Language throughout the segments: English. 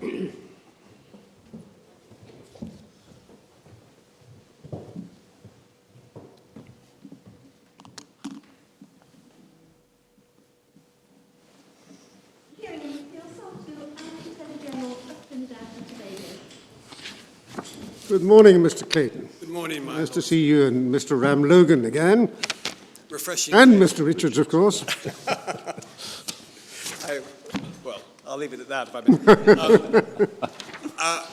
Hearing in appeal, Sahatoo and Attorney General of Trinidad and Tobago. Good morning, Mr. Clayton. Good morning, my Nice to lord. see you and Mr. Ram Logan again. Refreshing. And Mr. Richards, of course. Well, I'll leave it at that if I may.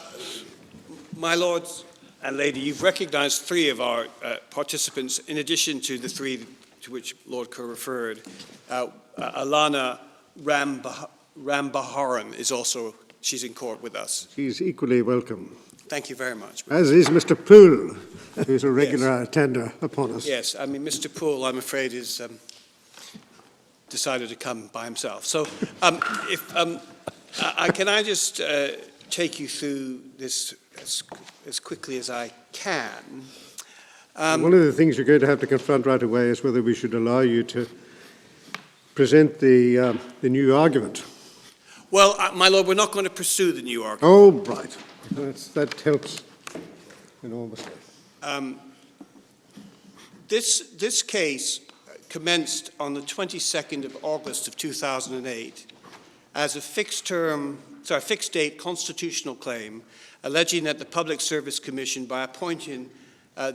My lords and lady, you've recognised three of our participants in addition to the three to which Lord Kerr referred. Alana Rambaharan is also, she's in court with us. He's equally welcome. Thank you very much. As is Mr. Poole, who's a regular attender upon us. Yes, I mean, Mr. Poole, I'm afraid, is decided to come by himself. So, can I just take you through this as quickly as I can? One of the things you're going to have to confront right away is whether we should allow you to present the new argument. Well, my lord, we're not going to pursue the new argument. Oh, right. That helps enormously. This case commenced on the 22nd of August of 2008 as a fixed date constitutional claim alleging that the Public Service Commission, by appointing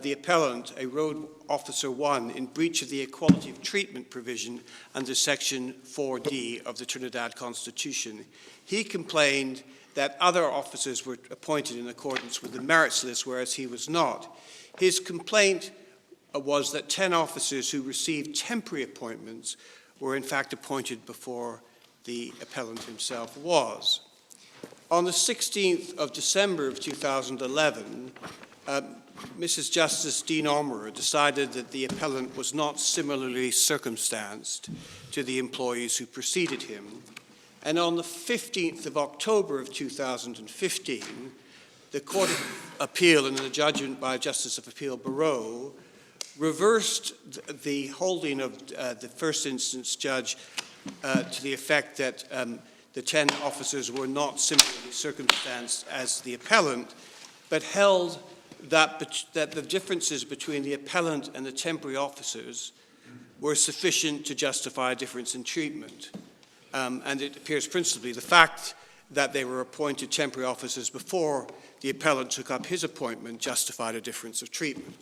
the appellant, a Road Officer 1, in breach of the equality of treatment provision under Section 4D of the Trinidad Constitution, he complained that other officers were appointed in accordance with the merits list, whereas he was not. His complaint was that 10 officers who received temporary appointments were in fact appointed before the appellant himself was. On the 16th of December of 2011, Mrs. Justice Dean Ormerer decided that the appellant was not similarly circumstanced to the employees who preceded him. And on the 15th of October of 2015, the Court of Appeal, in a judgment by Justice of Appeal Barreau, reversed the holding of the first instance judge to the effect that the 10 officers were not similarly circumstanced as the appellant, but held that the differences between the appellant and the temporary officers were sufficient to justify a difference in treatment. And it appears principally the fact that they were appointed temporary officers before the appellant took up his appointment justified a difference of treatment.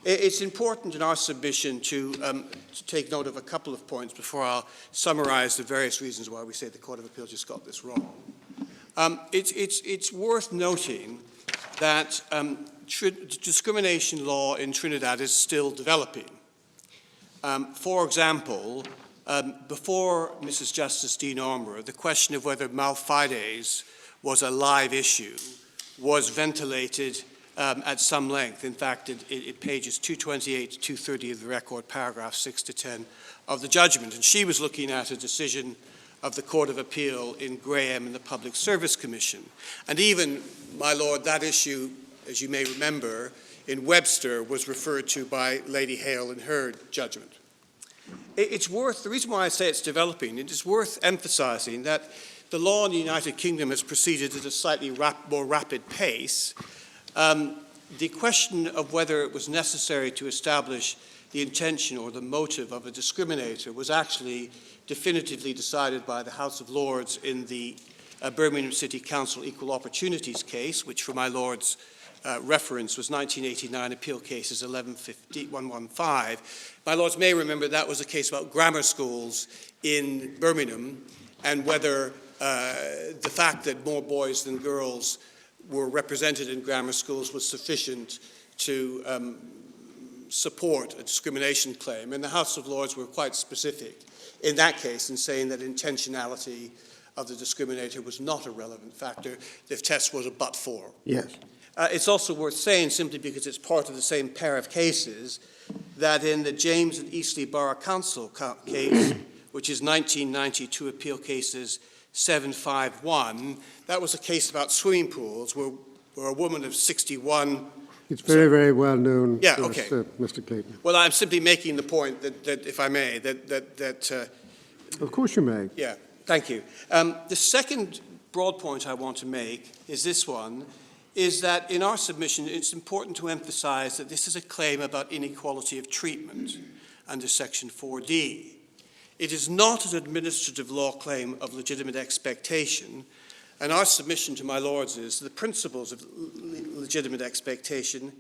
It's important in our submission to take note of a couple of points before I'll summarize the various reasons why we say the Court of Appeal just got this wrong. It's worth noting that discrimination law in Trinidad is still developing. For example, before Mrs. Justice Dean Ormerer, the question of whether malfides was a live issue was ventilated at some length. In fact, it pages 228 to 230 of the record, paragraphs 6 to 10 of the judgment. And she was looking at a decision of the Court of Appeal in Graham and the Public Service Commission. And even, my lord, that issue, as you may remember, in Webster was referred to by Lady Hale in her judgment. The reason why I say it's developing, it is worth emphasizing that the law in the United Kingdom has proceeded at a slightly more rapid pace. The question of whether it was necessary to establish the intention or the motive of a discriminator was actually definitively decided by the House of Lords in the Birmingham City Council Equal Opportunities case, which for my lord's reference was 1989 appeal cases 115. My lords may remember that was a case about grammar schools in Birmingham and whether the fact that more boys than girls were represented in grammar schools was sufficient to support a discrimination claim. And the House of Lords were quite specific in that case in saying that intentionality of the discriminator was not a relevant factor. The test was a but for. Yes. It's also worth saying, simply because it's part of the same pair of cases, that in the James and Eastleigh Borough Council case, which is 1992 appeal cases 751, that was a case about swimming pools where a woman of 61... It's very, very well known, yeah, okay. Mr. Clayton. Well, I'm simply making the point that if I may, that of course you may. yeah, thank you. The second broad point I want to make is this one, is that in our submission, it's important to emphasize that this is a claim about inequality of treatment under Section 4D. It is not an administrative law claim of legitimate expectation, and our submission to my lords is the principles of legitimate expectation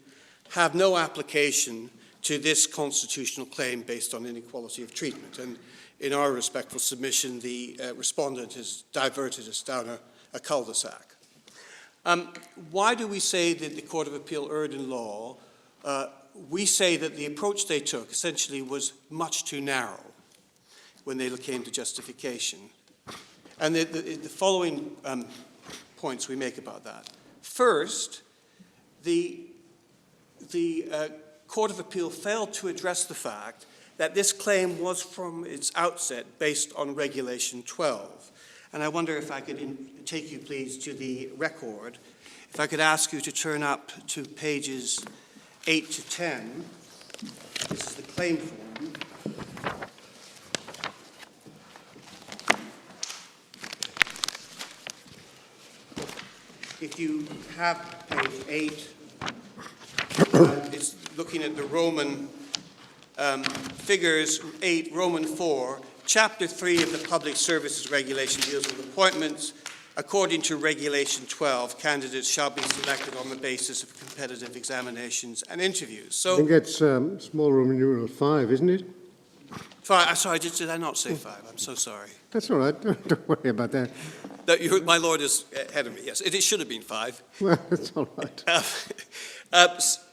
have no application to this constitutional claim based on inequality of treatment. And in our respectful submission, the respondent has diverted us down a cul-de-sac. Why do we say that the Court of Appeal erred in law? We say that the approach they took essentially was much too narrow when they came to justification. And the following points we make about that. First, the Court of Appeal failed to address the fact that this claim was from its outset based on Regulation 12. And I wonder if I could take you, please, to the record. If I could ask you to turn up to pages 8 to 10. This is the claim form. If you have page 8, it's looking at the Roman figures, 8, Roman 4. Chapter 3 of the Public Services Regulation deals with appointments. According to Regulation 12, candidates shall be selected on the basis of competitive examinations and interviews. So, I think that's small Roman numeral 5, isn't it? 5, sorry, did I not say 5? I'm so sorry. That's all right. Don't worry about that. My lord is ahead of me, yes. It should have been 5. Well, that's all right.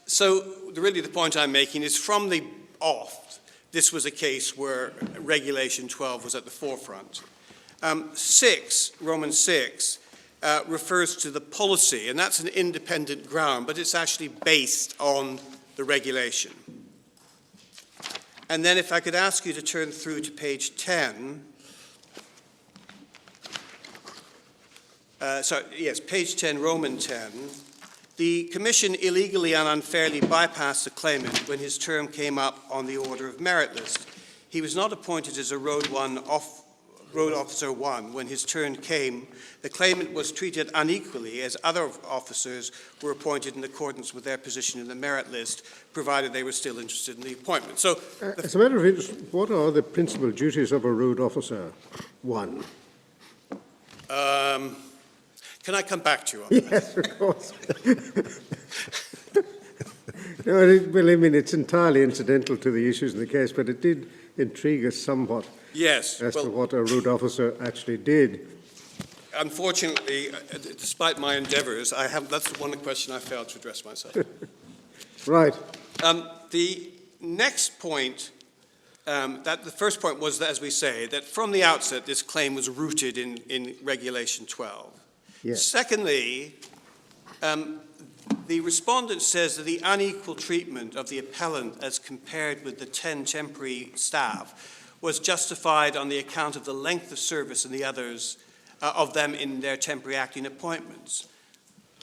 So really the point I'm making is from the off, this was a case where Regulation 12 was at the forefront. 6, Roman 6, refers to the policy, and that's an independent ground, but it's actually based on the regulation. And then if I could ask you to turn through to page 10. Page 10, Roman 10. The Commission illegally and unfairly bypassed the claimant when his term came up on the Order of Merit list. He was not appointed as a Road Officer 1 when his turn came. The claimant was treated unequally as other officers were appointed in accordance with their position in the merit list, provided they were still interested in the appointment. So, as a matter of interest, what are the principal duties of a Road Officer 1? Can I come back to you on that? Yes, of course. No, well, I mean, it's entirely incidental to the issues in the case, but it did intrigue us somewhat as to what a road officer actually did. Unfortunately, despite my endeavours, that's one question I failed to address myself. Right. The next point, the first point was, that, as we say, that from the outset this claim was rooted in Regulation 12. Yes. Secondly, the respondent says that the unequal treatment of the appellant as compared with the 10 temporary staff was justified on the account of the length of service and the others of them in their temporary acting appointments.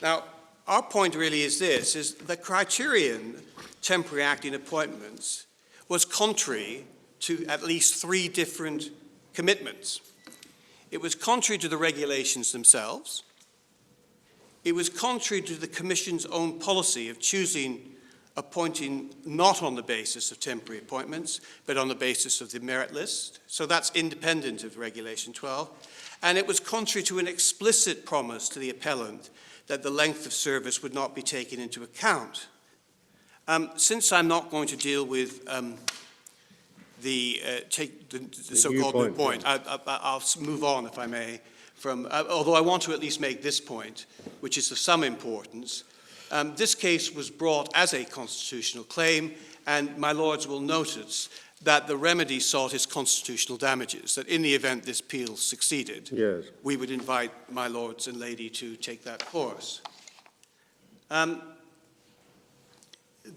Now, our point really is this, is the criterion temporary acting appointments was contrary to at least 3 different commitments. It was contrary to the regulations themselves. It was contrary to the Commission's own policy of appointing not on the basis of temporary appointments, but on the basis of the merit list. So that's independent of Regulation 12. And it was contrary to an explicit promise to the appellant that the length of service would not be taken into account. Since I'm not going to deal with the so-called new point, I'll move on, if I may, although I want to at least make this point, which is of some importance. This case was brought as a constitutional claim, and my lords will notice that the remedy sought is constitutional damages, that in the event this appeal succeeded, yes, we would invite my lords and lady to take that course.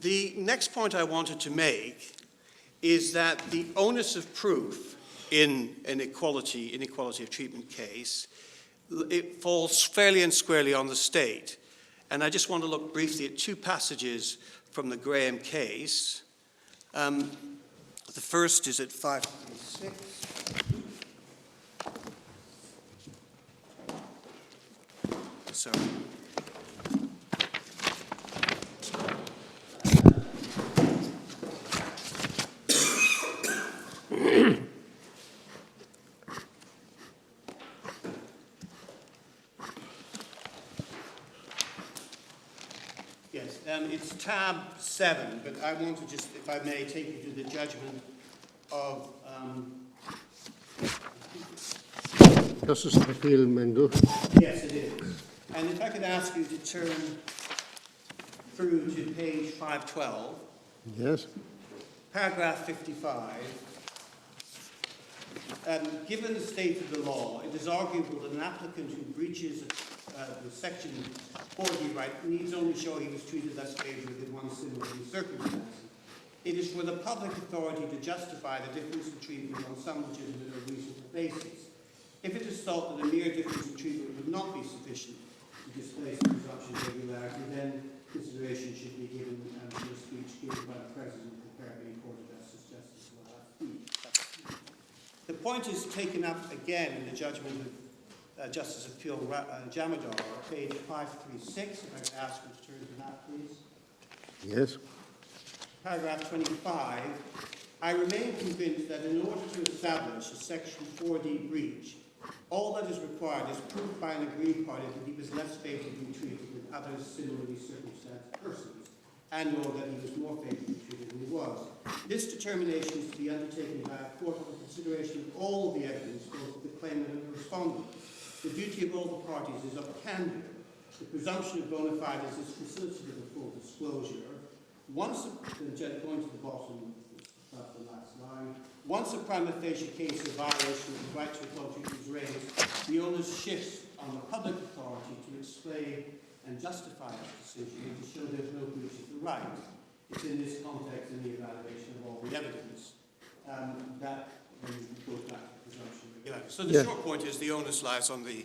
The next point I wanted to make is that the onus of proof in an inequality of treatment case, it falls fairly and squarely on the state. And I just want to look briefly at 2 passages from the Graham case. The first is at 526. So, yes, it's tab 7, but I want to just, if I may, take you to the judgment of Justice of Appeal Mengo. yes, it is. And if I could ask you to turn through to page 512, Yes. paragraph 55. Given the state of the law, it is arguable that an applicant who breaches the section 4D right needs only show he was treated less favorably than one similarly circumstance. It is for the public authority to justify the difference in treatment on some legitimate or reasonable basis. If it is thought that a mere difference in treatment would not be sufficient to displace the presumption of regularity, then consideration should be given to a speech given by the President prepared in Court of Justice, Justice Sahatoo. The point is taken up again in the judgment of Justice of Appeal Jamadar, page 536. If I could ask you to turn to that, please. Yes. Paragraph 25. I remain convinced that in order to establish a Section 4D breach, all that is required is proof by an aggrieved party that he was less favorably treated than other similarly circumstanced persons, and or that he was more favorably treated than he was. This determination is to be undertaken by a court on consideration of all the evidence, both of the claimant and the respondent. The duty of all the parties is of candor. The presumption of bona fides is facilitative of full disclosure. Once, going to the bottom of the last line, once a prima facie case of violation of the right to equality is raised, the onus shifts on the public authority to explain and justify its decision and to show there's no breach of the right. It's in this context, in the evaluation of all the evidence, that goes back to the presumption of regularity. So the short point is the onus lies on the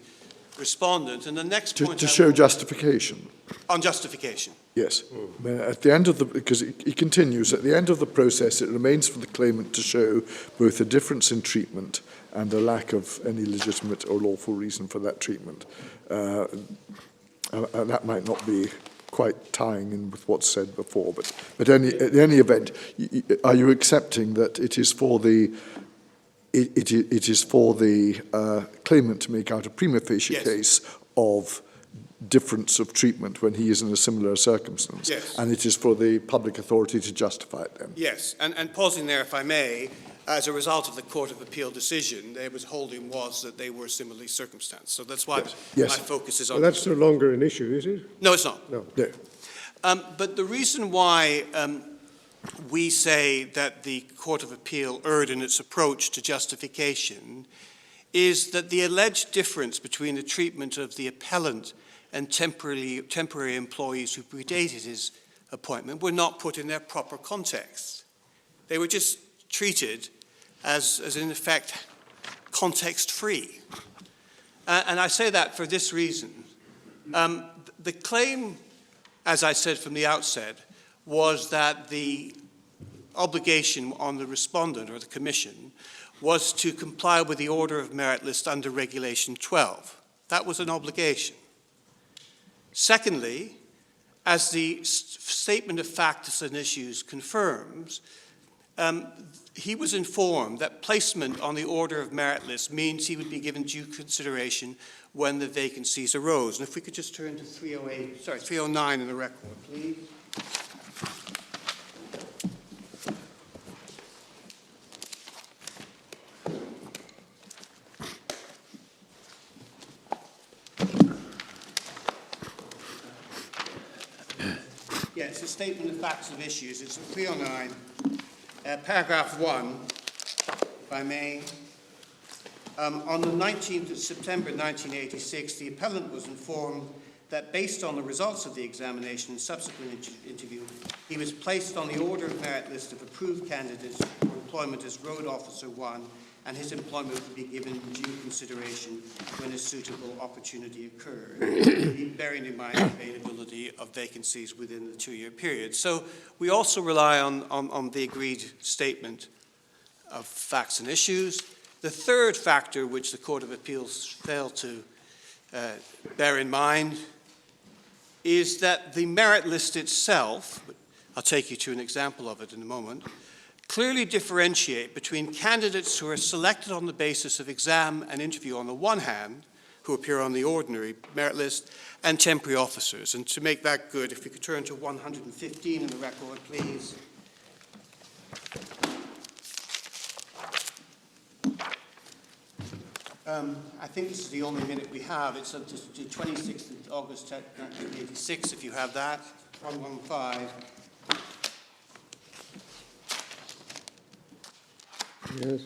respondent, and the next point to show justification. On justification. Yes. At the end of the, because he continues, at the end of the process, it remains for the claimant to show both a difference in treatment and a lack of any legitimate or lawful reason for that treatment. And that might not be quite tying in with what's said before, but in any event, are you accepting that it is for the it is for the claimant to make out a prima facie case of difference of treatment when he is in a similar circumstance? Yes. And it is for the public authority to justify it then? Yes, and pausing there, if I may, as a result of the Court of Appeal decision, their holding was that they were similarly circumstanced. So that's why my focus is on... Well, that's no longer an issue, is it? No, it's not. No. But the reason why we say that the Court of Appeal erred in its approach to justification is that the alleged difference between the treatment of the appellant and temporary employees who predated his appointment were not put in their proper context. They were just treated as in effect, context-free. And I say that for this reason. The claim, as I said from the outset, was that the obligation on the respondent or the commission was to comply with the order of merit list under Regulation 12. That was an obligation. Secondly, as the statement of facts and issues confirms, he was informed that placement on the order of merit list means he would be given due consideration when the vacancies arose. And if we could just turn to 309 in the record, please. Yeah, it's a statement of facts and issues. It's 309, paragraph 1, if I may. On the 19th of September 1986, the appellant was informed that based on the results of the examination and subsequent interview, he was placed on the order of merit list of approved candidates for employment as Road Officer 1, and his employment would be given due consideration when a suitable opportunity occurred, bearing in mind the availability of vacancies within the 2-year period. So we also rely on the agreed statement of facts and issues. The third factor which the Court of Appeals failed to bear in mind is that the merit list itself, I'll take you to an example of it in a moment, clearly differentiate between candidates who are selected on the basis of exam and interview on the one hand, who appear on the ordinary merit list, and temporary officers. And to make that good, if we could turn to 115 in the record, please. I think this is the only minute we have. It's up to the 26th of August 1986, if you have that. 115. Yes.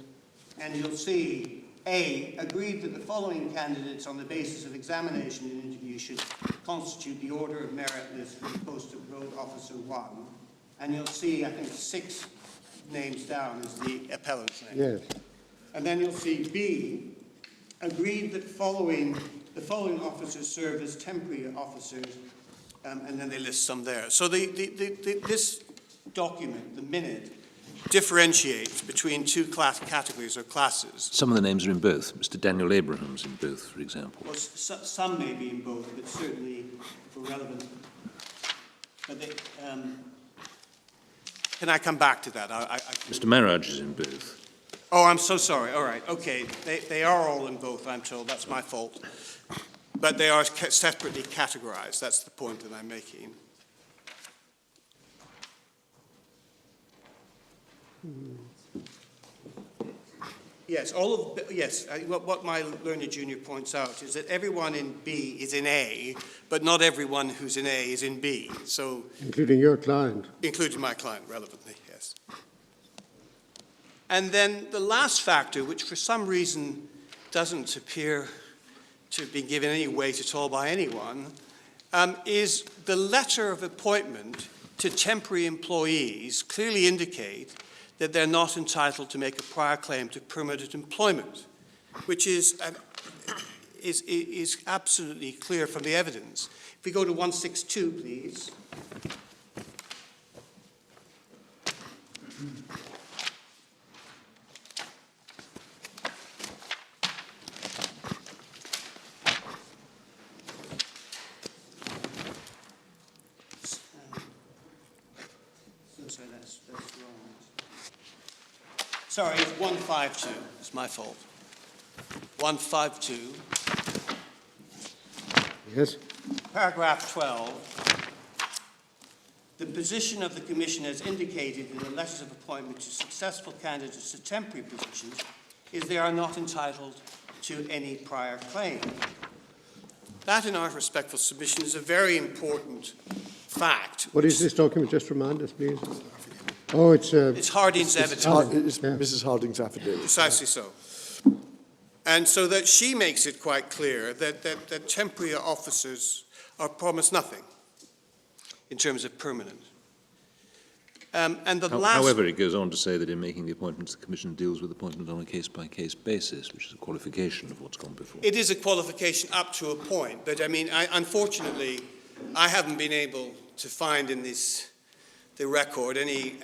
And you'll see, A, agreed that the following candidates on the basis of examination and interview should constitute the order of merit list for the post of Road Officer 1. And you'll see, I think, 6 names down is the appellant's name. Yes. And then you'll see B, agreed that the following officers serve as temporary officers, and then they list some there. So this document, the minute, differentiates between two categories or classes. Some of the names are in both. Mr. Daniel Abraham's in both, for example. Well, some may be in both, but certainly for relevant. But they, can I come back to that? Mr. Maraj is in both. Oh, I'm so sorry. All right. Okay. They are all in both, I'm told. That's my fault. But they are separately categorized. That's the point that I'm making. Yes, what my learned junior points out is that everyone in B is in A, but not everyone who's in A is in B. So, Including your client. including my client, relevantly, yes. And then the last factor, which for some reason doesn't appear to be given any weight at all by anyone, is the letter of appointment to temporary employees clearly indicate that they're not entitled to make a prior claim to permanent employment, which is absolutely clear from the evidence. If we go to 162, please. Sorry, it's 152. It's my fault. 152. Yes. Paragraph 12. The position of the Commission as indicated in the letters of appointment to successful candidates to temporary positions is they are not entitled to any prior claim. That, in our respectful submission, is a very important fact. What is this document? Just remind us, please. Oh, it's Harding's evidence. It's Mrs. Harding's affidavit. Precisely so. And so that she makes it quite clear that temporary officers are promised nothing in terms of permanent. However, it goes on to say that in making the appointments, the Commission deals with appointment on a case-by-case basis, which is a qualification of what's gone before. It is a qualification up to a point, but I mean, unfortunately, I haven't been able to find in the record any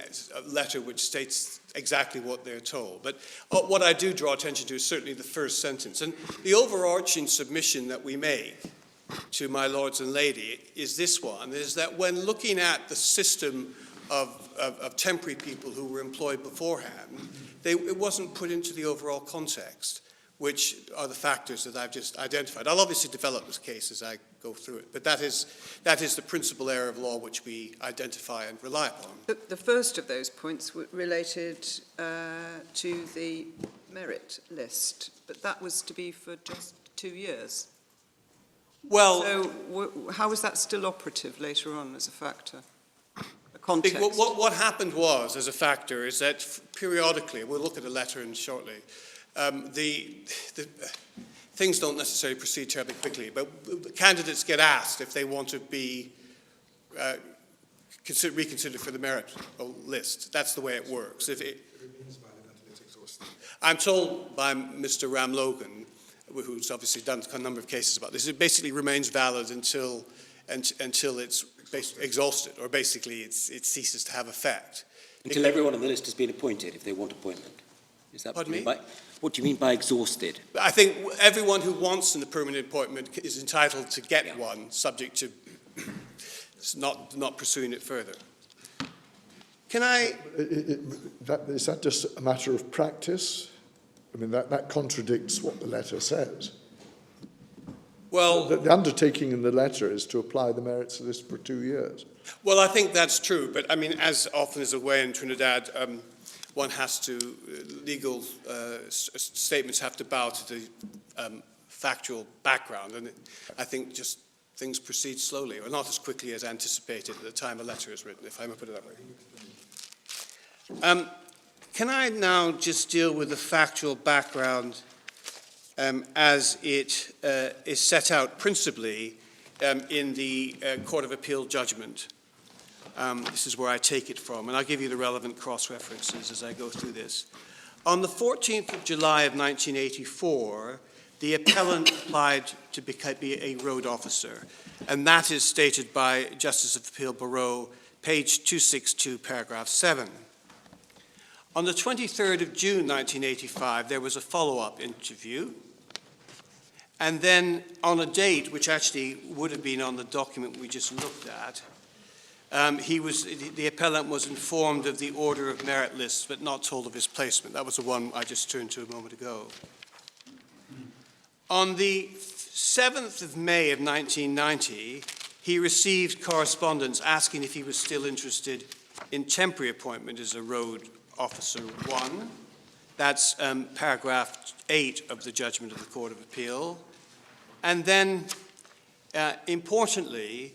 letter which states exactly what they're told. But what I do draw attention to is certainly the first sentence. And the overarching submission that we make to my lords and lady is this one, is that when looking at the system of temporary people who were employed beforehand, it wasn't put into the overall context, which are the factors that I've just identified. I'll obviously develop this case as I go through it, but that is the principal area of law which we identify and rely upon. The first of those points related to the merit list, but that was to be for just 2 years. Well, so how is that still operative later on as a factor? A context? What happened was, as a factor, is that periodically, we'll look at a letter in shortly, the things don't necessarily proceed terribly quickly, but candidates get asked if they want to be reconsidered for the merit list. That's the way it works. I'm told by Mr. Ram Logan, who's obviously done a number of cases about this, it basically remains valid until it's exhausted, or basically it ceases to have effect. Until everyone on the list has been appointed, if they want appointment. Is that Pardon me? what do you mean by exhausted? I think everyone who wants a permanent appointment is entitled to get Yeah. one, subject to not pursuing it further. Can I... Is that just a matter of practice? I mean, that contradicts what the letter says. Well, The undertaking in the letter is to apply the merits list for 2 years. well, I think that's true, but I mean, as often is the way in Trinidad, one has to, legal statements have to bow to the factual background, and I think just things proceed slowly, or not as quickly as anticipated at the time a letter is written, if I may put it that way. Can I now just deal with the factual background as it is set out principally in the Court of Appeal judgment? This is where I take it from, and I'll give you the relevant cross-references as I go through this. On the 14th of July of 1984, the appellant applied to be a road officer, and that is stated by Justice of Appeal Barreau, page 262, paragraph 7. On the 23rd of June 1985, there was a follow-up interview, and then on a date which actually would have been on the document we just looked at, the appellant was informed of the order of merit lists, but not told of his placement. That was the one I just turned to a moment ago. On the 7th of May of 1990, he received correspondence asking if he was still interested in temporary appointment as a road officer 1. That's paragraph 8 of the judgment of the Court of Appeal. And then, importantly,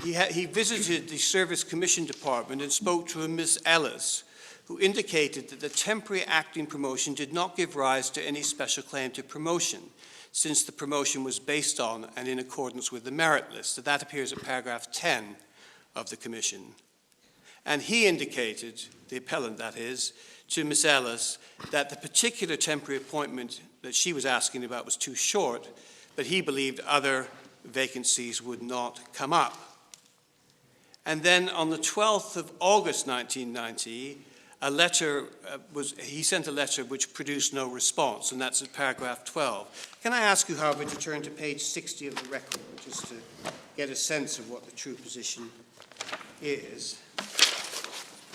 he visited the Service Commission Department and spoke to a Miss Ellis, who indicated that the temporary acting promotion did not give rise to any special claim to promotion, since the promotion was based on and in accordance with the merit list. So that appears at paragraph 10 of the Commission. And he indicated, the appellant that is, to Miss Ellis that the particular temporary appointment that she was asking about was too short, but he believed other vacancies would not come up. And then on the 12th of August 1990, he sent a letter which produced no response, and that's at paragraph 12. Can I ask you, however, to turn to page 60 of the record, just to get a sense of what the true position is.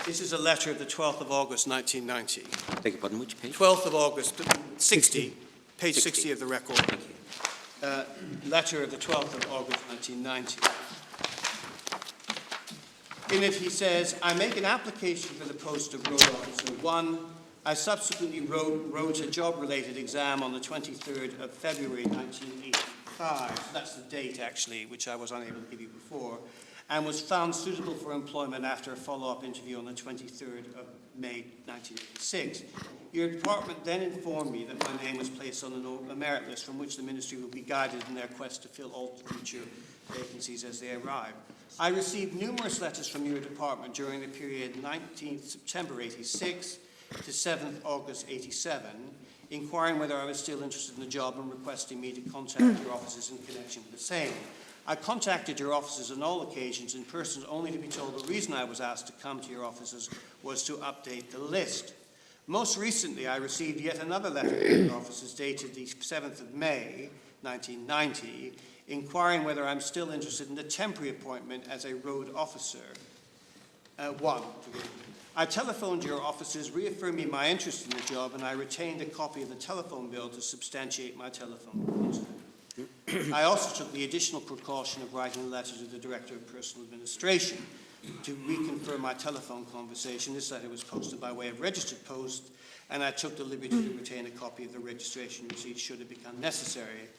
This is a letter of the 12th of August 1990. Beg your pardon, which page? 12th of August, 60, page 60 of the record. Thank you. Letter of the 12th of August 1990. In it he says, I make an application for the post of road officer 1. I subsequently wrote a job-related exam on the 23rd of February 1985. That's the date, actually, which I was unable to give you before, and was found suitable for employment after a follow-up interview on the 23rd of May 1986. Your department then informed me that my name was placed on a merit list from which the ministry will be guided in their quest to fill all future vacancies as they arrive. I received numerous letters from your department during the period 19th September 86 to 7th August 87, inquiring whether I was still interested in the job and requesting me to contact your offices in connection with the same. I contacted your offices on all occasions in person, only to be told the reason I was asked to come to your offices was to update the list. Most recently, I received yet another letter from your offices dated the 7th of May, 1990, inquiring whether I'm still interested in the temporary appointment as a road officer. I telephoned your offices, reaffirming my interest in the job, and I retained a copy of the telephone bill to substantiate my telephone calls. I also took the additional precaution of writing a letter to the Director of Personal Administration to reconfirm my telephone conversation. This letter was posted by way of registered post, and I took the liberty to retain a copy of the registration receipt should it become necessary.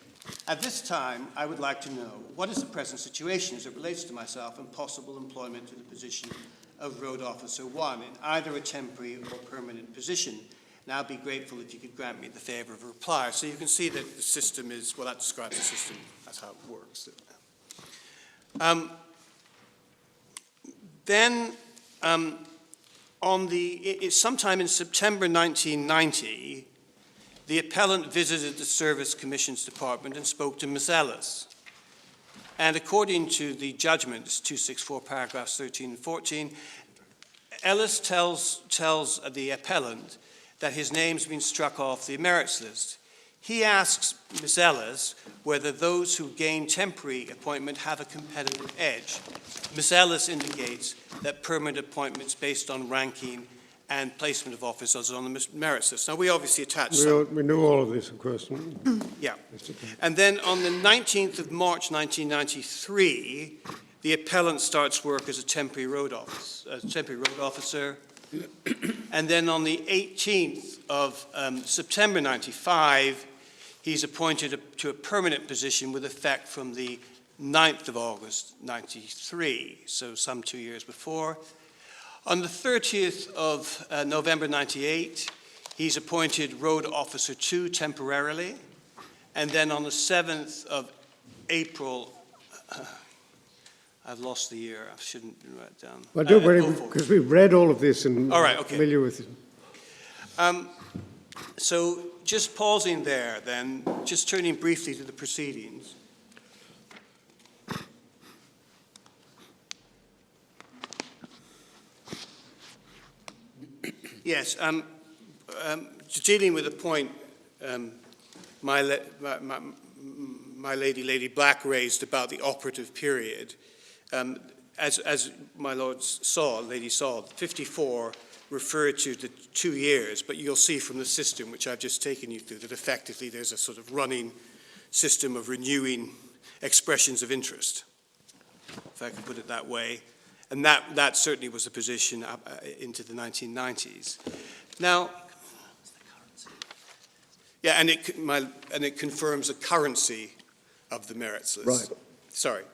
At this time, I would like to know what is the present situation as it relates to myself and possible employment to the position of Road Officer 1 in either a temporary or permanent position. And I'll be grateful if you could grant me the favour of a reply. So you can see that the system is, well, that describes the system. That's how it works. Sometime in September 1990, the appellant visited the Service Commissions Department and spoke to Miss Ellis. And according to the judgment, it's 264 paragraphs 13 and 14, Ellis tells the appellant that his name's been struck off the merits list. He asks Ms. Ellis whether those who gain temporary appointment have a competitive edge. Ms. Ellis indicates that permanent appointments based on ranking and placement of officers on the merits list. Now, we obviously attach some. We know all of this, of course. Yeah. And then on the 19th of March 1993, the appellant starts work as a temporary road officer. And then on the 18th of September 95, he's appointed to a permanent position with effect from the 9th of August 93, so some 2 years before. On the 30th of November 98, he's appointed Road Officer 2 temporarily. And then on the 7th of April, I've lost the year, I shouldn't write it down. Well, don't worry, because we've read all of this and all right, okay. familiar with it. So just pausing there then, just turning briefly to the proceedings. Yes, dealing with the point my Lady Black raised about the operative period, as my Lord saw, Lady saw, 54 referred to the 2 years, but you'll see from the system, which I've just taken you through, that effectively there's a sort of running system of renewing expressions of interest, if I can put it that way. And that certainly was the position into the 1990s. Now, yeah, and it confirms the currency of the merits list. Right. Sorry.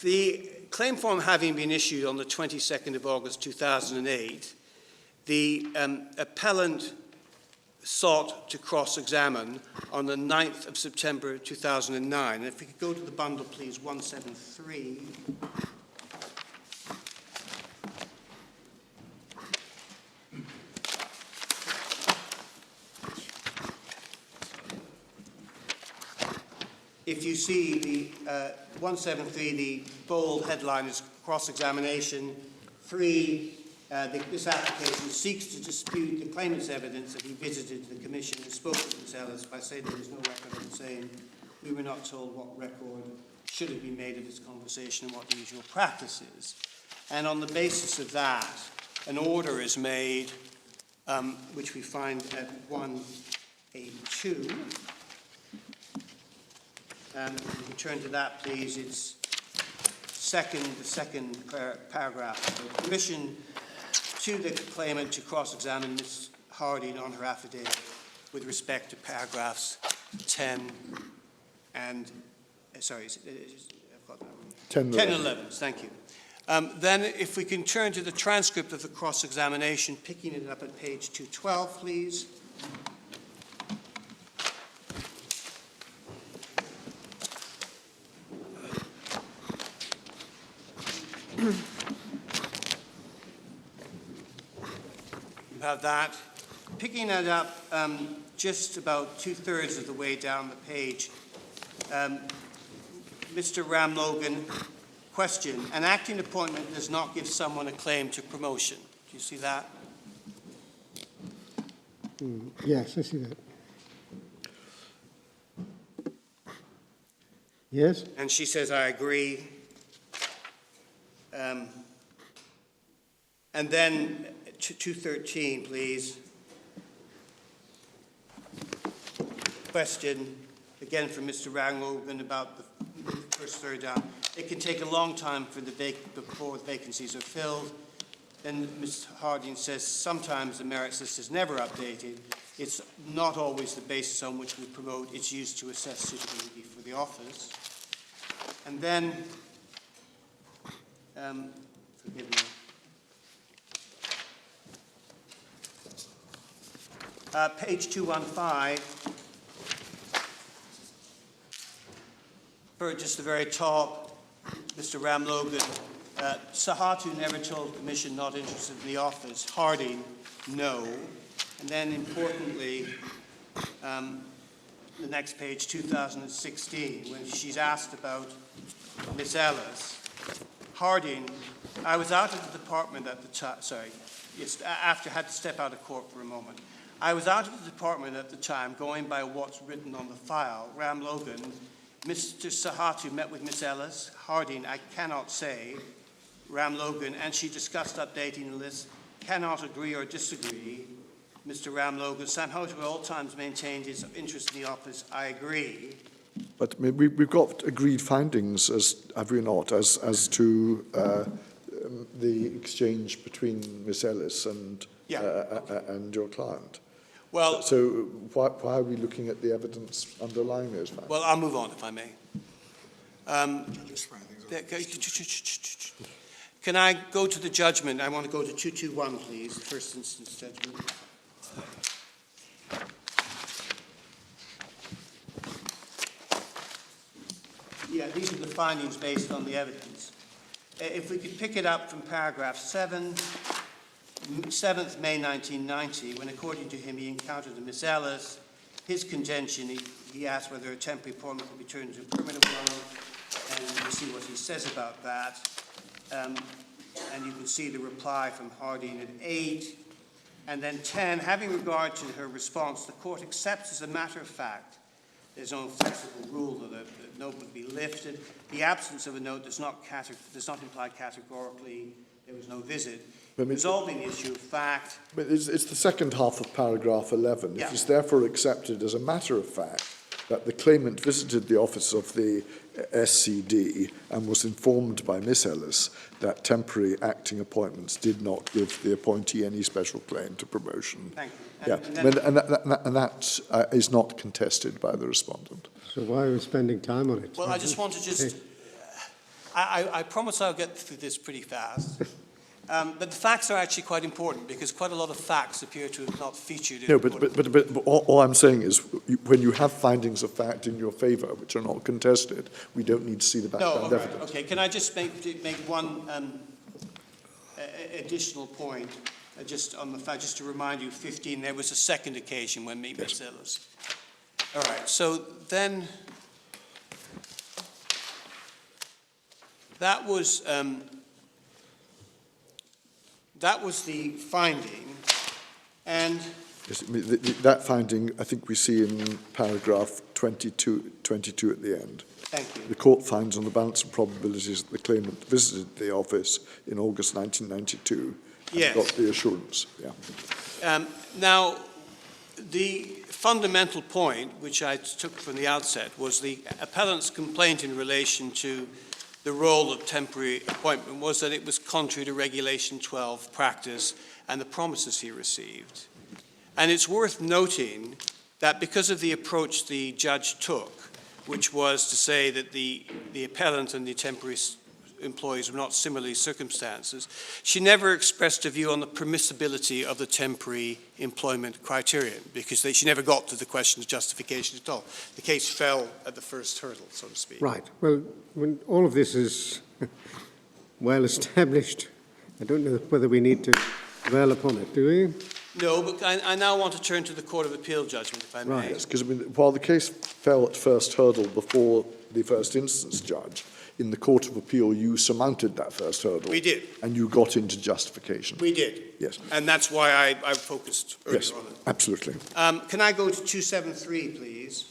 The claim form having been issued on the 22nd of August 2008, the appellant sought to cross-examine on the 9th of September 2009. And if we could go to the bundle, please, 173. If you see the 173, the bold headline is cross-examination. 3, this application seeks to dispute the claimant's evidence that he visited the Commission and spoke to Ms. Ellis by saying there was no record of the same. We were not told what record should have been made of this conversation and what the usual practice is. And on the basis of that, an order is made, which we find at 182. If we turn to that, please, it's the second paragraph. The permission to the claimant to cross-examine Ms. Harding on her affidavit with respect to paragraphs 10 and, sorry, I've got that one. 10 and 11, thank you. Then if we can turn to the transcript of the cross-examination, picking it up at page 212, please. You have that. Picking it up just about 2/3 of the way down the page, Mr. Ramlogan, question, an acting appointment does not give someone a claim to promotion. Do you see that? Yes, I see that. Yes? And she says, I agree. And then 213, please. Question, again from Mr. Ramlogan about the first third down. It can take a long time for before the vacancies are filled. Then Ms. Harding says sometimes the merits list is never updated. It's not always the basis on which we promote. It's used to assess suitability for the office. And then, forgive me. Page 215, for just the very top, Mr. Ramlogan, Sahatoo never told the Commission not interested in the office. Harding, no. And then, importantly, the next page, 2016, when she's asked about Ms. Ellis, Harding I was out of the department at the time, after I had to step out of court for a moment. I was out of the department at the time, going by what's written on the file. Ram Logan, Mr. Sahatoo met with Miss Ellis. Harding, I cannot say. Ram Logan, and she discussed updating the list. Cannot agree or disagree. Mr. Ram Logan, Sahatoo at all times maintained his interest in the office. I agree. But we've got agreed findings, have we not, as to the exchange between Miss Ellis and your client? Well, so why are we looking at the evidence underlying those findings? Well, I'll move on, if I may. Can I go to the judgment? I want to go to 221, please, the first instance judgment. Yeah, these are the findings based on the evidence. If we could pick it up from paragraph 7, 7th May 1990, when according to him he encountered a Miss Ellis, his contention, he asked whether a temporary appointment could be turned into a permanent one, and you see what he says about that. And you can see the reply from Harding at 8. And then 10, having regard to her response, the court accepts as a matter of fact there's no flexible rule that a note would be lifted. The absence of a note does not imply categorically there was no visit. Resolving the issue of fact. But it's the second half of paragraph 11. Yeah. It is therefore accepted as a matter of fact that the claimant visited the office of the SCD and was informed by Miss Ellis that temporary acting appointments did not give the appointee any special claim to promotion. Thank you. And that is not contested by the respondent. So why are we spending time on it? Well, I just want to I promise I'll get through this pretty fast. But the facts are actually quite important because quite a lot of facts appear to have not featured in No, the but all I'm saying is when you have findings of fact in your favour which are not contested, we don't need to see the background evidence. Okay, can I just make one additional point, just on the fact, just to remind you, 15, there was a second occasion when Miss Ellis. All right, so then that was the finding, and Yes, that finding, I think we see in paragraph 22 at the end. thank you. The court finds on the balance of probabilities that the claimant visited the office in August 1992 and Yes. got the assurance. Yeah. Now, the fundamental point, which I took from the outset, was the appellant's complaint in relation to the role of temporary appointment was that it was contrary to Regulation 12 practice and the promises he received. And it's worth noting that because of the approach the judge took, which was to say that the appellant and the temporary employees were not similarly circumstances, she never expressed a view on the permissibility of the temporary employment criterion because she never got to the question of justification at all. The case fell at the first hurdle, so to speak. Right. Well, when all of this is well established, I don't know whether we need to dwell upon it, do we? No, but I now want to turn to the Court of Appeal judgment, if I may. Right. Yes, because while the case fell at first hurdle before the first instance judge, in the Court of Appeal you surmounted that first hurdle. We did. And you got into justification. We did. Yes. And that's why I focused earlier on it. Absolutely. Can I go to 273, please?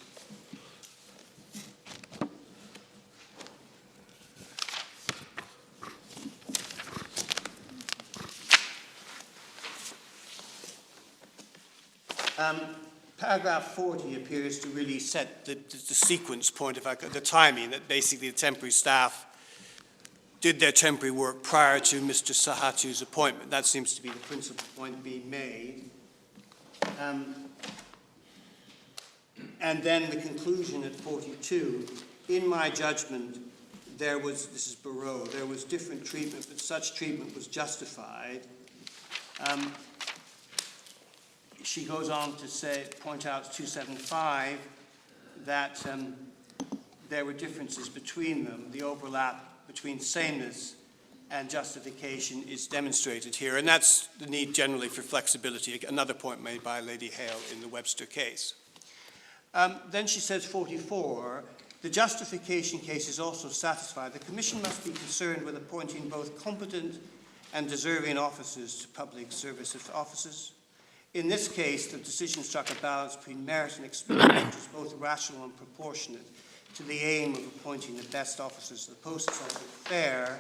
Paragraph 40 appears to really set the sequence point, the timing, that basically the temporary staff did their temporary work prior to Mr. Sahatoo's appointment. That seems to be the principal point being made. And then the conclusion at 42, in my judgment, there was, this is Barreau, there was different treatment, but such treatment was justified. She goes on to point out 275 that there were differences between them. The overlap between sameness and justification is demonstrated here, and that's the need generally for flexibility, another point made by Lady Hale in the Webster case. Then she says 44, The justification case is also satisfied. The Commission must be concerned with appointing both competent and deserving officers to public service offices. In this case, the decision struck a balance between merit and experience, which is both rational and proportionate to the aim of appointing the best officers to the post. It's also fair,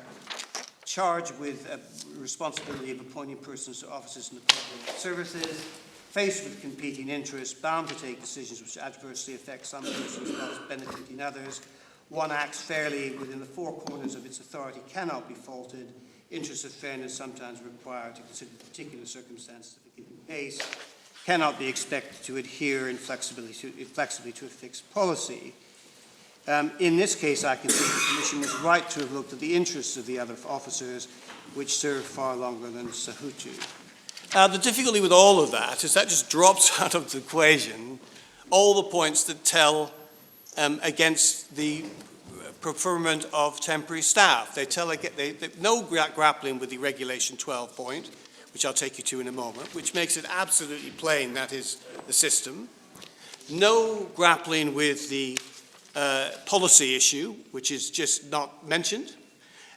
charged with a responsibility of appointing persons to offices in the public services, faced with competing interests, bound to take decisions which adversely affect some persons whilst benefiting others. One acts fairly within the four corners of its authority cannot be faulted. Interests of fairness sometimes require to consider particular circumstances of a given case, cannot be expected to adhere inflexibly to a fixed policy. In this case, I consider the Commission was right to have looked at the interests of the other officers, which served far longer than Sahatoo. The difficulty with all of that is that just drops out of the equation all the points that tell against the preferment of temporary staff. They tell no grappling with the Regulation 12 point, which I'll take you to in a moment, which makes it absolutely plain that is the system. No grappling with the policy issue, which is just not mentioned,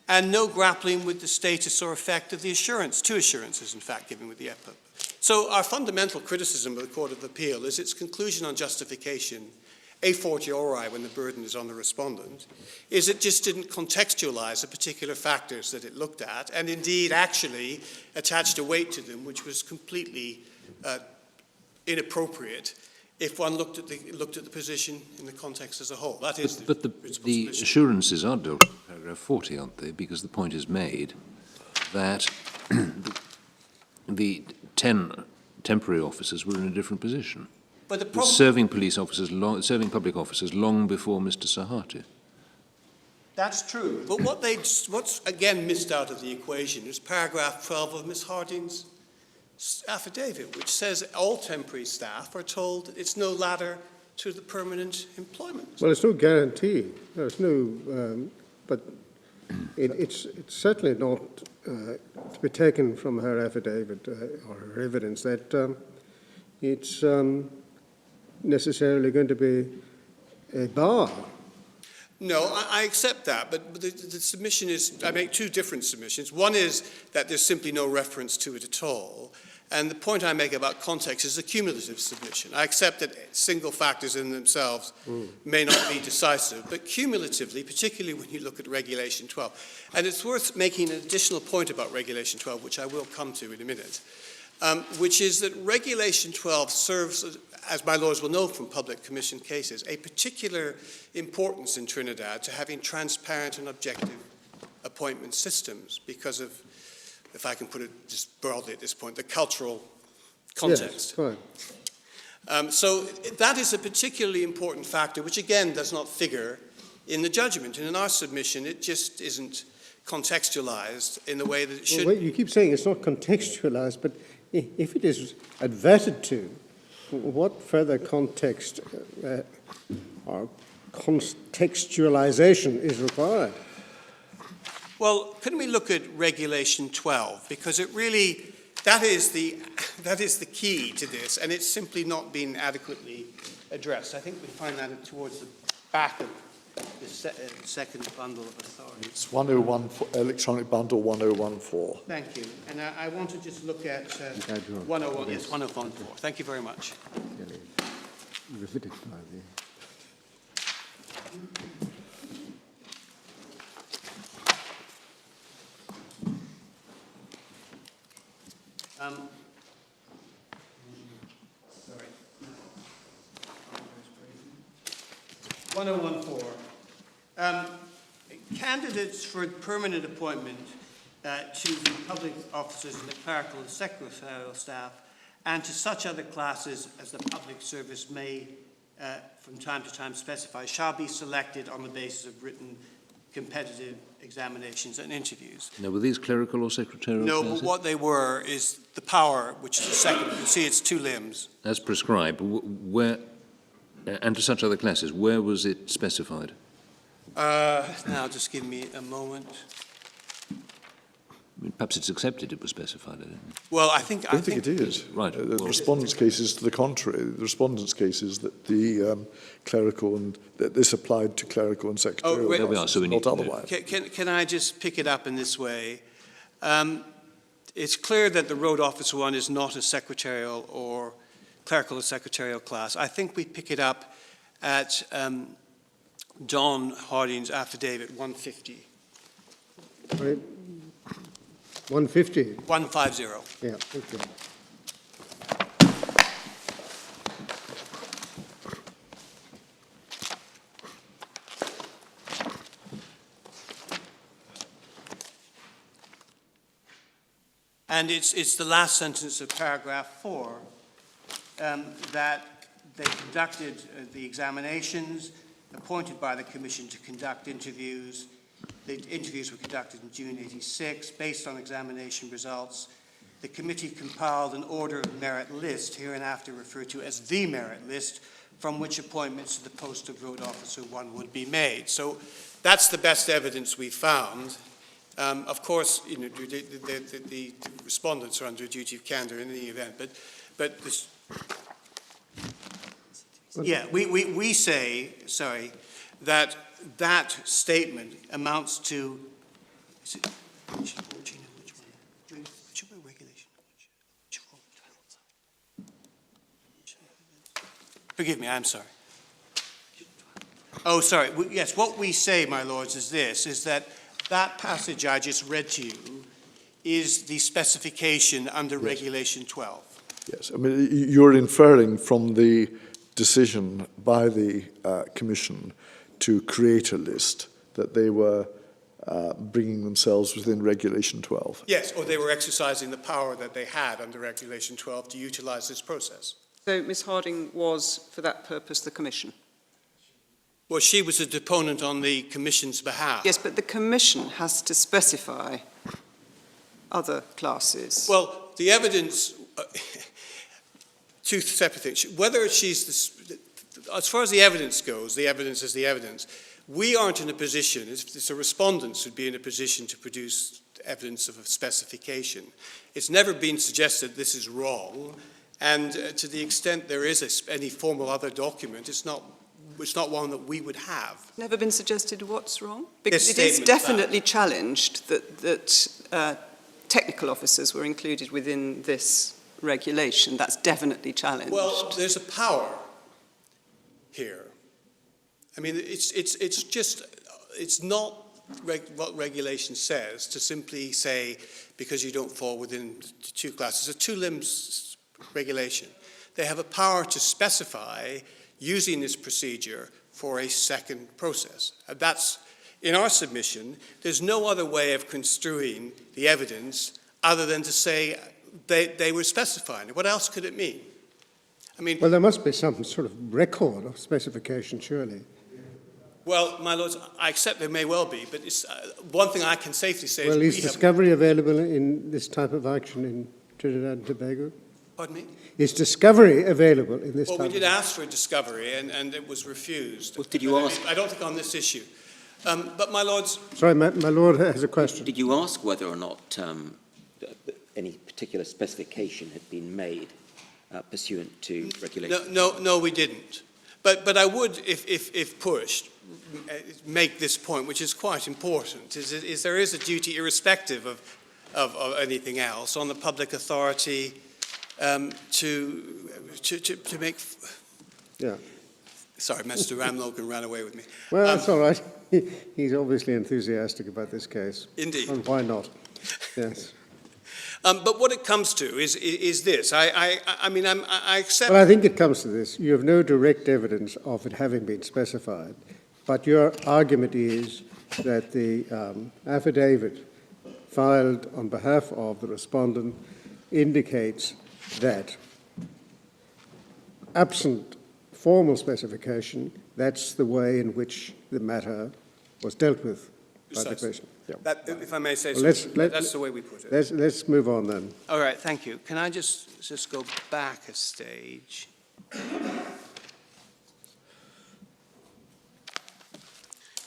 and no grappling with the status or effect of the assurance, two assurances, in fact, given with the EPA. So our fundamental criticism of the Court of Appeal is its conclusion on justification, a fortiori when the burden is on the respondent, is it just didn't contextualize the particular factors that it looked at, and indeed actually attached a weight to them which was completely inappropriate if one looked at the position in the context as a whole. That is the assurances are dealt with in paragraph 40, aren't they? Because the point is made that the 10 temporary officers were in a different position. But the problem, serving police officers, serving public officers long before Mr. Sahatoo. That's true. But what's again missed out of the equation is paragraph 12 of Ms. Harding's affidavit, which says all temporary staff are told it's no ladder to the permanent employment. Well, it's no guarantee. There's no, but it's certainly not to be taken from her affidavit or her evidence that it's necessarily going to be a bar. No, I accept that, but the submission is, I make two different submissions. One is that there's simply no reference to it at all, and the point I make about context is a cumulative submission. I accept that single factors in themselves may not be decisive, but cumulatively, particularly when you look at Regulation 12, and it's worth making an additional point about Regulation 12, which I will come to in a minute, which is that Regulation 12 serves, as my lawyers will know from public commission cases, a particular importance in Trinidad to having transparent and objective appointment systems because of, if I can put it just broadly at this point, the cultural context. Yes, fine. So that is a particularly important factor, which again does not figure in the judgment. And in our submission, it just isn't contextualized in the way that it should. Well, you keep saying it's not contextualized, but if it is adverted to, what further context or contextualization is required? Well, can we look at Regulation 12? Because it really, that is the key to this, and it's simply not been adequately addressed. I think we find that towards the back of the second bundle of authority. It's 101, electronic bundle 1014. Thank you. And I want to just look at 101, yes, 1014. Thank you very much. Sorry. 1014. Candidates for permanent appointment to the public officers and the clerical and secretarial staff and to such other classes as the public service may from time to time specify shall be selected on the basis of written competitive examinations and interviews. Now, were these clerical or secretarial No, classes? but what they were is the power, which is the second. You can see it's two limbs. As prescribed, where, and to such other classes, where was it specified? Now, just give me a moment. Perhaps it's accepted it was specified, I don't know. Well, I don't think it is. Right. The respondent's case is to the contrary. The respondent's case is that the clerical and that this applied to clerical and secretarial wait. There we are, so we need not to know. otherwise. Can I just pick it up in this way? It's clear that the road officer one is not a secretarial or clerical or secretarial class. I think we pick it up at Don Harding's affidavit 150. Right. 150. 150. Yeah, okay. And it's the last sentence of paragraph 4 that they conducted the examinations appointed by the Commission to conduct interviews. The interviews were conducted in June '86. Based on examination results, the committee compiled an order of merit list, hereinafter referred to as the merit list, from which appointments to the post of Road Officer 1 would be made. So that's the best evidence we found. Of course, you know, the respondents are under a duty of candor in any event, but this, yeah, we say, sorry, that statement amounts to, is it, which one? Which regulation? Forgive me, I'm sorry. Oh, sorry. Yes, what we say, my lords, is this, is that passage I just read to you is the specification under Regulation 12. Yes, I mean, you're inferring from the decision by the Commission to create a list that they were bringing themselves within Regulation 12. Yes, or they were exercising the power that they had under Regulation 12 to utilize this process. So Ms Harding was, for that purpose, the Commission? Well, she was a deponent on the Commission's behalf. Yes, but the Commission has to specify other classes. Well, the evidence, two separate things. Whether she's, as far as the evidence goes, the evidence is the evidence. We aren't in a position, it's the respondents who'd be in a position to produce evidence of a specification. It's never been suggested this is wrong, and to the extent there is any formal other document, it's not one that we would have. Never been suggested what's wrong? Because This it is statement definitely challenged that technical officers were included within this regulation. That's definitely challenged. Well, there's a power here. I mean, it's not what regulation says to simply say because you don't fall within the two classes. It's a two-limbs regulation. They have a power to specify using this procedure for a second process. That's, in our submission, there's no other way of construing the evidence other than to say they were specifying it. What else could it mean? I mean, Well, there must be some sort of record of specification, surely. well, my lords, I accept there may well be, but it's, one thing I can safely say Well, is is discovery available in this type of action in Trinidad and Tobago? Pardon me? Is discovery available in this Well, type we did of ask for a discovery, and it was refused. Well, did you ask? I don't think on this issue. But, my lords, Sorry, my Lord has a question. Did you ask whether or not any particular specification had been made pursuant to regulation? no, we didn't. But I would, if pushed, make this point, which is quite important, is there is a duty, irrespective of anything else, on the public authority to make. Yeah. Sorry, Mr. Ramlogan ran away with me. Well, that's all right. He's obviously enthusiastic about this case. Indeed. And why not? Yes. But what it comes to is this. I mean, I accept. Well, I think it comes to this. You have no direct evidence of it having been specified, but your argument is that the affidavit filed on behalf of the respondent indicates that, absent formal specification, that's the way in which the matter was dealt with by the Commission. Yeah. That, if I may say Well, so, let's- that's the way we put it. Let's move on then. All right, thank you. Can I just go back a stage?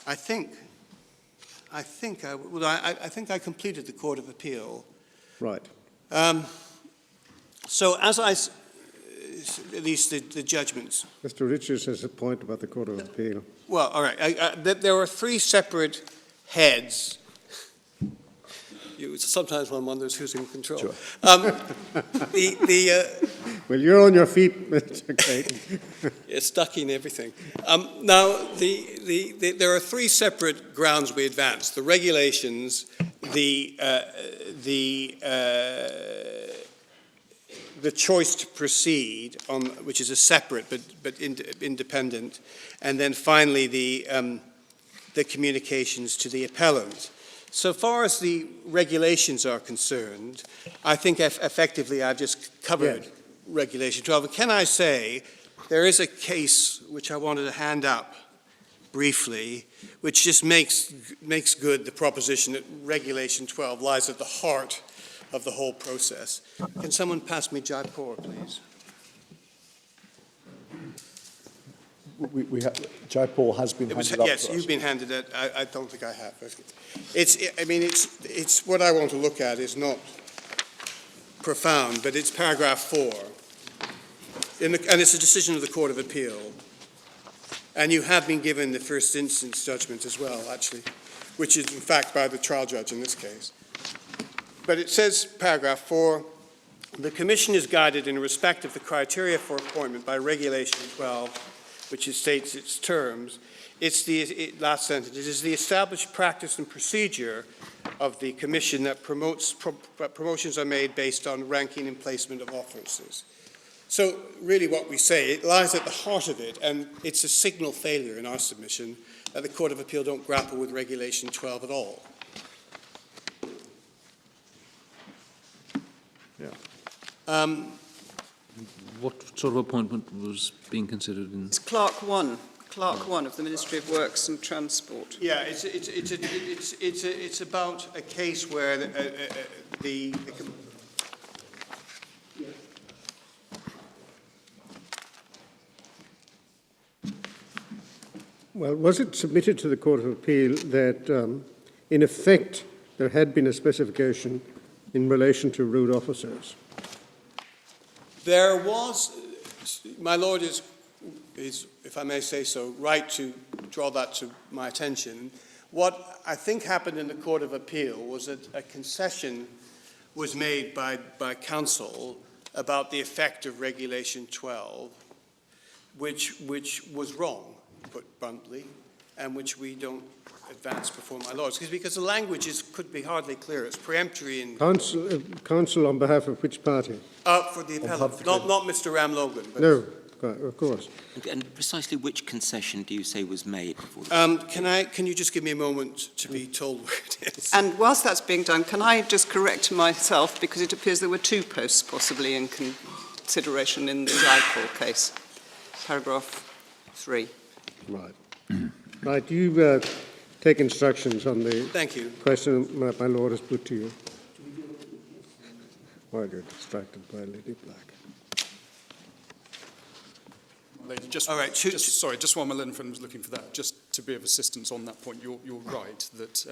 I think I think I completed the Court of Appeal. Right. So as at least the judgments. Mr. Richards has a point about the Court of Appeal. Well, all right. There were three separate heads. Sometimes one wonders who's in control. Sure. Well, you're on your feet, Mr. Clayton. It's stuck in everything. Now, there are three separate grounds we advance: the regulations, the choice to proceed, which is a separate but independent, and then finally the communications to the appellant. So far as the regulations are concerned, I think effectively I've just covered Regulation 12. But can I say there is a case which I wanted to hand up briefly, which just makes good the proposition that Regulation 12 lies at the heart of the whole process. Can someone pass me Jaipur, please? Jaipur has been handed up Yes, to us. you've been handed it. I don't think I have. It's what I want to look at is not profound, but it's paragraph 4. And it's a decision of the Court of Appeal. And you have been given the first instance judgment as well, actually, which is in fact by the trial judge in this case. But it says, paragraph 4, the Commission is guided in respect of the criteria for appointment by Regulation 12, which states its terms. Last sentence, it is the established practice and procedure of the Commission that promotions are made based on ranking and placement of officers. So really what we say, it lies at the heart of it, and it's a signal failure in our submission that the Court of Appeal don't grapple with Regulation 12 at all. Yeah. What sort of appointment was being considered in? It's Clerk 1 of the Ministry of Works and Transport. Yeah, it's about a case where the Well, was it submitted to the Court of Appeal that, in effect, there had been a specification in relation to route officers? There was, my Lord is, if I may say so, right to draw that to my attention. What I think happened in the Court of Appeal was that a concession was made by counsel about the effect of Regulation 12, which was wrong, put bluntly, and which we don't advance before my Lords, because the language could be hardly clear. It's peremptory in... Counsel on behalf of which party? For the appellant, not Mr. Ram Logan. But No, of course. And precisely which concession do you say was made before the Can you just give me a moment to be told where it is? And whilst that's being done, can I just correct myself, because it appears there were 2 posts possibly in consideration in the Jaipur case. Paragraph 3. Right. Right, you take instructions on the Thank you. question my Lord has put to you. While you're distracted by Lady Black. Lady, just while my learned friend was looking for that, just to be of assistance on that point, you're right that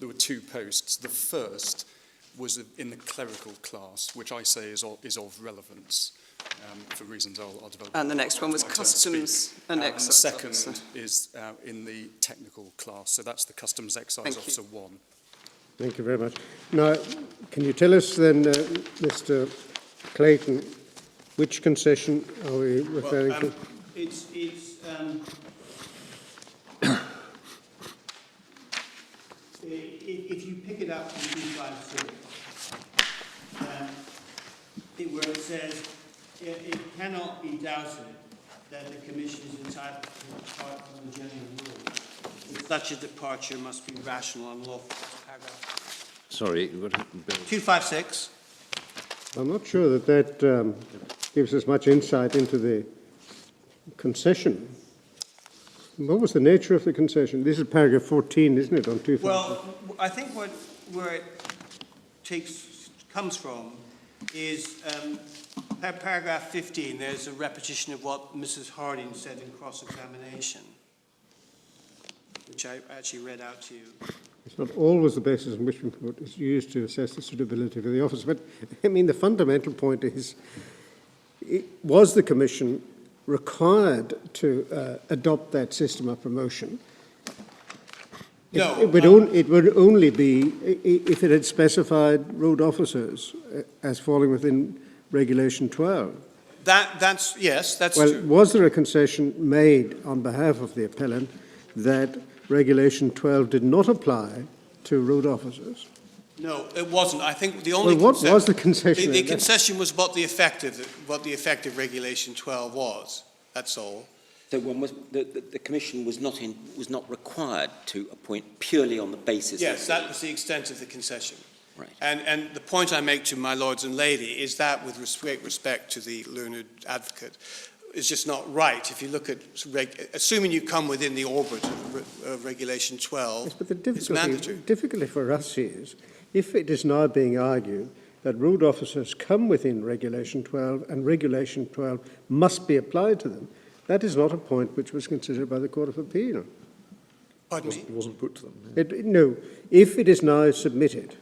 there were 2 posts. The first was in the clerical class, which I say is of relevance for reasons I'll develop. And the next one was customs and excise. The second is in the technical class, so that's the customs excise officer 1. Thank you very much. Now, can you tell us then, Mr. Clayton, which concession are we referring to? If you pick it up from 256, where it says, it cannot be doubted that the Commission is entitled to depart from the general rule. Such a departure must be rational and lawful. Sorry, 256. I'm not sure that gives us much insight into the concession. What was the nature of the concession? This is paragraph 14, isn't it, on 256? Well, I think where it comes from is paragraph 15. There's a repetition of what Mrs. Harding said in cross-examination, which I actually read out to you. It's not always the basis on which report is used to assess the suitability for the office. But, I mean, the fundamental point is, was the Commission required to adopt that system of promotion? No. It would only be if it had specified road officers as falling within Regulation 12. Yes, that's Well, true. was there a concession made on behalf of the appellant that Regulation 12 did not apply to road officers? No, it wasn't. I think the only Well, what was the concession? The concession was what the effective Regulation 12 was. That's all. So the Commission was not required to appoint purely on the basis Yes, of... that was the extent of the concession. Right. And the point I make to my lords and lady is that, with great respect to the learned advocate, is just not right. If you look at, assuming you come within the orbit of Regulation 12, Yes, but the it's mandatory. difficulty for us is, if it is now being argued that road officers come within Regulation 12 and Regulation 12 must be applied to them, that is not a point which was considered by the Court of Appeal. Pardon me? It wasn't put to them. No, if it is now submitted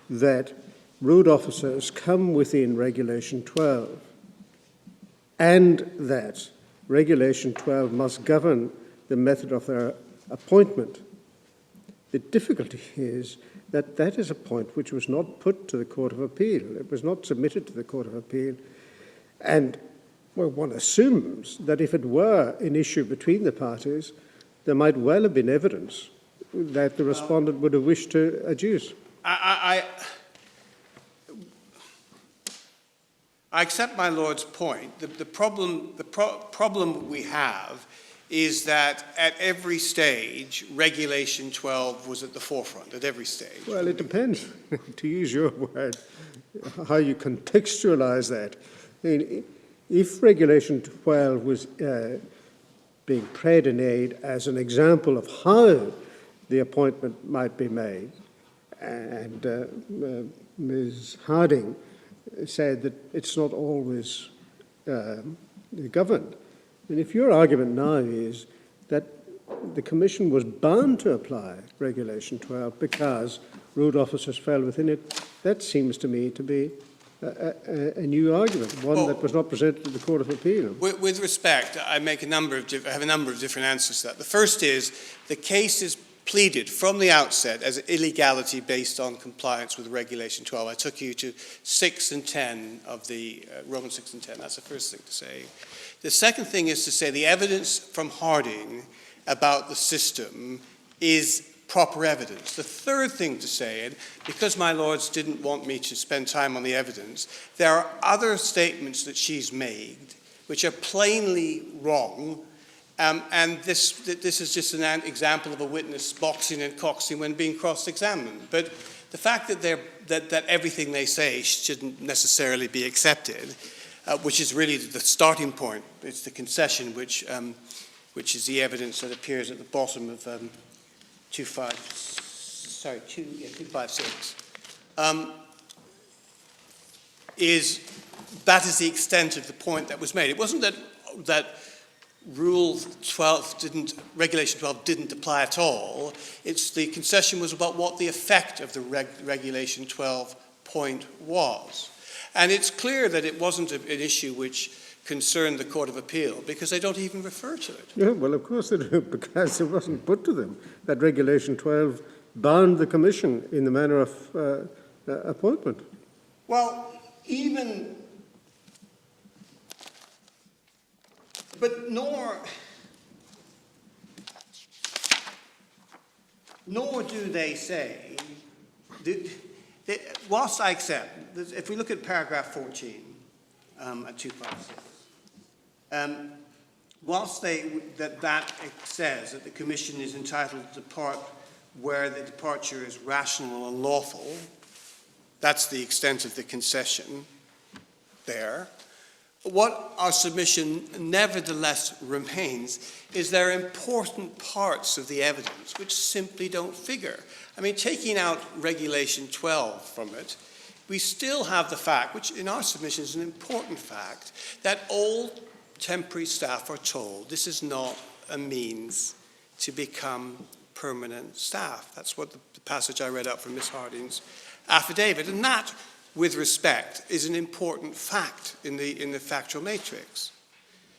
that road officers come within Regulation 12 and that Regulation 12 must govern the method of their appointment, the difficulty is that that is a point which was not put to the Court of Appeal. It was not submitted to the Court of Appeal. And, well, one assumes that if it were an issue between the parties, there might well have been evidence that the respondent would have wished to adduce. I accept my lord's point. The problem we have is that at every stage, Regulation 12 was at the forefront, at every stage. Well, it depends, to use your word, how you contextualize that. I mean, if Regulation 12 was being prayed in aid as an example of how the appointment might be made, and Ms. Harding said that it's not always governed. And if your argument now is that the Commission was bound to apply Regulation 12 because road officers fell within it, that seems to me to be a new argument, one that was not presented to the Court of Appeal. With respect, I have a number of different answers to that. The first is the case is pleaded from the outset as illegality based on compliance with Regulation 12. I took you to 6 and 10 of the Roman 6 and 10. That's the first thing to say. The second thing is to say the evidence from Harding about the system is proper evidence. The third thing to say, and because my lords didn't want me to spend time on the evidence, there are other statements that she's made which are plainly wrong. And this is just an example of a witness boxing and coxing when being cross-examined. But the fact that everything they say shouldn't necessarily be accepted, which is really the starting point. It's the concession which is the evidence that appears at the bottom of 256. That is the extent of the point that was made. It wasn't that Regulation 12 didn't apply at all. It's the concession was about what the effect of the Regulation 12 point was. And it's clear that it wasn't an issue which concerned the Court of Appeal because they don't even refer to it. Yeah, well, of course they do, because it wasn't put to them that Regulation 12 bound the Commission in the manner of appointment. Well, but nor do they say, whilst I accept, if we look at paragraph 14 at 256, whilst that says that the Commission is entitled to depart where the departure is rational and lawful, that's the extent of the concession there. What our submission nevertheless remains is there are important parts of the evidence which simply don't figure. I mean, taking out Regulation 12 from it, we still have the fact, which in our submission is an important fact, that all temporary staff are told this is not a means to become permanent staff. That's what the passage I read out from Ms. Harding's affidavit. And that, with respect, is an important fact in the factual matrix.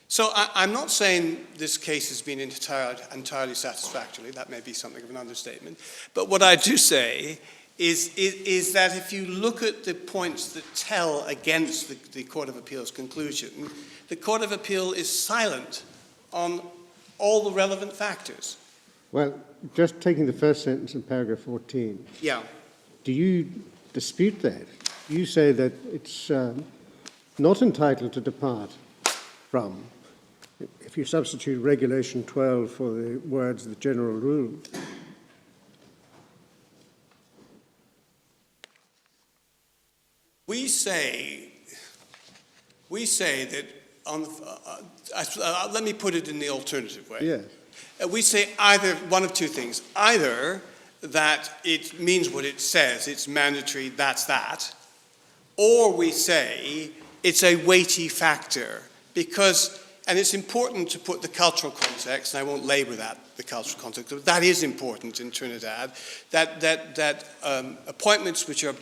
So I'm not saying this case has been entirely satisfactory. That may be something of an understatement. But what I do say is that if you look at the points that tell against the Court of Appeal's conclusion, the Court of Appeal is silent on all the relevant factors. Well, just taking the first sentence in paragraph 14. Yeah. Do you dispute that? You say that it's not entitled to depart from, if you substitute Regulation 12 for the words the general rule. We say that let me put it in the alternative way. Yes. We say either one of two things. Either that it means what it says, it's mandatory, that's that, or we say it's a weighty factor because, and it's important to put the cultural context, and I won't labor that, the cultural context, but that is important in Trinidad, that appointments which are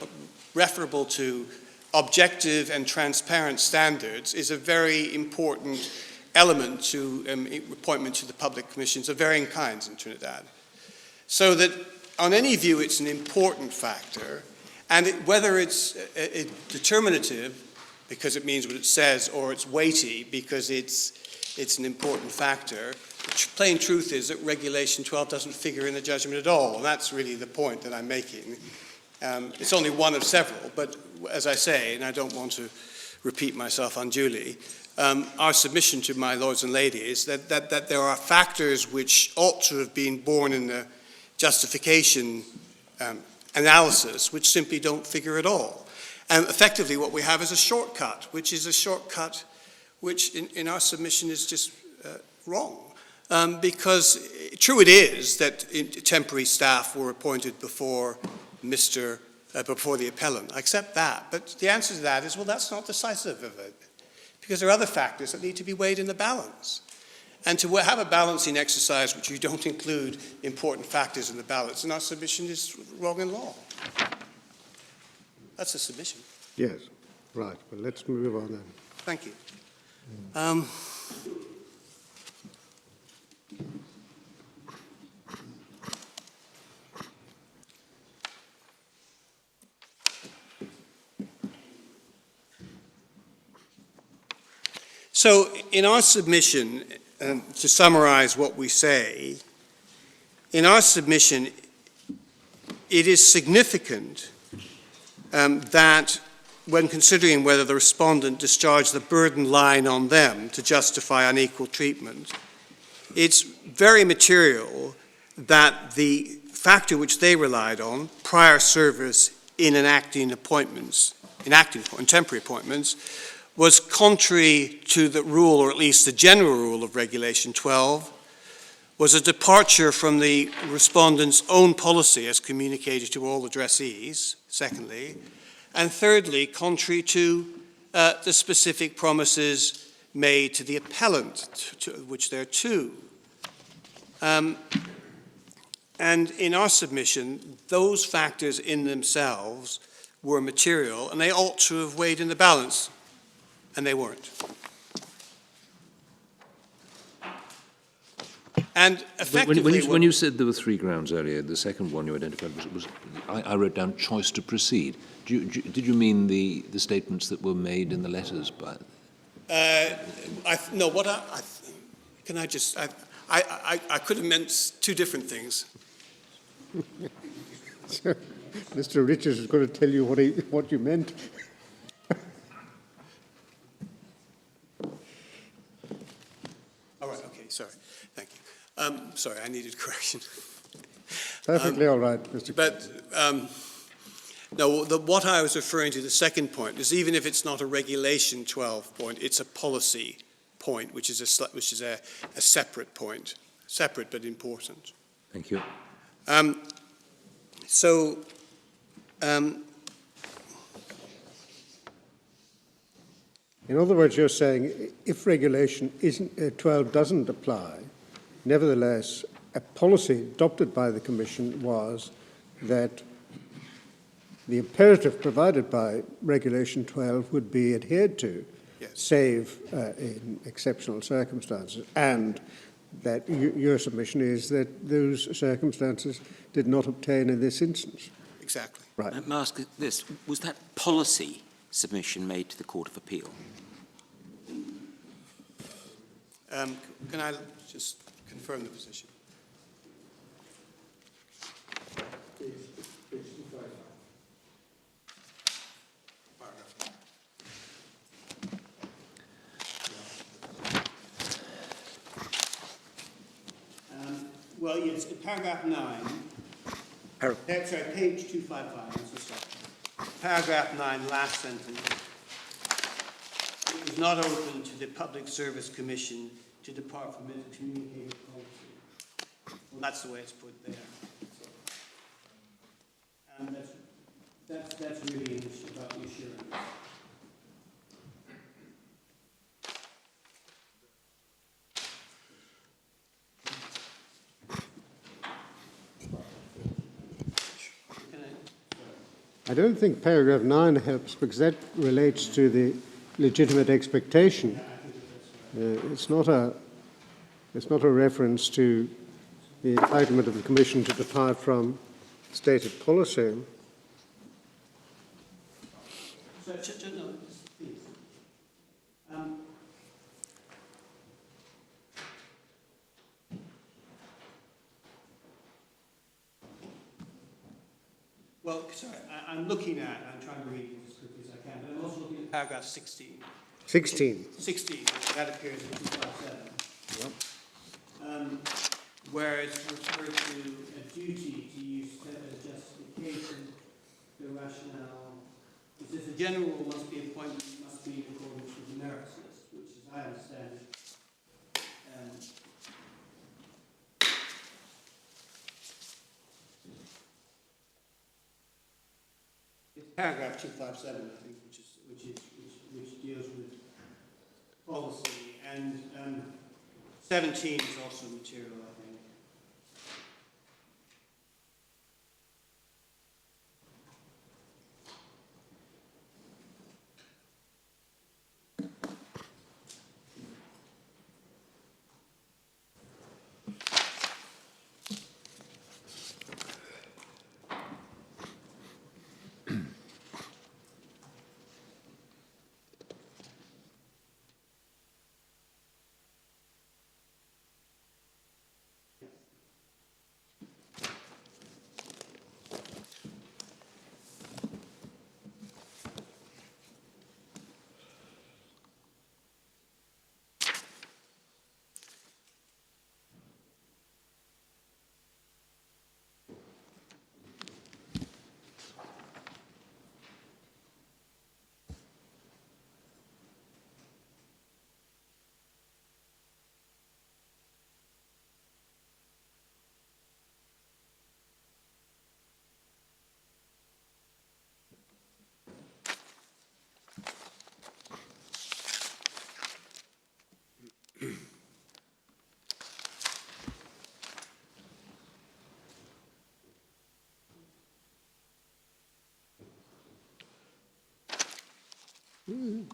referable to objective and transparent standards is a very important element to appointment to the public commissions of varying kinds in Trinidad. So that on any view it's an important factor, and whether it's determinative because it means what it says, or it's weighty because it's an important factor, the plain truth is that Regulation 12 doesn't figure in the judgment at all, and that's really the point that I'm making. It's only one of several, but as I say, and I don't want to repeat myself unduly, our submission to my lords and ladies that there are factors which ought to have been borne in the justification analysis which simply don't figure at all. And effectively what we have is a shortcut, which in our submission is just wrong. Because true it is that temporary staff were appointed before before the appellant. I accept that, but the answer to that is, well, that's not decisive of it, because there are other factors that need to be weighed in the balance. And to have a balancing exercise which you don't include important factors in the balance in our submission is wrong in law. That's a submission. Yes, right. Well, let's move on then. Thank you. So in our submission, to summarize what we say, in our submission, it is significant that when considering whether the respondent discharged the burden lying on them to justify unequal treatment, it's very material that the factor which they relied on, prior service in enacting temporary appointments, was contrary to the rule, or at least the general rule of Regulation 12, was a departure from the respondent's own policy as communicated to all addressees, secondly, and thirdly, contrary to the specific promises made to the appellant, which there are two. And in our submission, those factors in themselves were material, and they ought to have weighed in the balance. And they weren't. And effectively... When you said there were three grounds earlier, the second one you identified was I wrote down choice to proceed. Did you mean the statements that were made in the letters by... No, what can I just... I could have meant two different things. So, Mr. Richards is going to tell you what you meant. All right, okay, sorry. Thank you. Sorry, I needed correction. Perfectly all right, Mr. But no, what I was referring to, the second point, is even if it's not a Regulation 12 point, it's a policy point, which is a separate point, separate but important. Thank you. In other words, you're saying if Regulation 12 doesn't apply, nevertheless, a policy adopted by the Commission was that the imperative provided by Regulation 12 would be adhered to, Yes. save in exceptional circumstances, and that your submission is that those circumstances did not obtain in this instance. Exactly. Right. May I ask this? Was that policy submission made to the Court of Appeal? Can I just confirm the position? Well, yes, in paragraph 9, sorry, page 255, I'm so sorry. Paragraph 9, last sentence. It was not open to the Public Service Commission to depart from its communicated policy. Well, that's the way it's put there. And that's really an issue about the assurance. I don't think paragraph 9 helps because that relates to the legitimate expectation. It's not a reference to the entitlement of the Commission to depart from stated policy. So, no, please. Well, sorry, I'm looking at, I'm trying to read it as quickly as I can, but I'm also looking at paragraph 16. 16. 16, that appears in 257. Yep. Where it's referred to a duty to use justification, the rationale. It says the general rule must be appointed, must be in accordance with the merits list, which, as I understand it, it's paragraph 257, I think, which deals with policy, and 17 is also material, I think.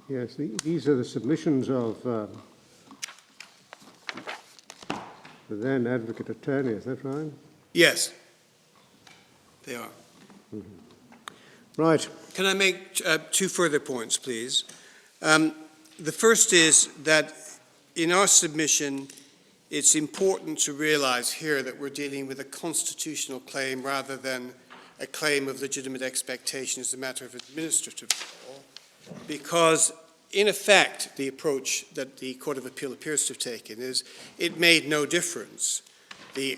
Yes, these are the submissions of the then Advocate Attorney, is that right? Yes, they are. Right. Can I make two further points, please? The first is that in our submission, it's important to realize here that we're dealing with a constitutional claim rather than a claim of legitimate expectation as a matter of administrative law, because in effect, the approach that the Court of Appeal appears to have taken is it made no difference, the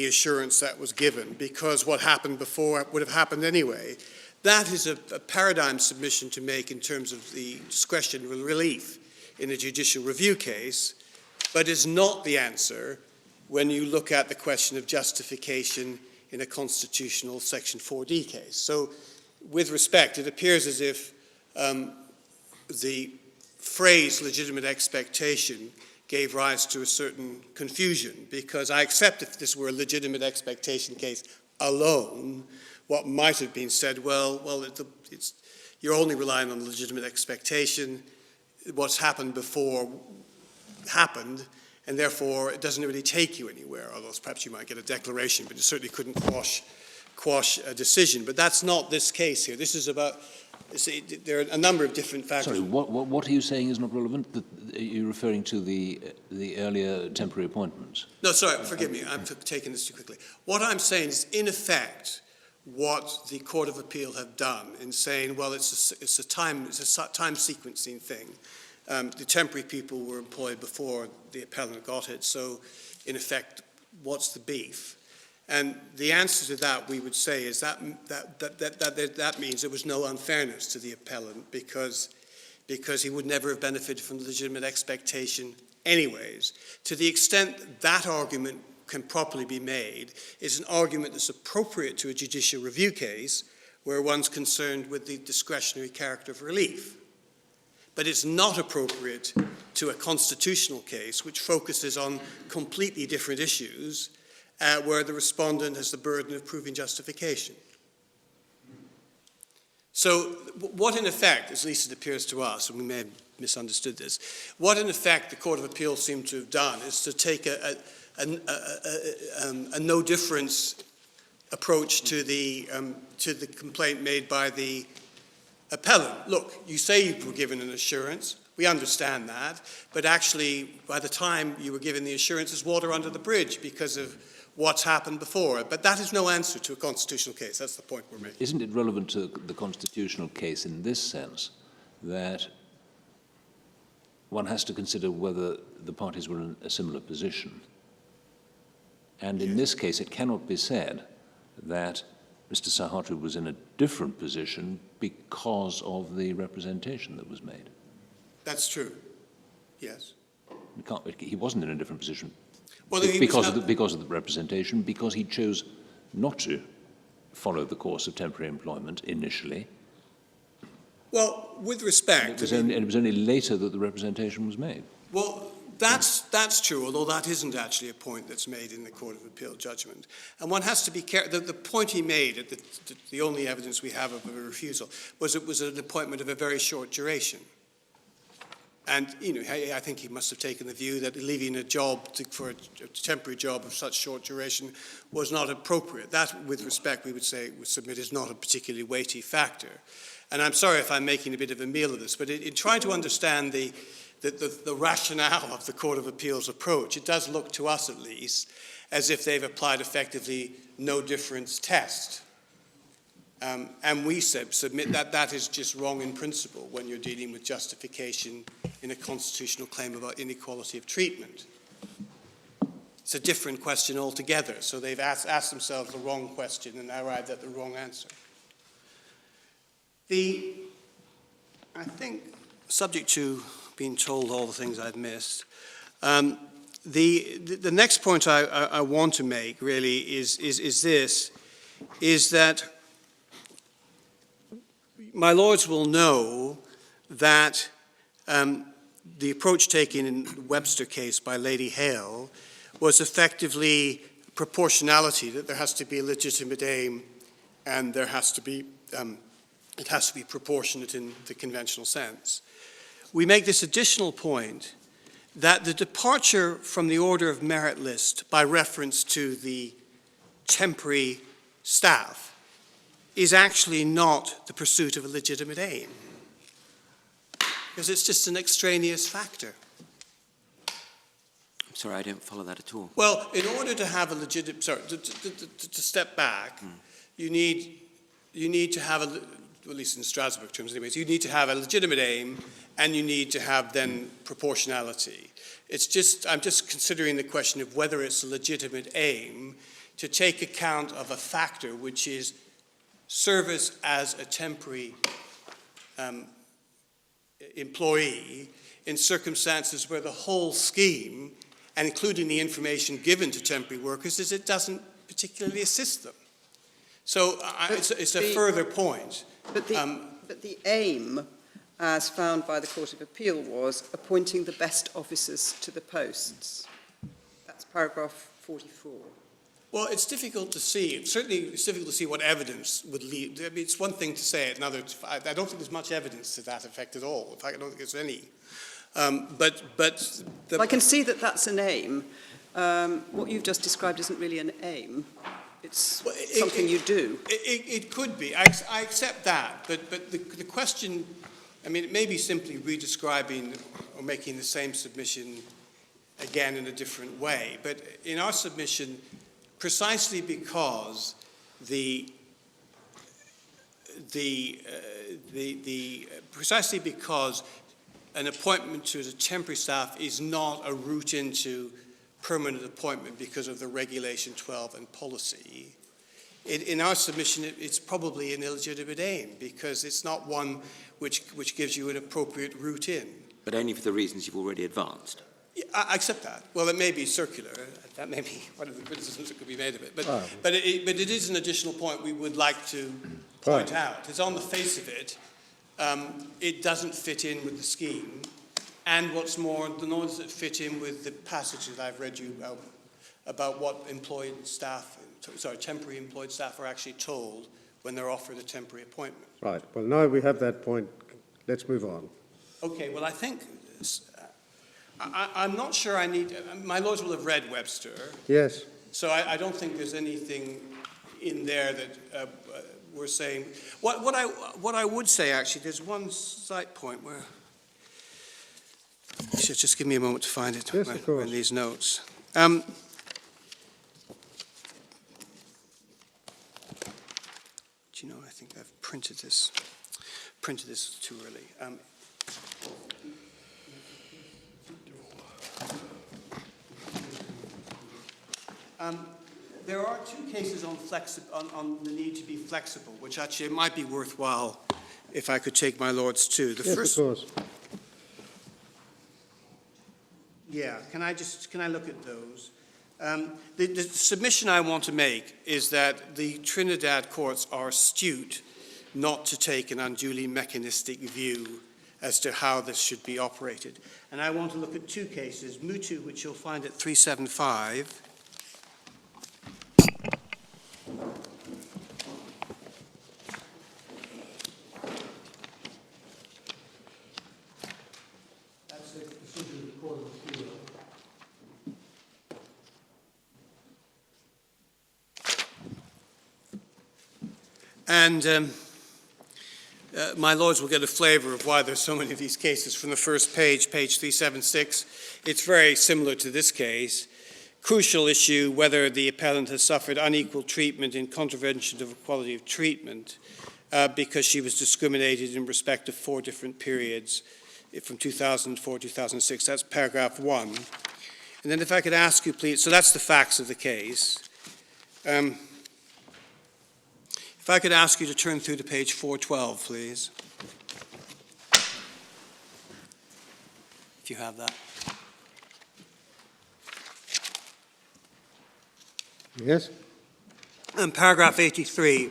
assurance that was given, because what happened before would have happened anyway. That is a paradigm submission to make in terms of the discretionary relief in a judicial review case, but is not the answer when you look at the question of justification in a constitutional Section 4D case. So, with respect, it appears as if the phrase legitimate expectation gave rise to a certain confusion, because I accept if this were a legitimate expectation case alone, what might have been said, you're only relying on legitimate expectation. What's happened before happened, and therefore it doesn't really take you anywhere, although perhaps you might get a declaration, but it certainly couldn't quash a decision. But that's not this case here. This is about, there are a number of different factors. Sorry, what are you saying is not relevant? Are you referring to the earlier temporary appointments? No, sorry, forgive me, I'm taking this too quickly. What I'm saying is, in effect, what the Court of Appeal have done in saying, well, it's a time sequencing thing. The temporary people were employed before the appellant got it, so in effect, what's the beef? And the answer to that, we would say, is that means there was no unfairness to the appellant because he would never have benefited from the legitimate expectation anyways. To the extent that argument can properly be made, is an argument that's appropriate to a judicial review case where one's concerned with the discretionary character of relief. But it's not appropriate to a constitutional case which focuses on completely different issues where the respondent has the burden of proving justification. So what in effect, at least it appears to us, and we may have misunderstood this, what in effect the Court of Appeal seemed to have done is to take a no difference approach to the complaint made by the appellant. Look, you say you were given an assurance, we understand that, but actually by the time you were given the assurance, there's water under the bridge because of what's happened before. But that is no answer to a constitutional case. That's the point we're making. Isn't it relevant to the constitutional case in this sense that one has to consider whether the parties were in a similar position? And in this case, it cannot be said that Mr. Sahatoo was in a different position because of the representation that was made. That's true, yes. He wasn't in a different position Well, because of the representation, because he chose not to follow the course of temporary employment initially. Well, with respect... And it was only later that the representation was made. Well, that's true, although that isn't actually a point that's made in the Court of Appeal judgment. And one has to be careful. The point he made, the only evidence we have of a refusal, was it was an appointment of a very short duration. And, I think he must have taken the view that leaving a job for a temporary job of such short duration was not appropriate. That, with respect, we would submit is not a particularly weighty factor. And I'm sorry if I'm making a bit of a meal of this, but in trying to understand the rationale of the Court of Appeal's approach, it does look to us, at least, as if they've applied effectively no difference test. And we submit that that is just wrong in principle when you're dealing with justification in a constitutional claim about inequality of treatment. It's a different question altogether. So they've asked themselves the wrong question and arrived at the wrong answer. I think, subject to being told all the things I've missed, the next point I want to make really is that my lords will know that the approach taken in the Webster case by Lady Hale was effectively proportionality, that there has to be a legitimate aim and there has to be, it has to be proportionate in the conventional sense. We make this additional point that the departure from the order of merit list by reference to the temporary staff is actually not the pursuit of a legitimate aim, because it's just an extraneous factor. I'm sorry, I don't follow that at all. Well, in order to have a legitimate, to step back, you need to have at least in Strasbourg terms anyways, you need to have a legitimate aim and you need to have then proportionality. I'm just considering the question of whether it's a legitimate aim to take account of a factor which is service as a temporary employee in circumstances where the whole scheme, and including the information given to temporary workers, is it doesn't particularly assist them. So it's a further point. But the aim as found by the Court of Appeal, was appointing the best officers to the posts. That's paragraph 44. Well, it's difficult to see. Certainly, it's difficult to see what evidence would lead. I mean, it's one thing to say it. Another, I don't think there's much evidence to that effect at all. In fact, I don't think there's any. I can see that that's an aim. What you've just described isn't really an aim. It's something you do. It could be. I accept that. But the question, I mean, it may be simply redescribing or making the same submission again in a different way. But in our submission, precisely because precisely because an appointment to the temporary staff is not a route into permanent appointment because of the Regulation 12 and policy. In our submission, it's probably an illegitimate aim because it's not one which gives you an appropriate route in. But only for the reasons you've already advanced. Yeah, I accept that. Well, it may be circular. That may be one of the criticisms that could be made of it. But it is an additional point we would like to point out. It's on the face of it. It doesn't fit in with the scheme. And what's more, the notes that fit in with the passage that I've read you about what temporary employed staff are actually told when they're offered a temporary appointment. Right. Well, now we have that point. Let's move on. Okay. Well, I think I'm not sure I need. My lawyers will have read Webster. Yes. So I don't think there's anything in there that we're saying. What I would say, actually, there's one slight point where. Just give me a moment to find it. Yes, of course. In these notes. Do you know, I think I've printed this too early. There are two cases on the need to be flexible, which actually it might be worthwhile if I could take my lords to. The Yes, first, of course. yeah, can I look at those? The submission I want to make is that the Trinidad courts are astute not to take an unduly mechanistic view as to how this should be operated. And I want to look at two cases, Mutu, which you'll find at 375, that's the decision of the Court of Appeal. And my lords will get a flavor of why there's so many of these cases from the first page, page 376. It's very similar to this case. Crucial issue, whether the appellant has suffered unequal treatment in contravention of equality of treatment because she was discriminated in respect of 4 different periods from 2004 to 2006. That's paragraph 1. And then if I could ask you, please, so that's the facts of the case. If I could ask you to turn through to page 412, please. If you have that. Yes. And paragraph 83,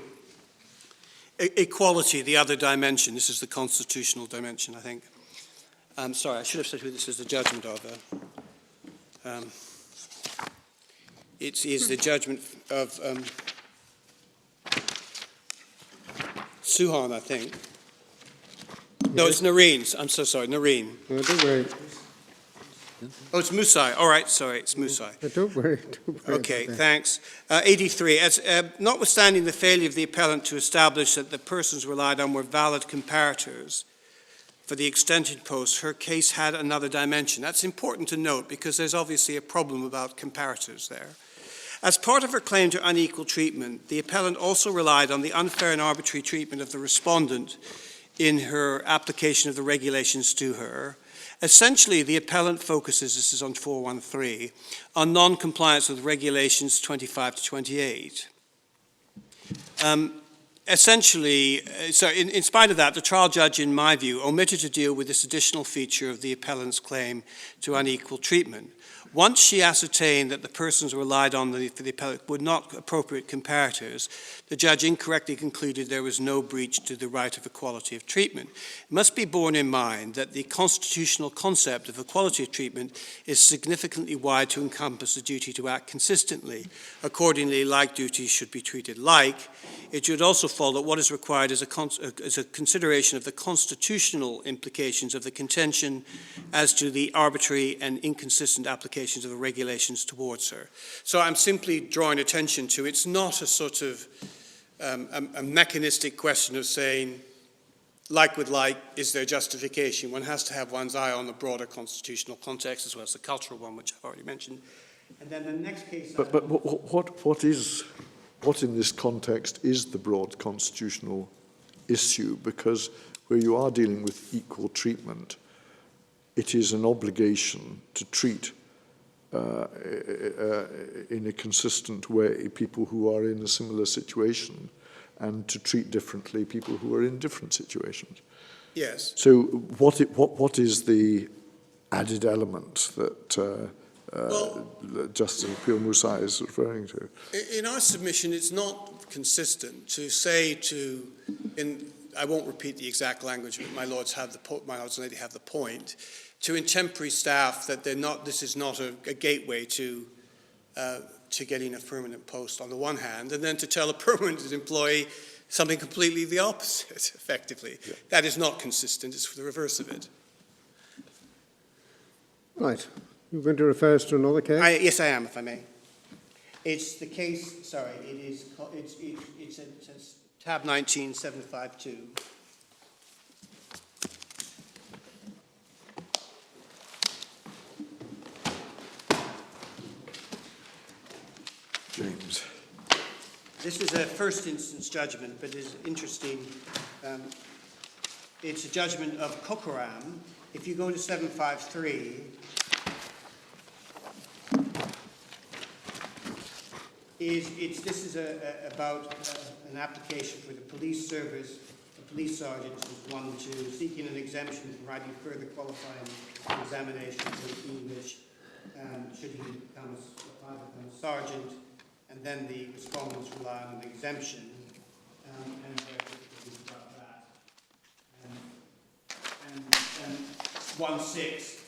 equality, the other dimension. This is the constitutional dimension, I think. I'm sorry, I should have said who this is the judgment of. It is the judgment of Suhan, I think. No, it's Nareen. I'm so sorry, Nareen. No, don't worry. Oh, it's Musai. All right, sorry, it's Musai. Don't worry. Okay, thanks. 83. Notwithstanding the failure of the appellant to establish that the persons relied on were valid comparators for the extension post, her case had another dimension. That's important to note because there's obviously a problem about comparators there. As part of her claim to unequal treatment, the appellant also relied on the unfair and arbitrary treatment of the respondent in her application of the regulations to her. Essentially, the appellant focuses, this is on 413, on non-compliance with regulations 25 to 28. Essentially, so in spite of that, the trial judge, in my view, omitted to deal with this additional feature of the appellant's claim to unequal treatment. Once she ascertained that the persons relied on for the appellate were not appropriate comparators, the judge incorrectly concluded there was no breach to the right of equality of treatment. It must be borne in mind that the constitutional concept of equality of treatment is significantly wide to encompass the duty to act consistently. Accordingly, like duties should be treated like. It should also follow that what is required is a consideration of the constitutional implications of the contention as to the arbitrary and inconsistent applications of the regulations towards her. So I'm simply drawing attention to, it's not a sort of a mechanistic question of saying, like with like, is there justification? One has to have one's eye on the broader constitutional context as well as the cultural one, which I've already mentioned. And then the next case... But what in this context is the broad constitutional issue? Because where you are dealing with equal treatment, it is an obligation to treat in a consistent way people who are in a similar situation and to treat differently people who are in different situations. Yes. So what is the added element that that Justice Peel Musa is referring to? In our submission, it's not consistent to say to, I won't repeat the exact language, but my lords and lady have the point, to intemporary staff that this is not a gateway to getting a permanent post on the one hand, and then to tell a permanent employee something completely the opposite, effectively. Yeah. That is not consistent, it's the reverse of it. Right. You're going to refer us to another case? Yes, I am, if I may. It's the case, sorry, it's tab 19, 752. James. This is a first instance judgment, but it's interesting. It's a judgment of Kokoram. If you go to 753, this is about an application for the police service. The police sergeant is one to seeking an exemption from writing further qualifying examinations in English, should he become a sergeant, and then the respondents rely on an exemption, and about that. And 1.6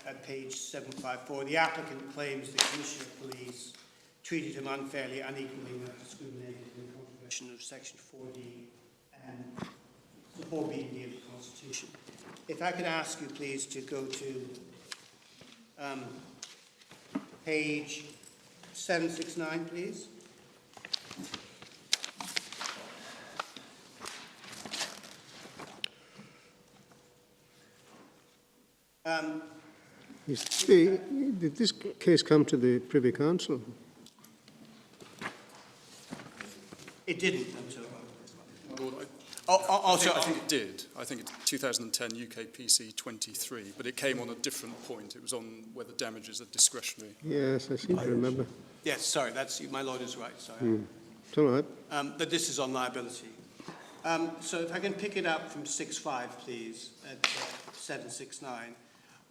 at page 754, the applicant claims the Commissioner of Police treated him unfairly, unequally, and discriminated in contravention of Section 4D and 4B of the Constitution. If I could ask you, please, to go to page 769, please. Did this case come to the Privy Council? It didn't until... I think it did. I think it's 2010 UKPC 23, but it came on a different point. It was on whether damages are discretionary. Yes, I seem to remember. Yes, sorry, my lord is right, sorry. It's all right. But this is on liability. So if I can pick it up from 6.5, please, at 769.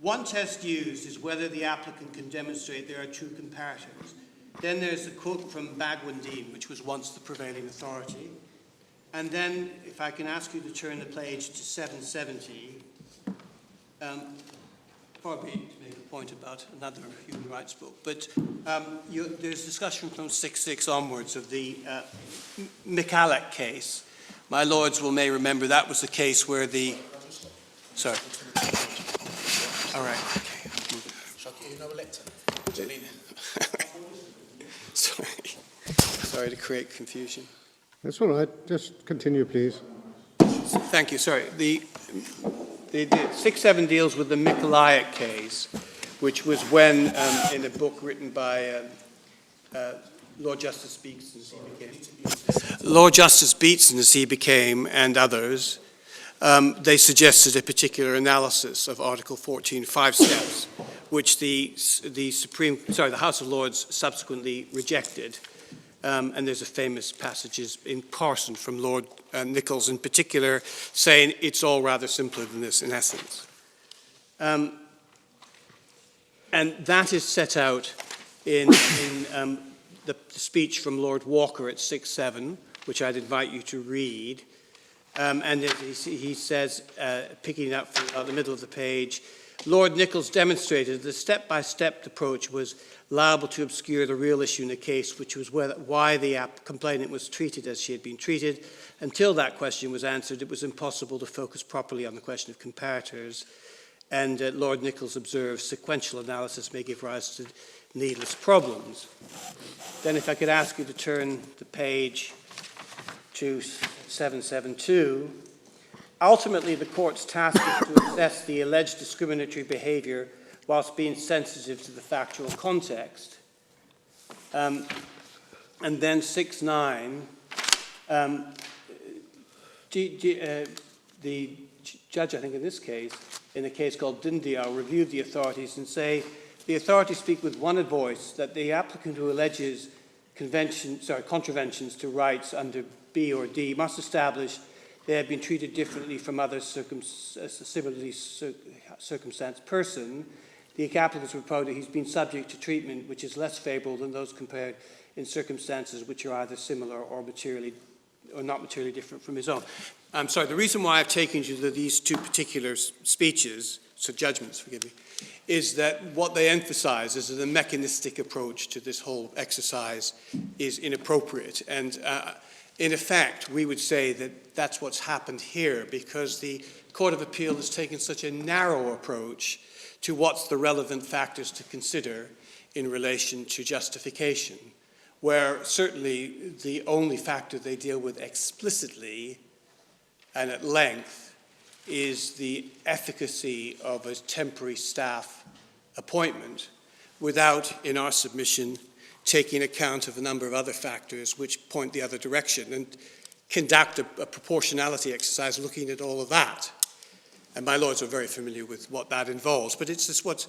One test used is whether the applicant can demonstrate there are true comparators. Then there's a quote from Bagwandine, which was once the prevailing authority. And then, if I can ask you to turn the page to 770, probably to make a point about another human rights book, but there's discussion from 6.6 onwards of the McAllick case. My lords may remember that was the case where the... Sorry. All right. Okay. Sorry to create confusion. That's all right. Just continue, please. Thank you. Sorry. The 6.7 deals with the McAllick case, which was when, in a book written by Lord Justice Beatson, as he became, and others, they suggested a particular analysis of Article 14, 5 steps, which the House of Lords subsequently rejected. And there's a famous passage in Carson from Lord Nichols in particular, saying it's all rather simpler than this in essence. And And that is set out in the speech from Lord Walker at 6.7, which I'd invite you to read. And he says, picking up from the middle of the page, Lord Nichols demonstrated that the step-by-step approach was liable to obscure the real issue in the case, which was why the complainant was treated as she had been treated. Until that question was answered, it was impossible to focus properly on the question of comparators. And Lord Nichols observed sequential analysis may give rise to needless problems. Then if I could ask you to turn the page to 772. Ultimately, the court's task is to assess the alleged discriminatory behaviour whilst being sensitive to the factual context. And then 6.9, the judge, I think in this case, in a case called Dindial, reviewed the authorities and say, the authorities speak with one voice that the applicant who alleges contraventions to rights under B or D must establish they have been treated differently from other similarly circumstanced person. The applicant reported he's been subject to treatment which is less favourable than those compared in circumstances which are either similar or not materially different from his own. I'm sorry, the reason why I've taken you to these two particular speeches, so judgments, forgive me, is that what they emphasize is that the mechanistic approach to this whole exercise is inappropriate. And in effect, we would say that that's what's happened here because the Court of Appeal has taken such a narrow approach to what's the relevant factors to consider in relation to justification, where certainly the only factor they deal with explicitly and at length is the efficacy of a temporary staff appointment without, in our submission, taking account of a number of other factors which point the other direction and conduct a proportionality exercise looking at all of that. And my lords are very familiar with what that involves, but it's just what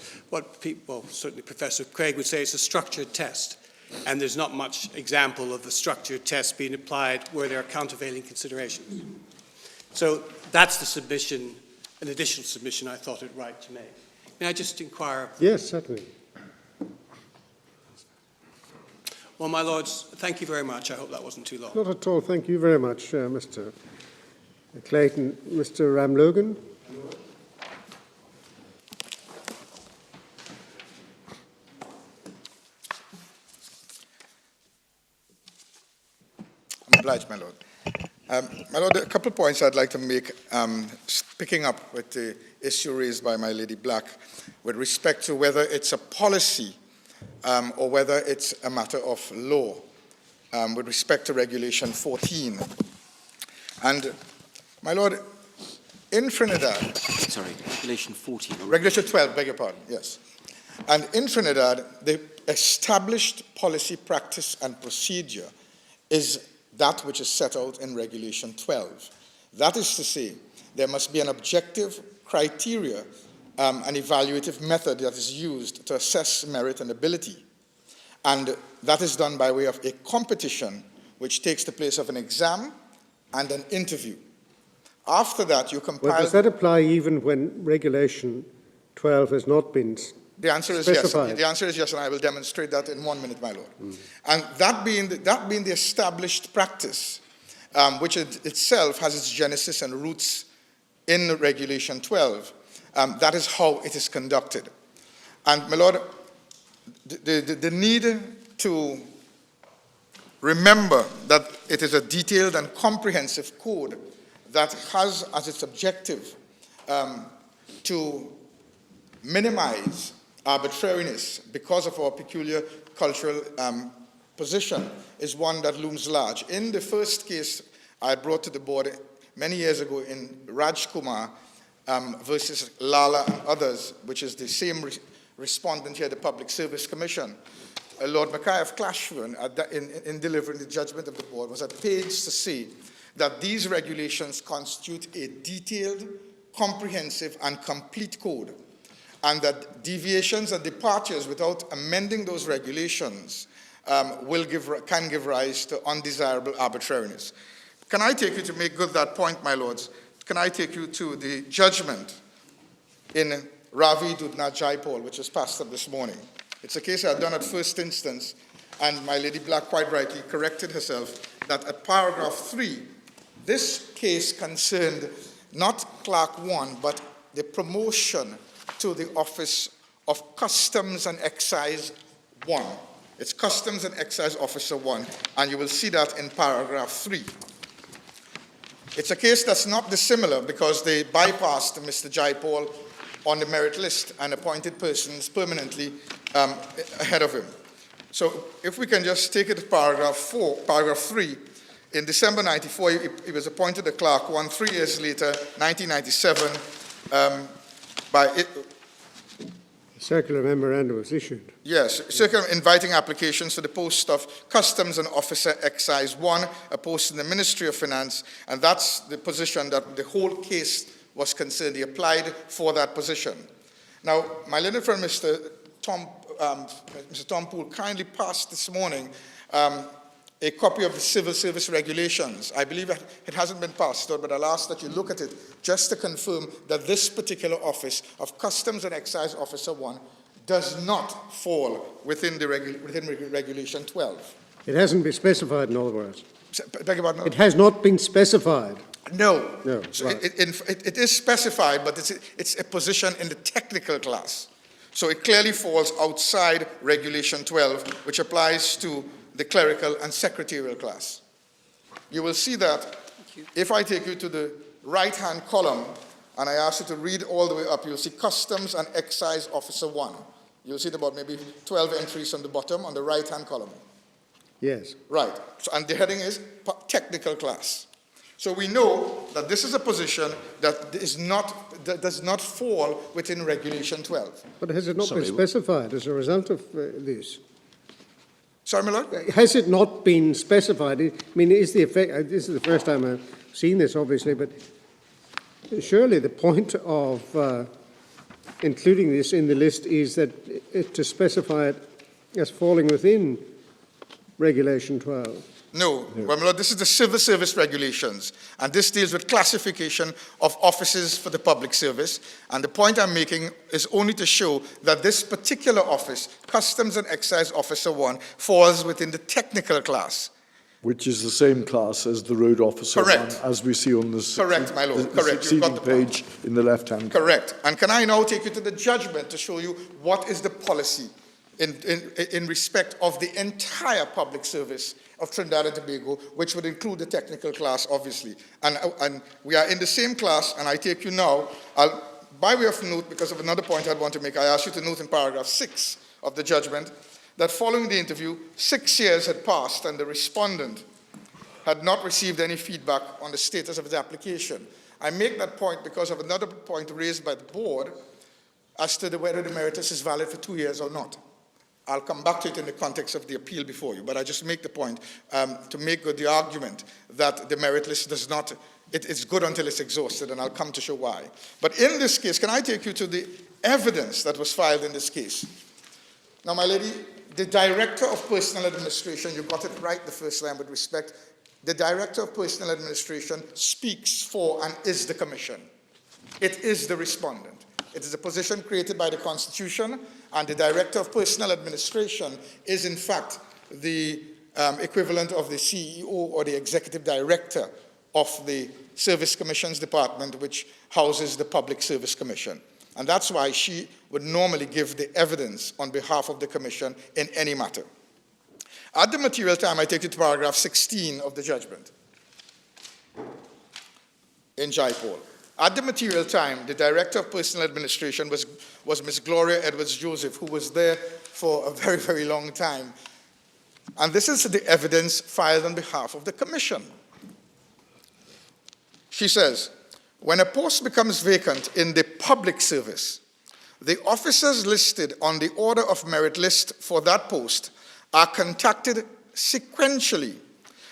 people, well, certainly Professor Craig would say, it's a structured test. And there's not much example of the structured test being applied where there are countervailing considerations. So that's the submission, an additional submission I thought it right to make. May I just inquire? Yes, certainly. Well, my lords, thank you very much. I hope that wasn't too long. Not at all. Thank you very much, Mr. Clayton. Mr. Ramlogan? I'm obliged, my lord. My lord, a couple of points I'd like to make, picking up with the issue raised by my Lady Black with respect to whether it's a policy or whether it's a matter of law with respect to Regulation 14. And, my lord, in Trinidad... Sorry, Regulation 14. Regulation 12, beg your pardon, yes. And in Trinidad, the established policy, practice, and procedure is that which is set out in Regulation 12. That is to say, there must be an objective criteria, an evaluative method that is used to assess merit and ability. And that is done by way of a competition which takes the place of an exam and an interview. After that, you compile... Well, does that apply even when Regulation 12 has not been The answer is specified? yes. The answer is yes, and I will demonstrate that in 1 minute, my lord. And that being the established practice, which itself has its genesis and roots in Regulation 12, that is how it is conducted. And, my lord, the need to remember that it is a detailed and comprehensive code that has as its objective to minimize arbitrariness because of our peculiar cultural position is one that looms large. In the first case I brought to the board many years ago in Raj Kumar versus Lala and others, which is the same respondent here, the Public Service Commission, Lord Mackay of Clashburn, in delivering the judgment of the board, was at pains to say that these regulations constitute a detailed, comprehensive, and complete code, and that deviations and departures without amending those regulations can give rise to undesirable arbitrariness. Can I take you, to make good that point, my lords, can I take you to the judgment in Ravi Dudna Jaipal, which was passed up this morning. It's a case I had done at first instance, and my Lady Black quite rightly corrected herself that at paragraph 3, this case concerned not Clerk 1, but the promotion to the office of Customs and Excise 1. It's Customs and Excise Officer 1, and you will see that in paragraph 3. It's a case that's not dissimilar because they bypassed Mr. Jaipal on the merit list and appointed persons permanently ahead of him. So if we can just take it to paragraph 3, in December 94, he was appointed a Clerk 1. 3 years later, 1997, A circular memorandum was issued. Yes, circular inviting applications to the post of Customs and Officer Excise 1, a post in the Ministry of Finance, and that's the position that the whole case was concerned. He applied for that position. Now, my learned friend, Mr. Tom Poole, kindly passed this morning a copy of the Civil Service Regulations. I believe it hasn't been passed out, but I'll ask that you look at it just to confirm that this particular office of Customs and Excise Officer 1 does not fall within Regulation 12. It hasn't been specified, in other words. Beg your pardon? It has not been specified. No. No, So right. it is specified, but it's a position in the technical class. So it clearly falls outside Regulation 12, which applies to the clerical and secretarial class. You will see that if I take you to the right-hand column, and I ask you to read all the way up, you'll see Customs and Excise Officer 1. You'll see about maybe 12 entries on the bottom on the right-hand column. Yes. Right. So, and the heading is technical class. So we know that this is a position that does not fall within Regulation 12. But has it not been specified as a result of this? Sorry, my lord? Has it not been specified? I mean, is the effect, this is the first time I've seen this, obviously, but surely the point of including this in the list is that to specify it as falling within Regulation 12. No. Well, my lord, this is the Civil Service Regulations, and this deals with classification of offices for the public service. And the point I'm making is only to show that this particular office, Customs and Excise Officer 1, falls within the technical class. Which is the same class as the road officer Correct. one, as we see on the Correct, my lord. Correct. You've got the point. page in the left-hand. Correct. And can I now take you to the judgment to show you what is the policy in respect of the entire public service of Trinidad and Tobago, which would include the technical class, obviously. And we are in the same class, and I take you now, by way of note, because of another point I'd want to make, I ask you to note in paragraph 6 of the judgment that following the interview, 6 years had passed and the respondent had not received any feedback on the status of his application. I make that point because of another point raised by the board as to whether the meritus is valid for 2 years or not. I'll come back to it in the context of the appeal before you, but I just make the point to make good the argument that the merit list does not, it's good until it's exhausted, and I'll come to show why. But in this case, can I take you to the evidence that was filed in this case? Now, my lady, the Director of Personnel Administration, you got it right the first time with respect, the Director of Personnel Administration speaks for and is the Commission. It is the respondent. It is a position created by the Constitution, and the Director of Personnel Administration is, in fact, the equivalent of the CEO or the Executive Director of the Service Commissions Department, which houses the Public Service Commission. And that's why she would normally give the evidence on behalf of the Commission in any matter. At the material time, I take you to paragraph 16 of the judgment in Jaipal. At the material time, the Director of Personnel Administration was Ms. Gloria Edwards-Joseph, who was there for a very, very long time. And this is the evidence filed on behalf of the Commission. She says, when a post becomes vacant in the public service, the officers listed on the order of merit list for that post are contacted sequentially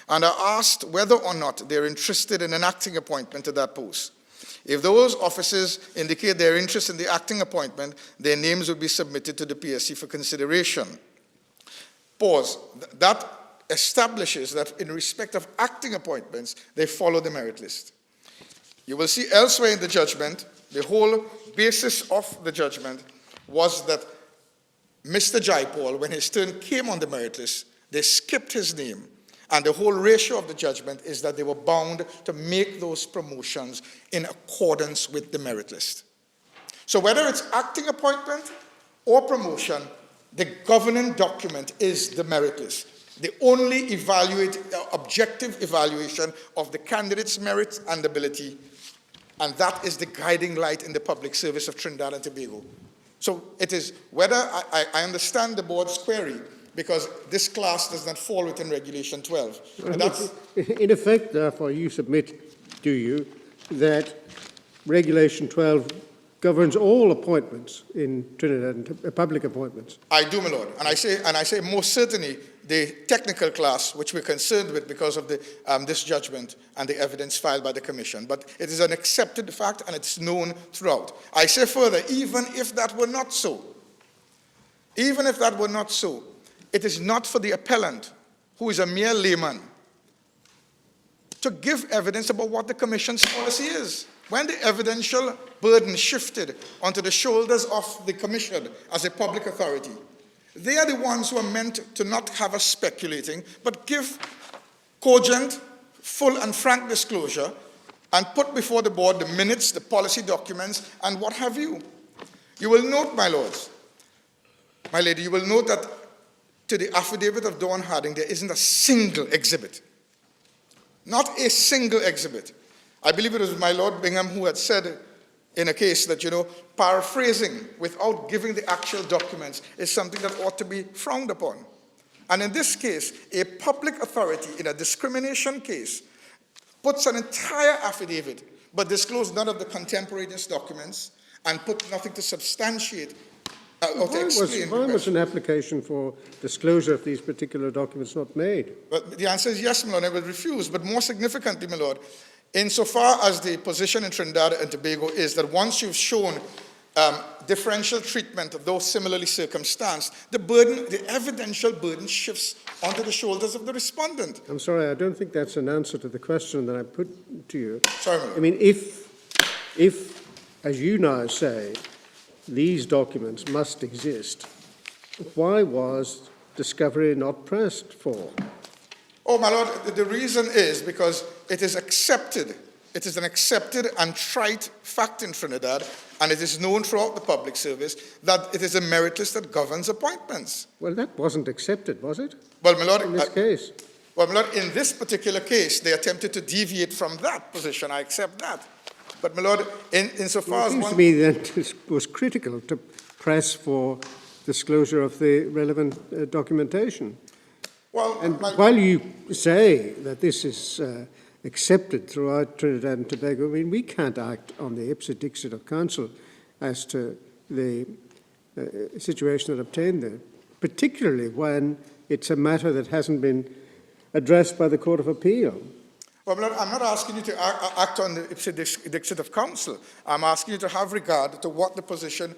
and are asked whether or not they're interested in an acting appointment to that post. If those officers indicate their interest in the acting appointment, their names will be submitted to the PSC for consideration. Pause. That establishes that in respect of acting appointments, they follow the merit list. You will see elsewhere in the judgment, the whole basis of the judgment was that Mr. Jaipal, when his turn came on the merit list, they skipped his name. And the whole ratio of the judgment is that they were bound to make those promotions in accordance with the merit list. So whether it's acting appointment or promotion, the governing document is the merit list. The only objective evaluation of the candidate's merit and ability, and that is the guiding light in the public service of Trinidad and Tobago. So it is whether I understand the board's query, because this class does not fall within Regulation 12. And that's, in effect, therefore, you submit, do you, that Regulation 12 governs all appointments in Trinidad, public appointments? I do, my lord. And I say most certainly the technical class, which we're concerned with because of this judgment and the evidence filed by the Commission. But it is an accepted fact and it's known throughout. I say further, even if that were not so, it is not for the appellant, who is a mere layman, to give evidence about what the Commission's policy is. When the evidential burden shifted onto the shoulders of the Commission as a public authority, they are the ones who are meant to not have us speculating, but give cogent, full and frank disclosure and put before the board the minutes, the policy documents, and what have you. You will note, my lords, my lady, you will note that to the affidavit of Dawn Harding, there isn't a single exhibit. Not a single exhibit. I believe it was my Lord Bingham who had said in a case that, paraphrasing without giving the actual documents is something that ought to be frowned upon. And in this case, a public authority in a discrimination case puts an entire affidavit but disclosed none of the contemporaneous documents and put nothing to substantiate or to explain. Why was an application for disclosure of these particular documents not made? But the answer is yes, my lord, and it was refused. But more significantly, my lord, insofar as the position in Trinidad and Tobago is that once you've shown differential treatment of those similarly circumstanced, the evidential burden shifts onto the shoulders of the respondent. I'm sorry, I don't think that's an answer to the question that I put to you. Sorry, my lord. I mean, if, as you now say, these documents must exist, why was discovery not pressed for? Oh, my lord, the reason is because it is accepted. It is an accepted and trite fact in Trinidad, and it is known throughout the public service that it is a merit list that governs appointments. Well, that wasn't accepted, was it? Well, my lord, in this case. Well, my lord, in this particular case, they attempted to deviate from that position. I accept that. But, my lord, insofar as it seems to me that it was critical to press for disclosure of the relevant documentation. Well, and while you say that this is accepted throughout Trinidad and Tobago, I mean, we can't act on the ipse dixit of council as to the situation that obtained there, particularly when it's a matter that hasn't been addressed by the Court of Appeal. Well, I'm not asking you to act on the ipse dixit of counsel. I'm asking you to have regard to what the position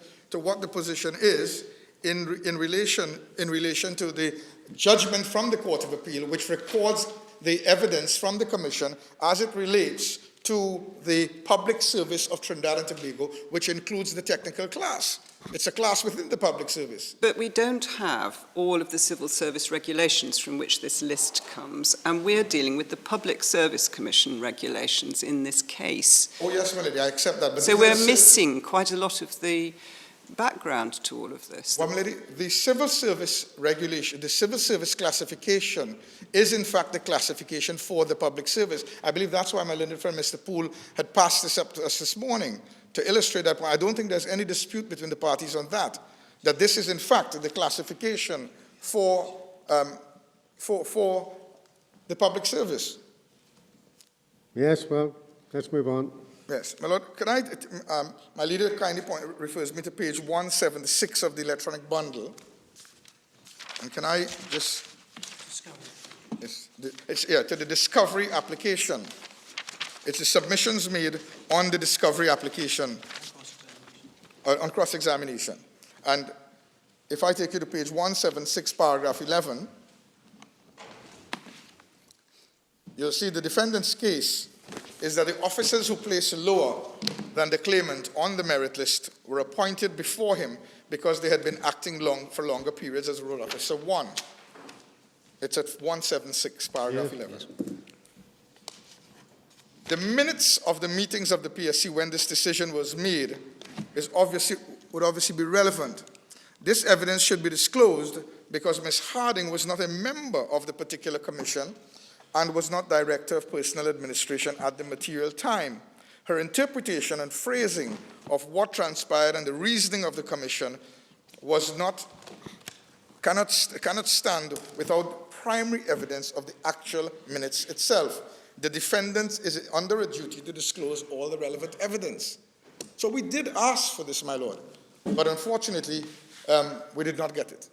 is in relation to the judgment from the Court of Appeal, which records the evidence from the Commission as it relates to the public service of Trinidad and Tobago, which includes the technical class. It's a class within the public service. But we don't have all of the civil service regulations from which this list comes, and we're dealing with the Public Service Commission regulations in this case. Oh, yes, Melody, I accept that. But so we're missing quite a lot of the background to all of this. Well, Melody, the civil service regulation, the civil service classification is in fact the classification for the public service. I believe that's why my learned friend Mr. Poole had passed this up to us this morning, to illustrate that point. I don't think there's any dispute between the parties on that this is in fact the classification for the public service. Yes, well, let's move on. Yes, my lord, can I, my leader kindly refers me to page 176 of the electronic bundle. And can I just, to the discovery application. It's the submissions made on the discovery application, on cross-examination. And if I take you to page 176, paragraph 11, you'll see the defendant's case is that the officers who placed lower than the claimant on the merit list were appointed before him because they had been acting for longer periods as Road Officer 1. It's at 176, paragraph 11. Yes. The minutes of the meetings of the PSC when this decision was made would obviously be relevant. This evidence should be disclosed because Ms. Harding was not a member of the particular commission and was not Director of Personnel Administration at the material time. Her interpretation and phrasing of what transpired and the reasoning of the commission cannot stand without primary evidence of the actual minutes itself. The defendant is under a duty to disclose all the relevant evidence. So we did ask for this, my lord, but unfortunately, we did not get it.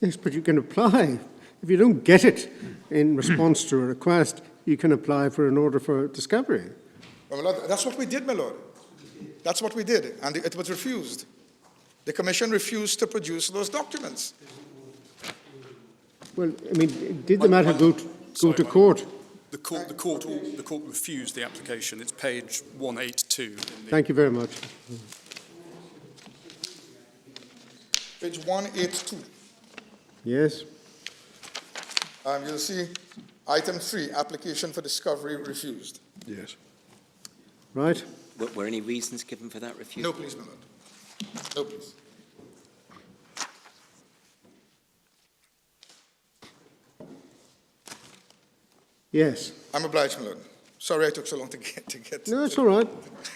Yes, but you can apply. If you don't get it in response to a request, you can apply for an order for discovery. Well, my lord, that's what we did, my lord. That's what we did, and it was refused. The commission refused to produce those documents. Well, I mean, did the matter go to court? The court refused the application. It's page 182. Thank you very much. Page 182. Yes. You'll see item 3, application for discovery refused. Yes. Right. Were any reasons given for that refusal? No, please, my lord. No, please. Yes. I'm obliged, my lord. Sorry I took so long to get. No, it's all right.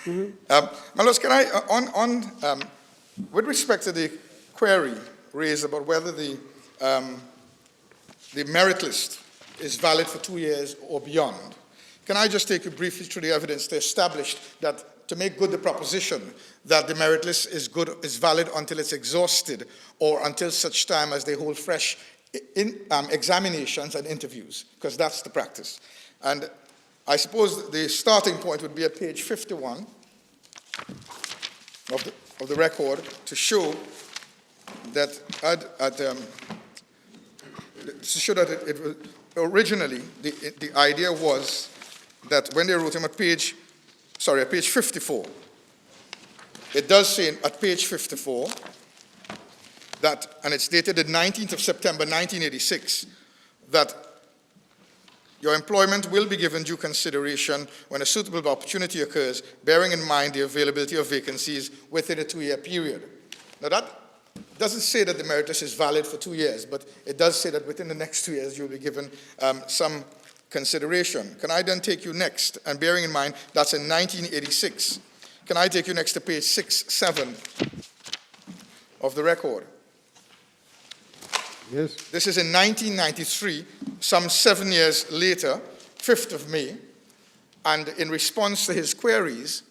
My lords, can I, with respect to the query raised about whether the merit list is valid for 2 years or beyond, can I just take you briefly through the evidence to establish that, to make good the proposition that the merit list is valid until it's exhausted or until such time as they hold fresh examinations and interviews, because that's the practice. And I suppose the starting point would be at page 51 of the record to show that it was originally the idea was that when they wrote him at page 54, it does say at page 54 that, and it's dated the 19th of September 1986, that your employment will be given due consideration when a suitable opportunity occurs, bearing in mind the availability of vacancies within a 2-year period. Now that doesn't say that the merit list is valid for 2 years, but it does say that within the next 2 years you'll be given some consideration. Can I then take you next, and bearing in mind that's in 1986, can I take you next to page 7 of the record? Yes. This is in 1993, some 7 years later, 5th of May, and in response to his queries,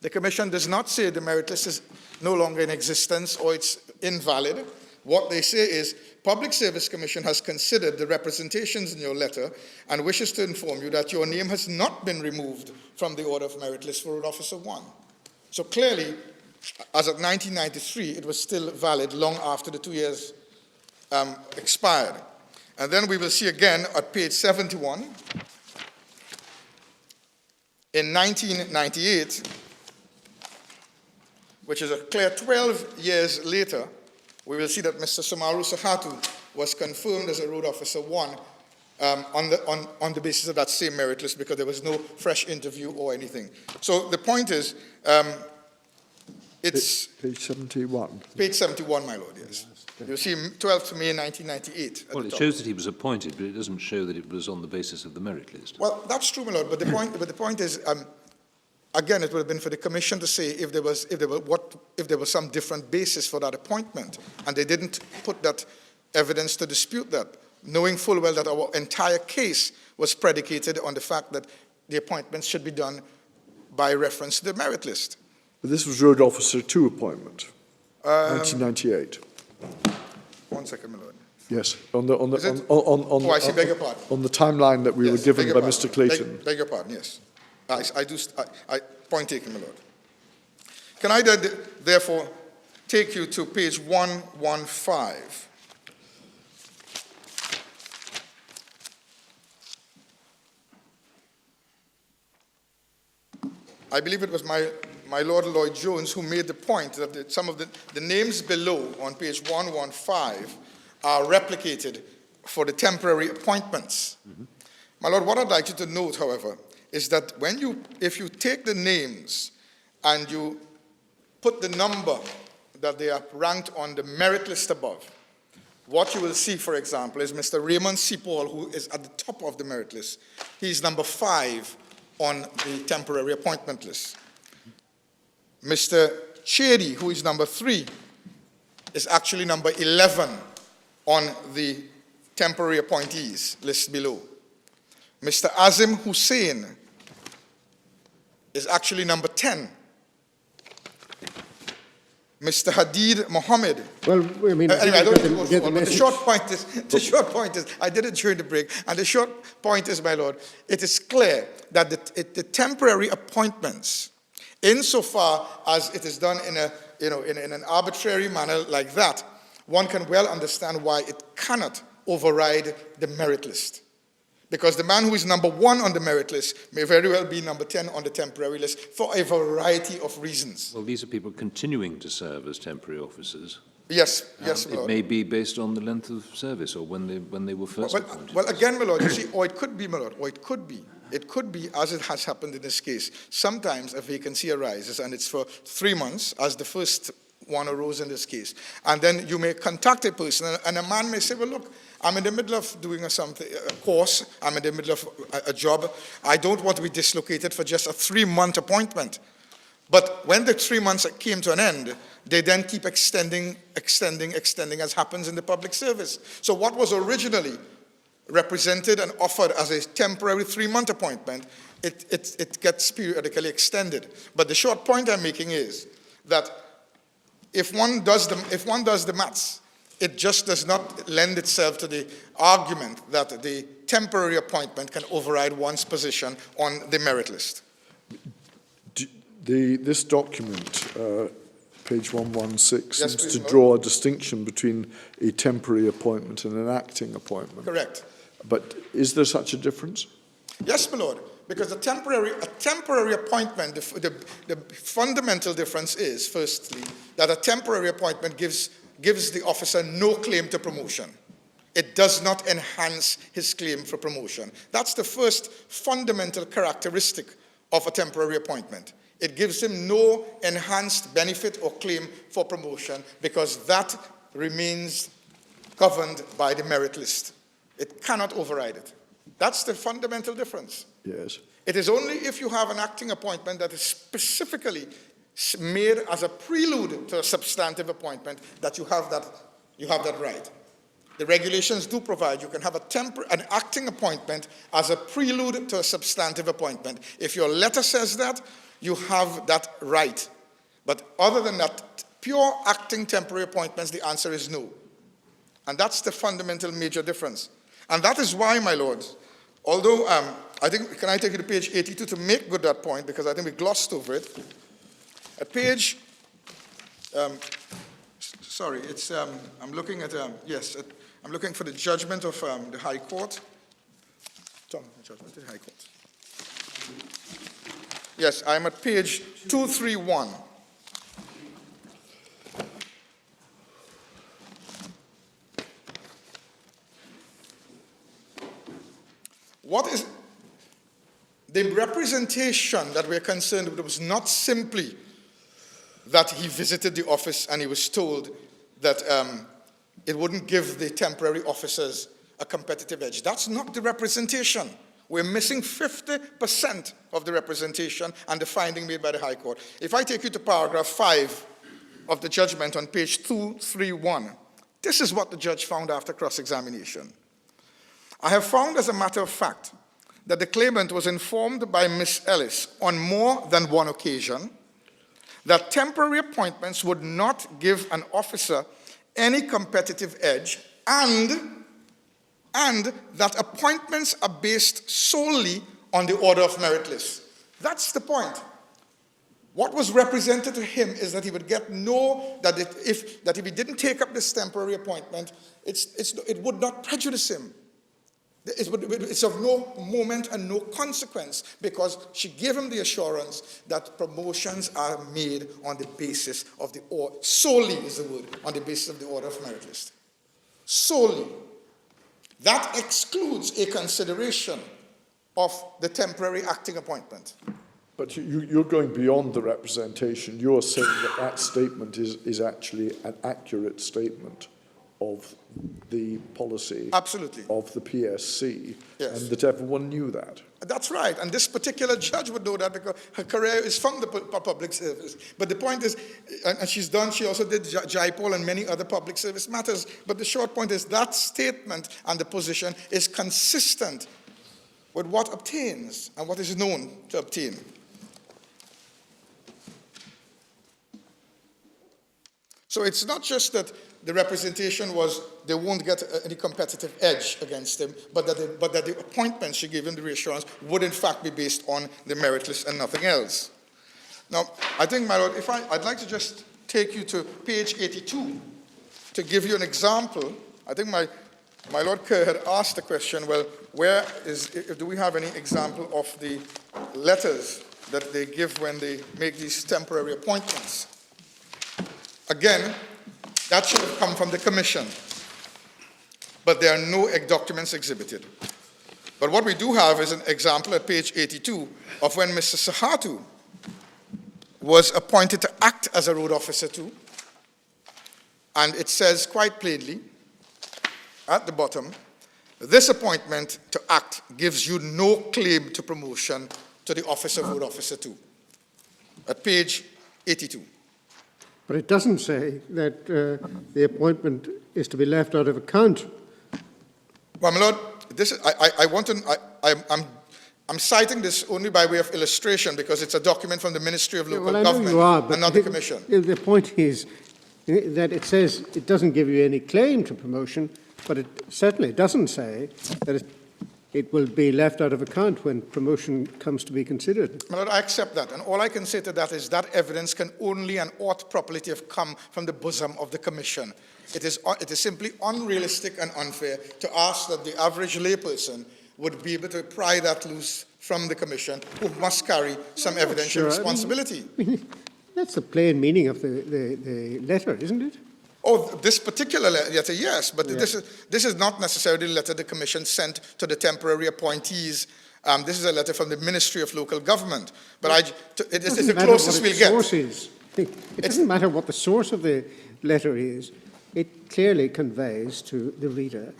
the Commission does not say the merit list is no longer in existence or it's invalid. What they say is, Public Service Commission has considered the representations in your letter and wishes to inform you that your name has not been removed from the order of merit list for Road Officer 1. So clearly, as of 1993, it was still valid long after the 2 years expired. And then we will see again at page 71, in 1998, which is a clear 12 years later, we will see that Mr. Sahatoo was confirmed as a Road Officer 1 on the basis of that same merit list because there was no fresh interview or anything. So the point is, it's... Page 71. Page 71, my lord, yes. You'll see 12th May 1998. Well, it shows that he was appointed, but it doesn't show that it was on the basis of the merit list. Well, that's true, my lord, but the point is, again, it would have been for the Commission to say if there was some different basis for that appointment, and they didn't put that evidence to dispute that, knowing full well that our entire case was predicated on the fact that the appointments should be done by reference to the merit list. But this was Road Officer 2 appointment, 1998. 1 second, my lord. Yes, I see, beg your pardon. on the timeline that we were given by Mr. Clayton. Beg your pardon, yes. I point taken, my lord. Can I then, therefore, take you to page 115? I believe it was my Lord Lloyd Jones who made the point that some of the names below on page 115 are replicated for the temporary appointments. My Lord, what I'd like you to note, however, is that if you take the names and you put the number that they are ranked on the merit list above, what you will see, for example, is Mr. Raymond C. Paul, who is at the top of the merit list. He's number 5 on the temporary appointment list. Mr. Chady, who is number 3, is actually number 11 on the temporary appointees list below. Mr. Azim Hussein is actually number 10. Mr. Hadid Mohammed. Well, I mean, Anyway, I don't get want to go the through all, but message. the short point is, I did it during the break, and the short point is, my Lord, it is clear that the temporary appointments, insofar as it is done in an arbitrary manner like that, one can well understand why it cannot override the merit list. Because the man who is number 1 on the merit list may very well be number 10 on the temporary list for a variety of reasons. Well, these are people continuing to serve as temporary officers. Yes, my It Lord. may be based on the length of service or when they were first appointed. Well, again, my Lord, you see, or it could be, my Lord, or it could be, as it has happened in this case, sometimes a vacancy arises and it's for 3 months, as the first one arose in this case. And then you may contact a person and a man may say, well, look, I'm in the middle of doing a course, I'm in the middle of a job, I don't want to be dislocated for just a 3-month appointment. But when the 3 months came to an end, they then keep extending as happens in the public service. So what was originally represented and offered as a temporary 3-month appointment, it gets periodically extended. But the short point I'm making is that if one does the maths, it just does not lend itself to the argument that the temporary appointment can override one's position on the merit list. This document, page 116, Yes, seems please, to Lord. draw a distinction between a temporary appointment and an acting appointment. Correct. But is there such a difference? Yes, my Lord, because a temporary appointment, the fundamental difference is, firstly, that a temporary appointment gives the officer no claim to promotion. It does not enhance his claim for promotion. That's the first fundamental characteristic of a temporary appointment. It gives him no enhanced benefit or claim for promotion because that remains governed by the merit list. It cannot override it. That's the fundamental difference. Yes. It is only if you have an acting appointment that is specifically made as a prelude to a substantive appointment that you have that right. The regulations do provide you can have an acting appointment as a prelude to a substantive appointment. If your letter says that, you have that right. But other than that, pure acting temporary appointments, the answer is no. And that's the fundamental major difference. And that is why, my lords, although I think, can I take you to page 82 to make good that point, because I think we glossed over it. At page, sorry, it's, I'm looking at, I'm looking for the judgment of the High Court. Tom, the judgment of the High Court. Yes, I'm at page 231. What is the representation that we're concerned with? Was not simply that he visited the office and he was told that it wouldn't give the temporary officers a competitive edge. That's not the representation. We're missing 50% of the representation and the finding made by the High Court. If I take you to paragraph 5 of the judgment on page 231, this is what the judge found after cross-examination. I have found, as a matter of fact, that the claimant was informed by Miss Ellis on more than one occasion that temporary appointments would not give an officer any competitive edge, and that appointments are based solely on the order of merit list. That's the point. What was represented to him is that he would get if he didn't take up this temporary appointment, it would not prejudice him. It's of no moment and no consequence because she gave him the assurance that promotions are made on the basis of the order, solely is the word, on the basis of the order of merit list. Solely. That excludes a consideration of the temporary acting appointment. But you're going beyond the representation. You're saying that that statement is actually an accurate statement of the policy Absolutely. of the PSC, Yes. and that everyone knew that. That's right, and this particular judge would know that because her career is from the public service. But the point is, and she also did JIPOL and many other public service matters, but the short point is that statement and the position is consistent with what obtains and what is known to obtain. So it's not just that the representation was they won't get any competitive edge against him, but that the appointment she gave him the reassurance would in fact be based on the merit list and nothing else. Now, I think, my Lord, I'd like to just take you to page 82 to give you an example. I think my Lord Kerr had asked the question, well, do we have any example of the letters that they give when they make these temporary appointments? Again, that should have come from the Commission, but there are no documents exhibited. But what we do have is an example at page 82 of when Mr. Sahatoo was appointed to act as a road officer too, and it says quite plainly at the bottom, this appointment to act gives you no claim to promotion to the office of road officer 2, at page 82. But it doesn't say that the appointment is to be left out of account. Well, my Lord, I'm citing this only by way of illustration because it's a document from the Ministry of Local Government and not the Commission. The point is that it says it doesn't give you any claim to promotion, but it certainly doesn't say that it will be left out of account when promotion comes to be considered. My Lord, I accept that. And all I can say to that is that evidence can only and ought properly to have come from the bosom of the Commission. It is simply unrealistic and unfair to ask that the average layperson would be able to pry that loose from the Commission, who must carry some evidential responsibility. I mean, that's the plain meaning of the letter, isn't it? Oh, this particular letter, yes, but this is not necessarily the letter the Commission sent to the temporary appointees. This is a letter from the Ministry of Local Government. But it is the closest we'll get. It doesn't matter what the source of the letter is. It clearly conveys to the reader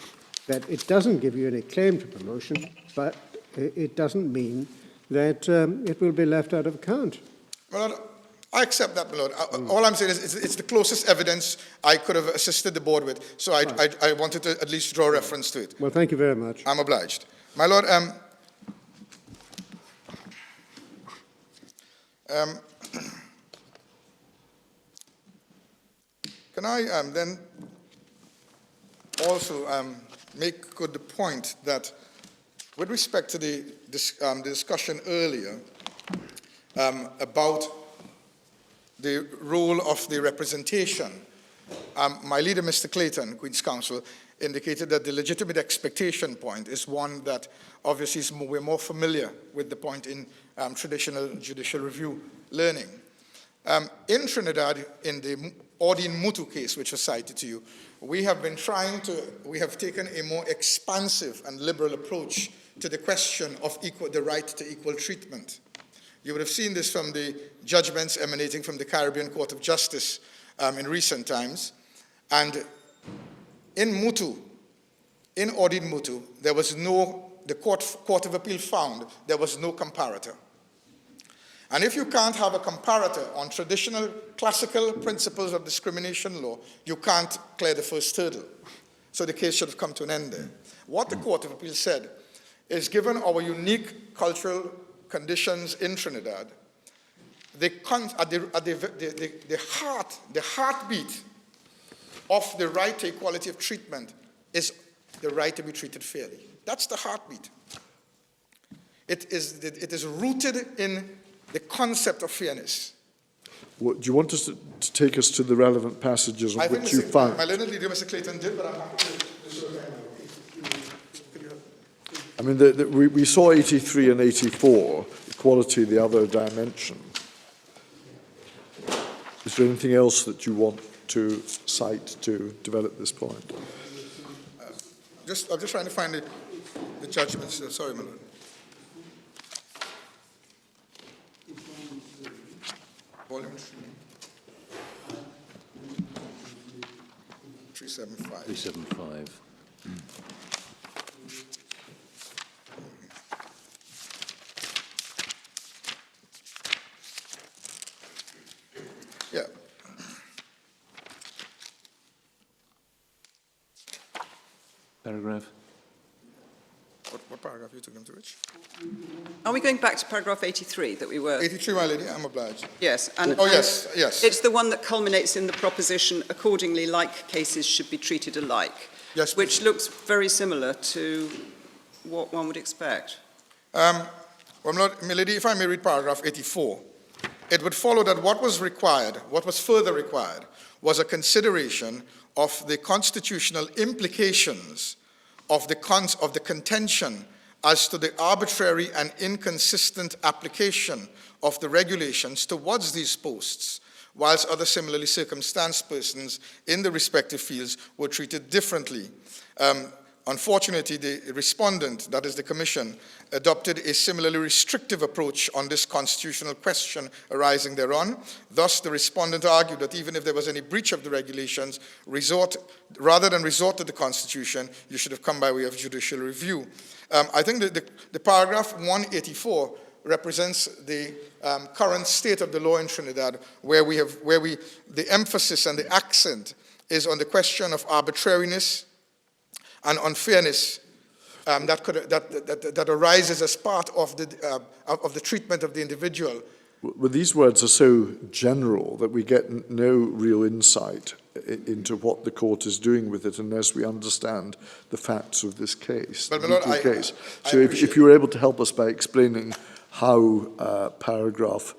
that it doesn't give you any claim to promotion, but it doesn't mean that it will be left out of account. Well, I accept that, my Lord. All I'm saying is it's the closest evidence I could have assisted the board with, so I wanted to at least draw reference to it. Well, thank you very much. I'm obliged. My Lord, can I then also make good the point that with respect to the discussion earlier about the role of the representation, my leader, Mr. Clayton, Queen's Counsel, indicated that the legitimate expectation point is one that obviously we're more familiar with the point in traditional judicial review learning. In Trinidad, in the Ordine Mutu case, which was cited to you, we have taken a more expansive and liberal approach to the question of the right to equal treatment. You would have seen this from the judgments emanating from the Caribbean Court of Justice in recent times. And in Mutu, in Ordine Mutu, the Court of Appeal found there was no comparator. And if you can't have a comparator on traditional classical principles of discrimination law, you can't clear the first hurdle. So the case should have come to an end there. What the Court of Appeal said is, given our unique cultural conditions in Trinidad, the heartbeat of the right to equality of treatment is the right to be treated fairly. That's the heartbeat. It is rooted in the concept of fairness. Do you want us to take us to the relevant passages of which you found? My learned leader, Mr. Clayton, did, but I'm happy to show you. I mean, we saw 83 and 84, equality the other dimension. Is there anything else that you want to cite to develop this point? I'm just trying to find the judgments. Sorry, my lord. Volume 375. 375. Yeah. Paragraph? What paragraph you took them to, Rich? Are we going back to paragraph 83 that we were? 83, my lady, I'm obliged. Yes. And, Oh, yes, yes. It's the one that culminates in the proposition, accordingly, like cases should be treated alike. Yes, please. Which looks very similar to what one would expect. Well, my lady, if I may read paragraph 84, it would follow that what was required, what was further required, was a consideration of the constitutional implications of the contention as to the arbitrary and inconsistent application of the regulations towards these posts, whilst other similarly circumstanced persons in the respective fields were treated differently. Unfortunately, the respondent, that is the Commission, adopted a similarly restrictive approach on this constitutional question arising thereon. Thus, the respondent argued that even if there was any breach of the regulations, rather than resort to the Constitution, you should have come by way of judicial review. I think that the paragraph 184 represents the current state of the law in Trinidad, where the emphasis and the accent is on the question of arbitrariness and unfairness that arises as part of the treatment of the individual. Well, these words are so general that we get no real insight into what the court is doing with it unless we understand the facts of this case. But, my Lord, So if you were able to help us by explaining how paragraph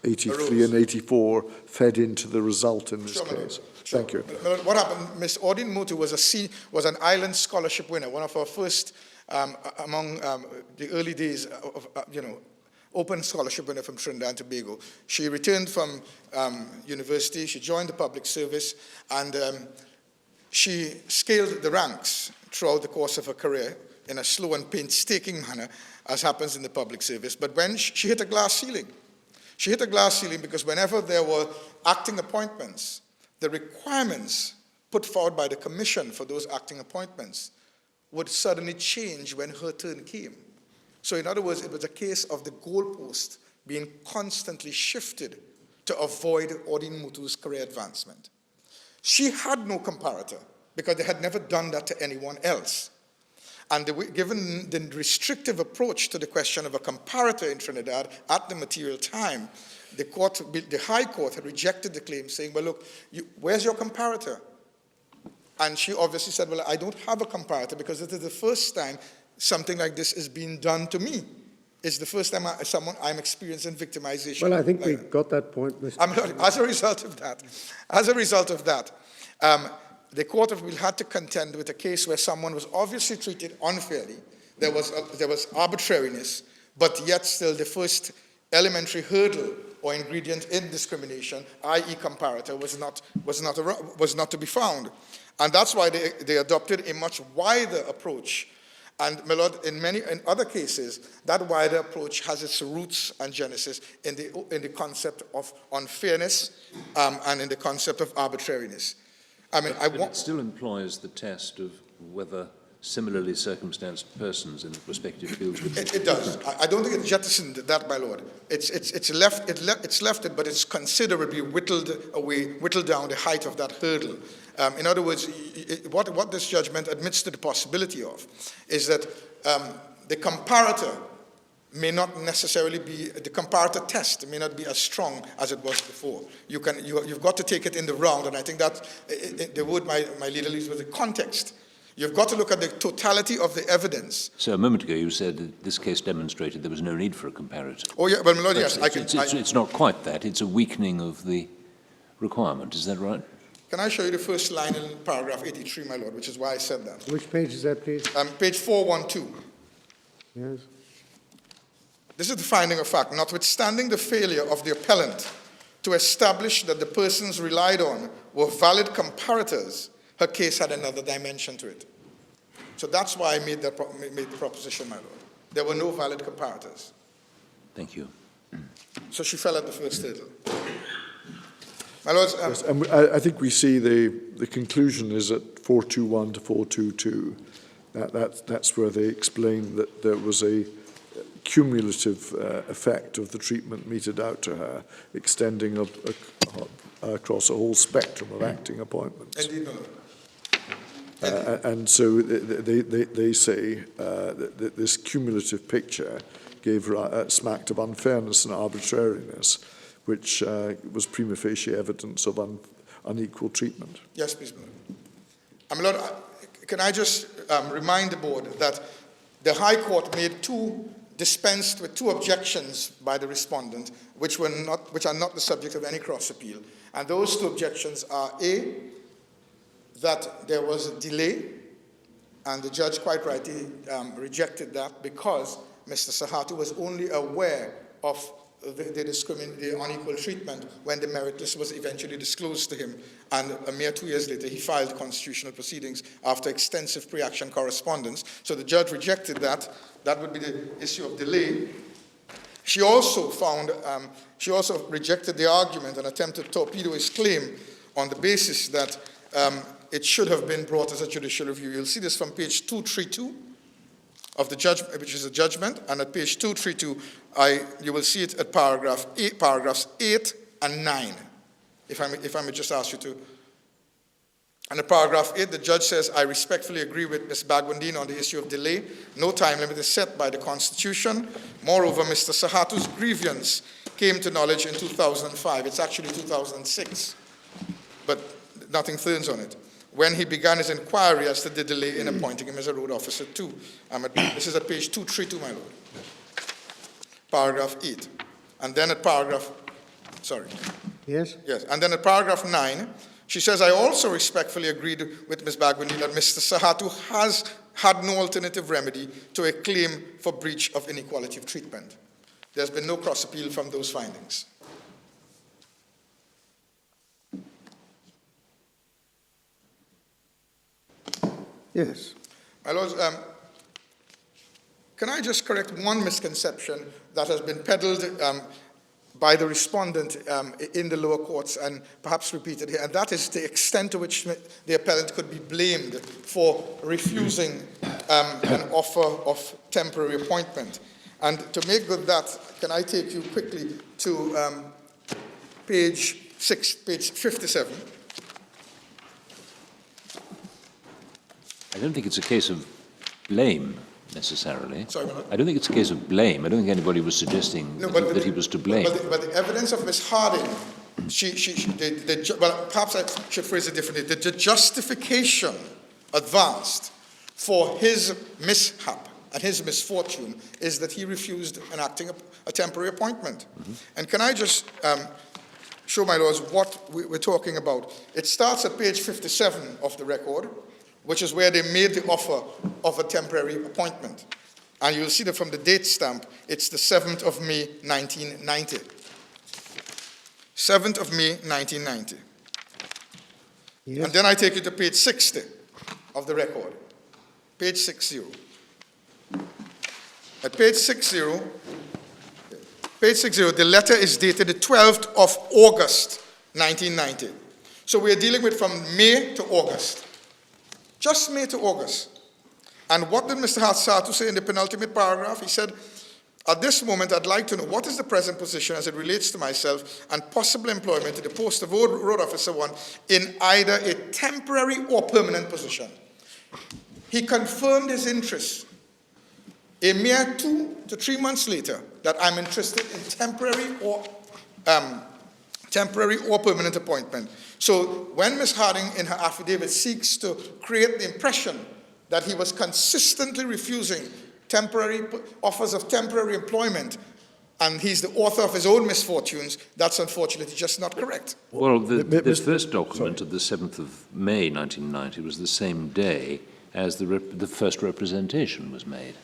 83 and 84 fed into the result in this case. Sure. Thank you. What happened, Ms. Audin Mutu was an Island Scholarship winner, one of our first among the early days of, open scholarship winner from Trinidad and Tobago. She returned from university, she joined the public service, and she scaled the ranks throughout the course of her career in a slow and painstaking manner, as happens in the public service. But when she hit a glass ceiling, because whenever there were acting appointments, the requirements put forward by the Commission for those acting appointments would suddenly change when her turn came. So in other words, it was a case of the goalpost being constantly shifted to avoid Audin Mutu's career advancement. She had no comparator because they had never done that to anyone else. And given the restrictive approach to the question of a comparator in Trinidad at the material time, the High Court had rejected the claim, saying, well, look, where's your comparator? And she obviously said, well, I don't have a comparator because it is the first time something like this is being done to me. It's the first time I'm experiencing victimization. Well, I think we got that point, Mr. As a result of that, the court will have to contend with a case where someone was obviously treated unfairly. There was arbitrariness, but yet still the first elementary hurdle or ingredient in discrimination, i.e. comparator, was not to be found. And that's why they adopted a much wider approach. And, my Lord, in other cases, that wider approach has its roots and genesis in the concept of unfairness and in the concept of arbitrariness. I mean, but it still employs the test of whether similarly circumstanced persons in respective fields would be. It does. I don't think it jettisoned that, my Lord. It's left it, but it's considerably whittled down the height of that hurdle. In other words, what this judgment admits to the possibility of is that the comparator may not necessarily be, the comparator test may not be as strong as it was before. You've got to take it in the round, and I think that the word my leader used was the context. You've got to look at the totality of the evidence. So a moment ago you said that this case demonstrated there was no need for a comparator. Oh, yeah, well, my Lord, yes. It's not quite that. It's a weakening of the requirement. Is that right? Can I show you the first line in paragraph 83, my Lord, which is why I said that. Which page is that, please? Page 412. Yes. This is the finding of fact. Notwithstanding the failure of the appellant to establish that the persons relied on were valid comparators, her case had another dimension to it. So that's why I made the proposition, my lord. There were no valid comparators. Thank you. So she fell at the first hurdle. My lords, Yes, and I think we see the conclusion is at 421 to 422. That's where they explain that there was a cumulative effect of the treatment meted out to her, extending across a whole spectrum of acting appointments. indeed, my lord. And so they say that this cumulative picture gave smacked of unfairness and arbitrariness, which was prima facie evidence of unequal treatment. Yes, please, my lord. My lord, can I just remind the board that the High Court dispensed with two objections by the respondent, which are not the subject of any cross appeal. And those two objections are A, that there was a delay, and the judge quite rightly rejected that because Mr. Sahatoo was only aware of the unequal treatment when the merit list was eventually disclosed to him, and a mere 2 years later he filed constitutional proceedings after extensive pre-action correspondence. So the judge rejected that. That would be the issue of delay. She also rejected the argument and attempted to torpedo his claim on the basis that it should have been brought as a judicial review. You'll see this from page 232 of the judgment, which is a judgment, and at page 232, you will see it at paragraphs 8 and 9. If I may just ask you to. And in paragraph 8, the judge says, I respectfully agree with Ms. Bagwandine on the issue of delay. No time limit is set by the Constitution. Moreover, Mr. Sahatoo's grievance came to knowledge in 2005. It's actually 2006, but nothing turns on it, when he began his inquiry as to the delay in appointing him as a road officer too. This is at page 232, my lord. Paragraph 8. And then at paragraph, Yes? Yes, and then at paragraph 9, she says, I also respectfully agreed with Ms. Bagwandine that Mr. Sahatoo has had no alternative remedy to a claim for breach of inequality of treatment. There's been no cross appeal from those findings. Yes. My lords, can I just correct one misconception that has been peddled by the respondent in the lower courts and perhaps repeated here, and that is the extent to which the appellant could be blamed for refusing an offer of temporary appointment. And to make good that, can I take you quickly to page 57. I don't think it's a case of blame, necessarily. Sorry, I don't think it's a case of blame. I don't think anybody was suggesting that he was to blame. But the evidence of Ms. Harding, well, perhaps I should phrase it differently. The justification advanced for his mishap and his misfortune is that he refused enacting a temporary appointment. Mm-hmm. And can I just show my lords what we're talking about? It starts at page 57 of the record, which is where they made the offer of a temporary appointment. And you'll see that from the date stamp, it's the 7th of May, 1990. 7th of May, 1990. Yes. And then I take you to page 60 of the record. Page 60. At page 60, the letter is dated the 12th of August, 1990. So we're dealing with from May to August. Just May to August. And what did Mr. Sahatoo say in the penultimate paragraph? He said, at this moment, I'd like to know what is the present position as it relates to myself and possible employment in the post of Road Officer 1 in either a temporary or permanent position. He confirmed his interest a mere 2 to 3 months later that I'm interested in temporary or permanent appointment. So when Ms. Harding in her affidavit seeks to create the impression that he was consistently refusing temporary offers of temporary employment and he's the author of his own misfortunes, that's unfortunately just not correct. Well, this first document of the 7th of May 1990 was the same day as the first representation was made.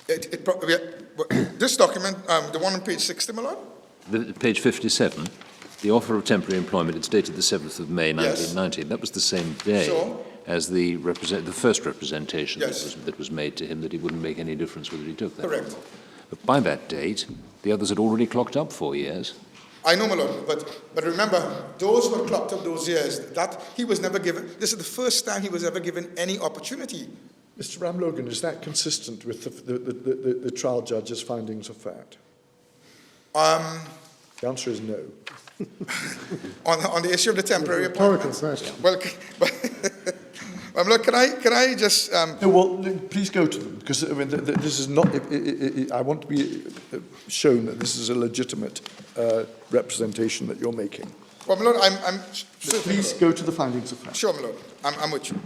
This document, the one on page 60, my lord? Page 57, the offer of temporary employment, it's dated the 7th of May, Yes. 1990. That was the same day Sure. as the first representation Yes. that was made to him that it wouldn't make any difference whether he took that. Correct. But by that date, the others had already clocked up 4 years. I know, my lord, but remember, those who had clocked up those years, that he was never given, this is the first time he was ever given any opportunity. Mr. Ramlogan, is that consistent with the trial judge's findings of fact? The answer is no. On the issue of the temporary Rhetorical appointments. question. Well, look, can I just... No, well, please go to them, because I mean, this is not... I want to be shown that this is a legitimate representation that you're making. Well, my lord, I'm Please go to the findings of fact. Sure, my lord. I'm with you.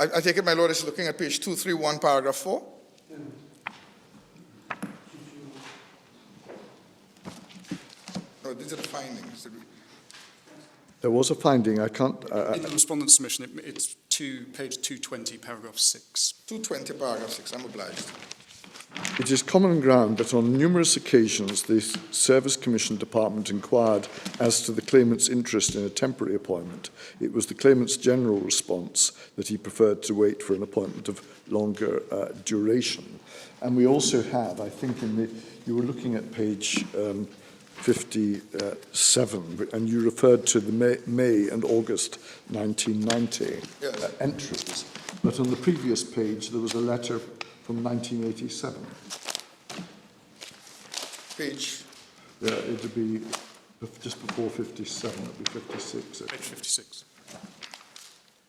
I take it my lord is looking at page 231, paragraph 4. No, these are the findings. There was a finding, I can't... In the respondent's submission, it's page 220, paragraph 6. 220, paragraph 6. I'm obliged. It is common ground that on numerous occasions the Service Commission Department inquired as to the claimant's interest in a temporary appointment. It was the claimant's general response that he preferred to wait for an appointment of longer duration. And we also have, I think, you were looking at page 57, and you referred to the May and August 1990 Yes. entries. But on the previous page, there was a letter from 1987. Page. It would be just before 57, it would be 56. Page 56.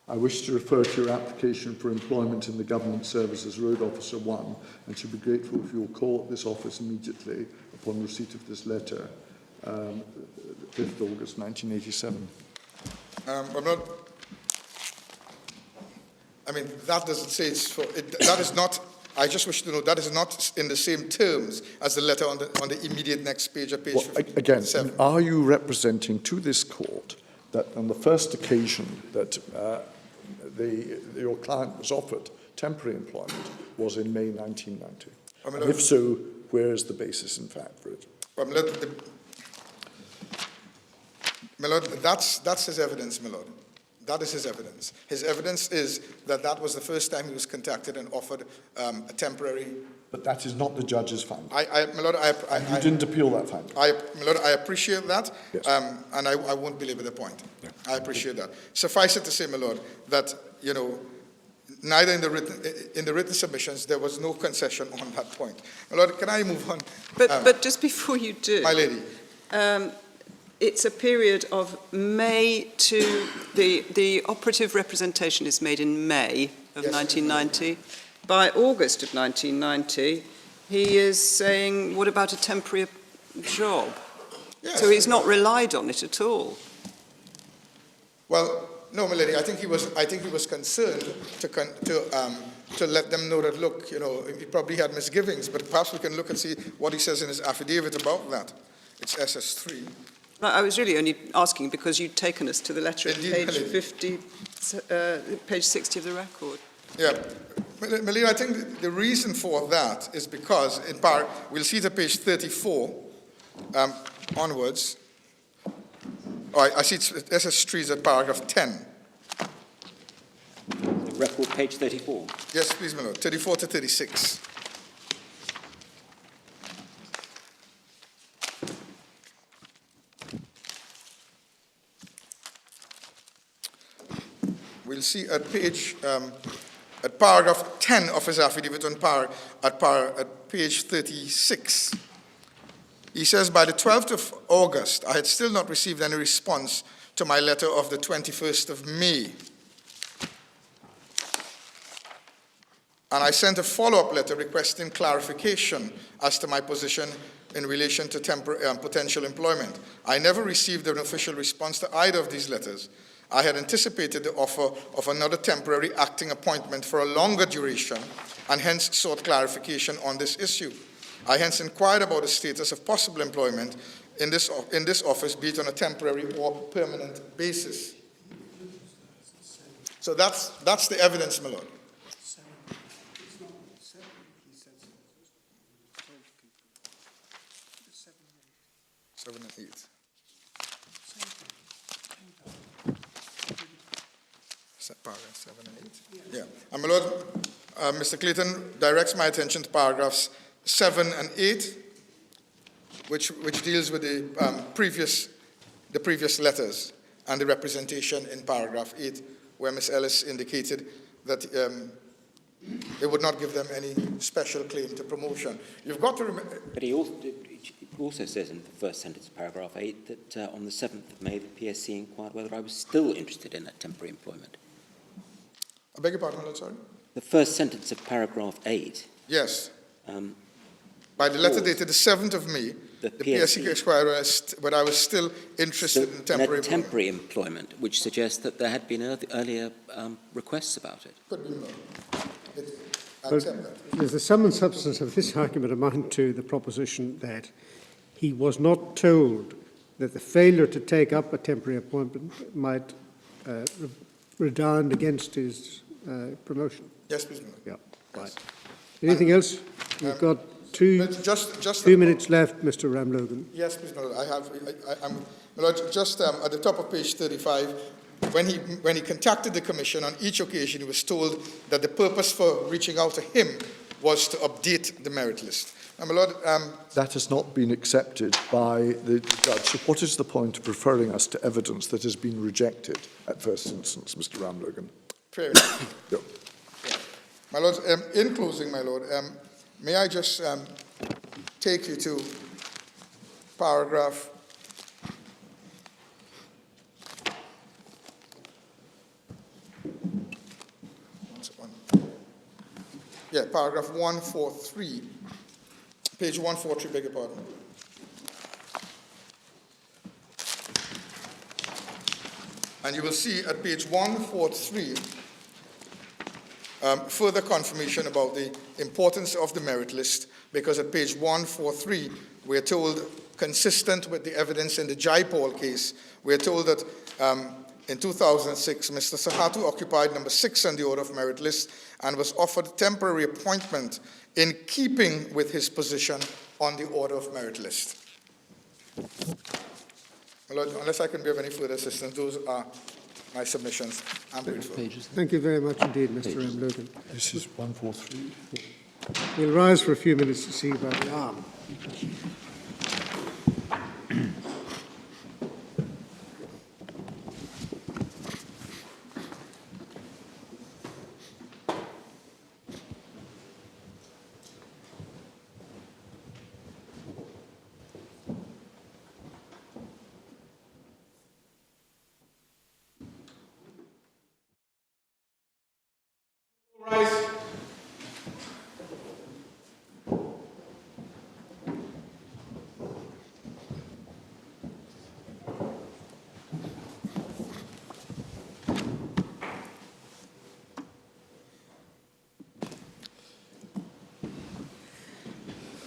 I wish to refer to your application for employment in the Government Service as Road Officer 1 and should be grateful if you will call at this office immediately upon receipt of this letter, 5th August 1987. I'm not... I mean, that doesn't say it's for... that is not... I just wish to know that is not in the same terms as the letter on the immediate next page, at page Well, 57. again, are you representing to this court that on the first occasion that your client was offered temporary employment was in May 1990? And if so, where is the basis in fact for it? Well, my lord, that's his evidence, my lord. That is his evidence. His evidence is that that was the first time he was contacted and offered a temporary... But that is not the judge's finding. My lord, You didn't appeal that finding. my lord, I appreciate that, Yes. and I won't belabor the point. Yeah. I appreciate that. Suffice it to say, my lord, that, you know, neither in the written submissions, there was no concession on that point. My lord, can I move on? But just before you do... My lady. It's a period of May to... The operative representation is made in May of Yes. 1990. By August of 1990, he is saying, what about a temporary job? Yes. So he's not relied on it at all. Well, no, my lady, I think he was concerned to let them know that, look, you know, he probably had misgivings, but perhaps we can look and see what he says in his affidavit about that. It's SS3. I was really only asking because you'd taken us to the letter at Indeed, page my lady. 50, page 60 of the record. Yeah. Melina, I think the reason for that is because, in part, we'll see it at page 34 onwards. Oh, I see it's SS3 is at paragraph 10. Record page 34. Yes, please, my lord. 34 to 36. We'll see at page, at paragraph 10 of his affidavit at page 36. He says, by the 12th of August, I had still not received any response to my letter of the 21st of May. And I sent a follow-up letter requesting clarification as to my position in relation to potential employment. I never received an official response to either of these letters. I had anticipated the offer of another temporary acting appointment for a longer duration and hence sought clarification on this issue. I hence inquired about the status of possible employment in this office, be it on a temporary or permanent basis. So that's the evidence, my lord. 7 and 8. Paragraph 7 and 8. Yeah. And my lord, Mr. Clayton directs my attention to paragraphs 7 and 8, which deals with the previous letters and the representation in paragraph 8, where Ms. Ellis indicated that it would not give them any special claim to promotion. You've got to remember. But he also says in the first sentence of paragraph 8 that on the 7th of May, the PSC inquired whether I was still interested in that temporary employment. I beg your pardon, my lord, sorry? The first sentence of paragraph 8. Yes. By the letter dated the 7th of May, the PSC inquired whether I was still interested in temporary employment, which suggests that there had been earlier requests about it. Could be more. Does the sum and substance of this argument amount to the proposition that he was not told that the failure to take up a temporary appointment might redound against his promotion? Yes, please. Yeah, right. Anything else? We've got two minutes left, Mr. Ramlogan. Yes, please, my lord. My lord, just at the top of page 35, when he contacted the commission on each occasion, he was told that the purpose for reaching out to him was to update the merit list. And my lord, that has not been accepted by the judge. So what is the point of referring us to evidence that has been rejected at first instance, Mr. Ramlogan? Fair enough. Yep. Yeah. My lord, in closing, my lord, may I just take you to paragraph paragraph 143, page 143, beg your pardon. And you will see at page 143 further confirmation about the importance of the merit list, because at page 143 we are told, consistent with the evidence in the Jaipal case, we are told that in 2006, Mr. Sahatoo occupied number 6 on the order of merit list and was offered a temporary appointment in keeping with his position on the order of merit list. My lord, unless I can be of any further assistance, those are my submissions. I'm grateful. Thank you very much indeed, Mr. Ramlogan. This is 143. We'll rise for a few minutes to see about the arm.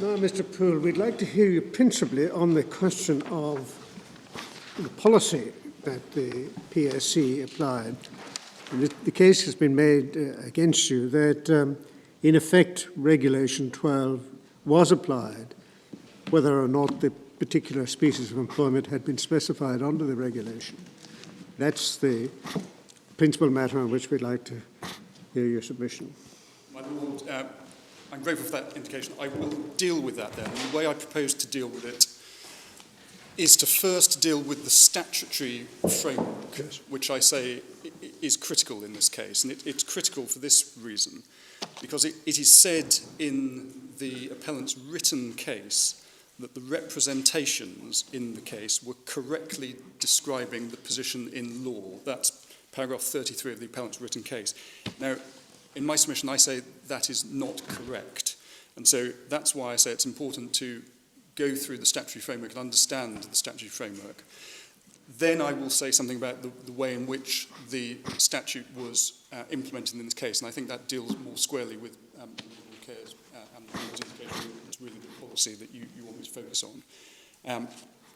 Now, Mr. Poole, we'd like to hear you principally on the question of the policy that the PSC applied. The case has been made against you that, in effect, Regulation 12 was applied, whether or not the particular species of employment had been specified under the regulation. That's the principal matter on which we'd like to hear your submission. My Lord, I'm grateful for that indication. I will deal with that then. The way I propose to deal with it is to first deal with the statutory framework, which I say is critical in this case. And it's critical for this reason, because it is said in the appellant's written case that the representations in the case were correctly describing the position in law. That's paragraph 33 of the appellant's written case. Now, in my submission, I say that is not correct. And so that's why I say it's important to go through the statutory framework and understand the statutory framework. Then I will say something about the way in which the statute was implemented in this case. And I think that deals more squarely with legal cares and the indication it's really the policy that you want me to focus on.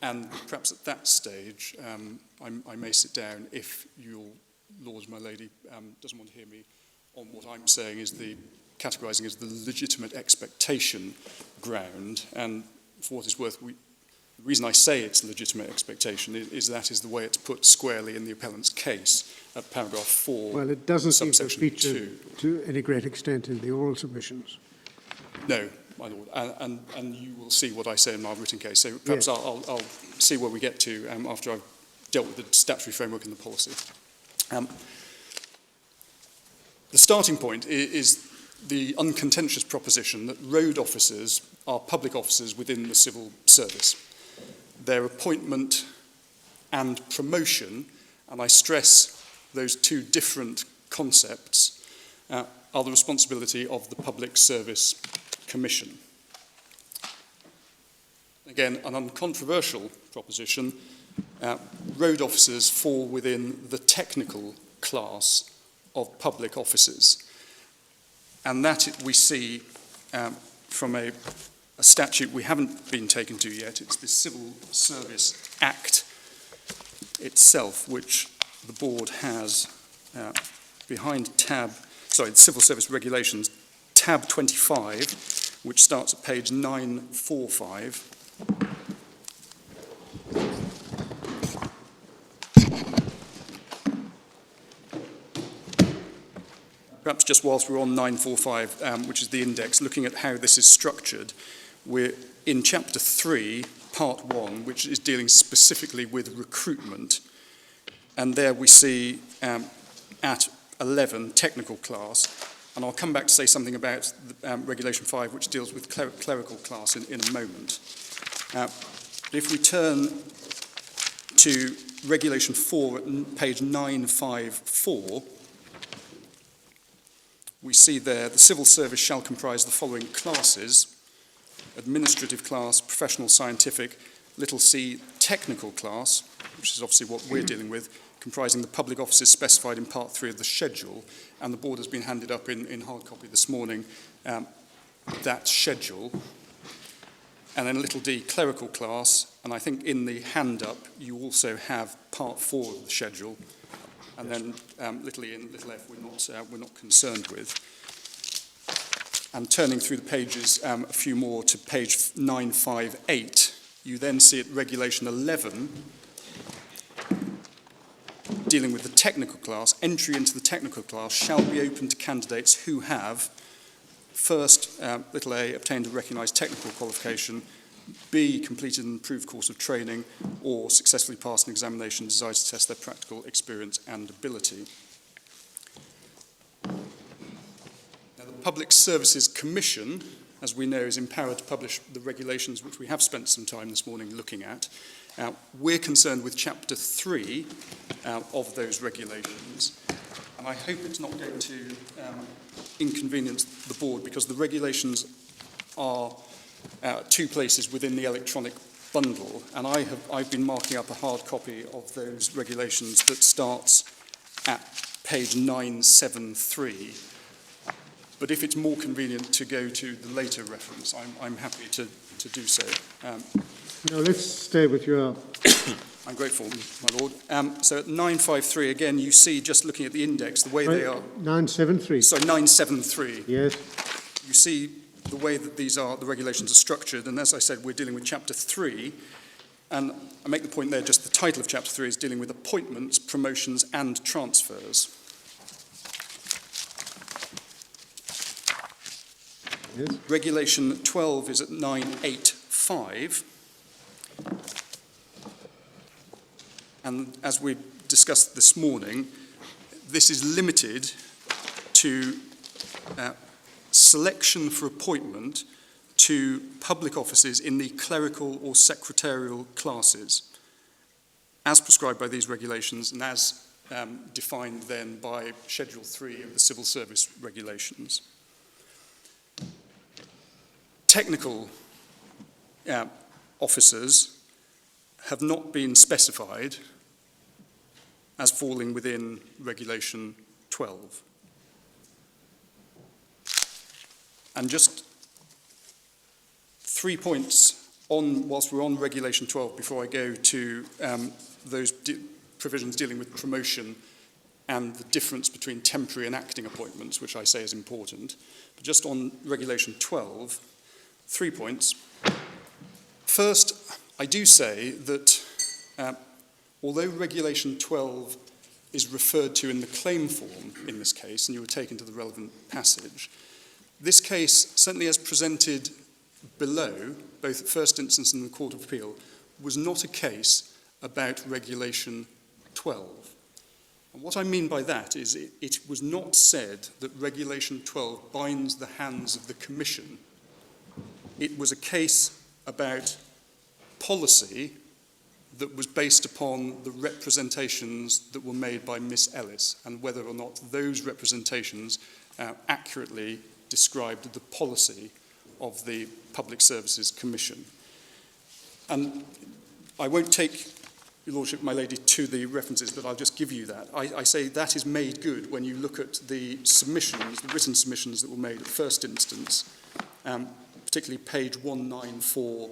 And perhaps at that stage, I may sit down if your Lord, my lady, doesn't want to hear me on what I'm saying is categorising as the legitimate expectation ground. And for what it's worth, the reason I say it's legitimate expectation is that is the way it's put squarely in the appellant's case at paragraph 4. Well, it doesn't seem to subsection feature 2. to any great extent in the oral submissions. No, my lord, and you will see what I say in my written case. So perhaps Yes. I'll see where we get to after I've dealt with the statutory framework and the policy. The starting point is the uncontentious proposition that road officers are public officers within the civil service. Their appointment and promotion, and I stress those two different concepts, are the responsibility of the Public Service Commission. Again, an uncontroversial proposition. Road officers fall within the technical class of public officers. And that we see from a statute we haven't been taken to yet. It's the Civil Service Act itself, which the board has behind the Civil Service Regulations, tab 25, which starts at page 945. Perhaps just whilst we're on 945, which is the index, looking at how this is structured, we're in chapter 3, part 1, which is dealing specifically with recruitment. And there we see at 11, technical class, and I'll come back to say something about Regulation 5, which deals with clerical class in a moment. If we turn to Regulation 4 at page 954, we see there the civil service shall comprise the following classes: administrative class, professional scientific, little c, technical class, which is obviously what we're dealing with, comprising the public offices specified in part 3 of the schedule, and the board has been handed up in hard copy this morning, that schedule. And then little d, clerical class, and I think in the hand-up you also have part 4 of the schedule, and then little e and little f we're not concerned with. And turning through the pages a few more to page 958, you then see at Regulation 11, dealing with the technical class, entry into the technical class shall be open to candidates who have, first, little a, obtained a recognised technical qualification, B, completed an approved course of training, or successfully passed an examination designed to test their practical experience and ability. Now, the Public Services Commission, as we know, is empowered to publish the regulations which we have spent some time this morning looking at. We're concerned with Chapter 3 of those regulations, and I hope it's not going to inconvenience the board, because the regulations are two places within the electronic bundle, and I've been marking up a hard copy of those regulations that starts at page 973. But if it's more convenient to go to the later reference, I'm happy to do so. No, let's stay with your... I'm grateful, my lord. So at 953, again, you see, just looking at the index, the way they are... 973. Sorry, 973. Yes. You see the way that the regulations are structured, and as I said, we're dealing with Chapter 3, and I make the point there, just the title of Chapter 3 is dealing with appointments, promotions, and transfers. Yes. Regulation 12 is at 985, and as we discussed this morning, this is limited to selection for appointment to public offices in the clerical or secretarial classes, as prescribed by these regulations and as defined then by Schedule 3 of the Civil Service Regulations. Technical officers have not been specified as falling within Regulation 12. And just 3 points whilst we're on Regulation 12, before I go to those provisions dealing with promotion and the difference between temporary and acting appointments, which I say is important, but just on Regulation 12, 3 points. First, I do say that although Regulation 12 is referred to in the claim form in this case, and you were taken to the relevant passage, this case, certainly as presented below, both at first instance and in the Court of Appeal, was not a case about Regulation 12. And what I mean by that is it was not said that Regulation 12 binds the hands of the Commission. It was a case about policy that was based upon the representations that were made by Miss Ellis and whether or not those representations accurately described the policy of the Public Services Commission. And I won't take, Your Lordship, my lady, to the references, but I'll just give you that. I say that is made good when you look at the submissions, the written submissions that were made at first instance, particularly page 194,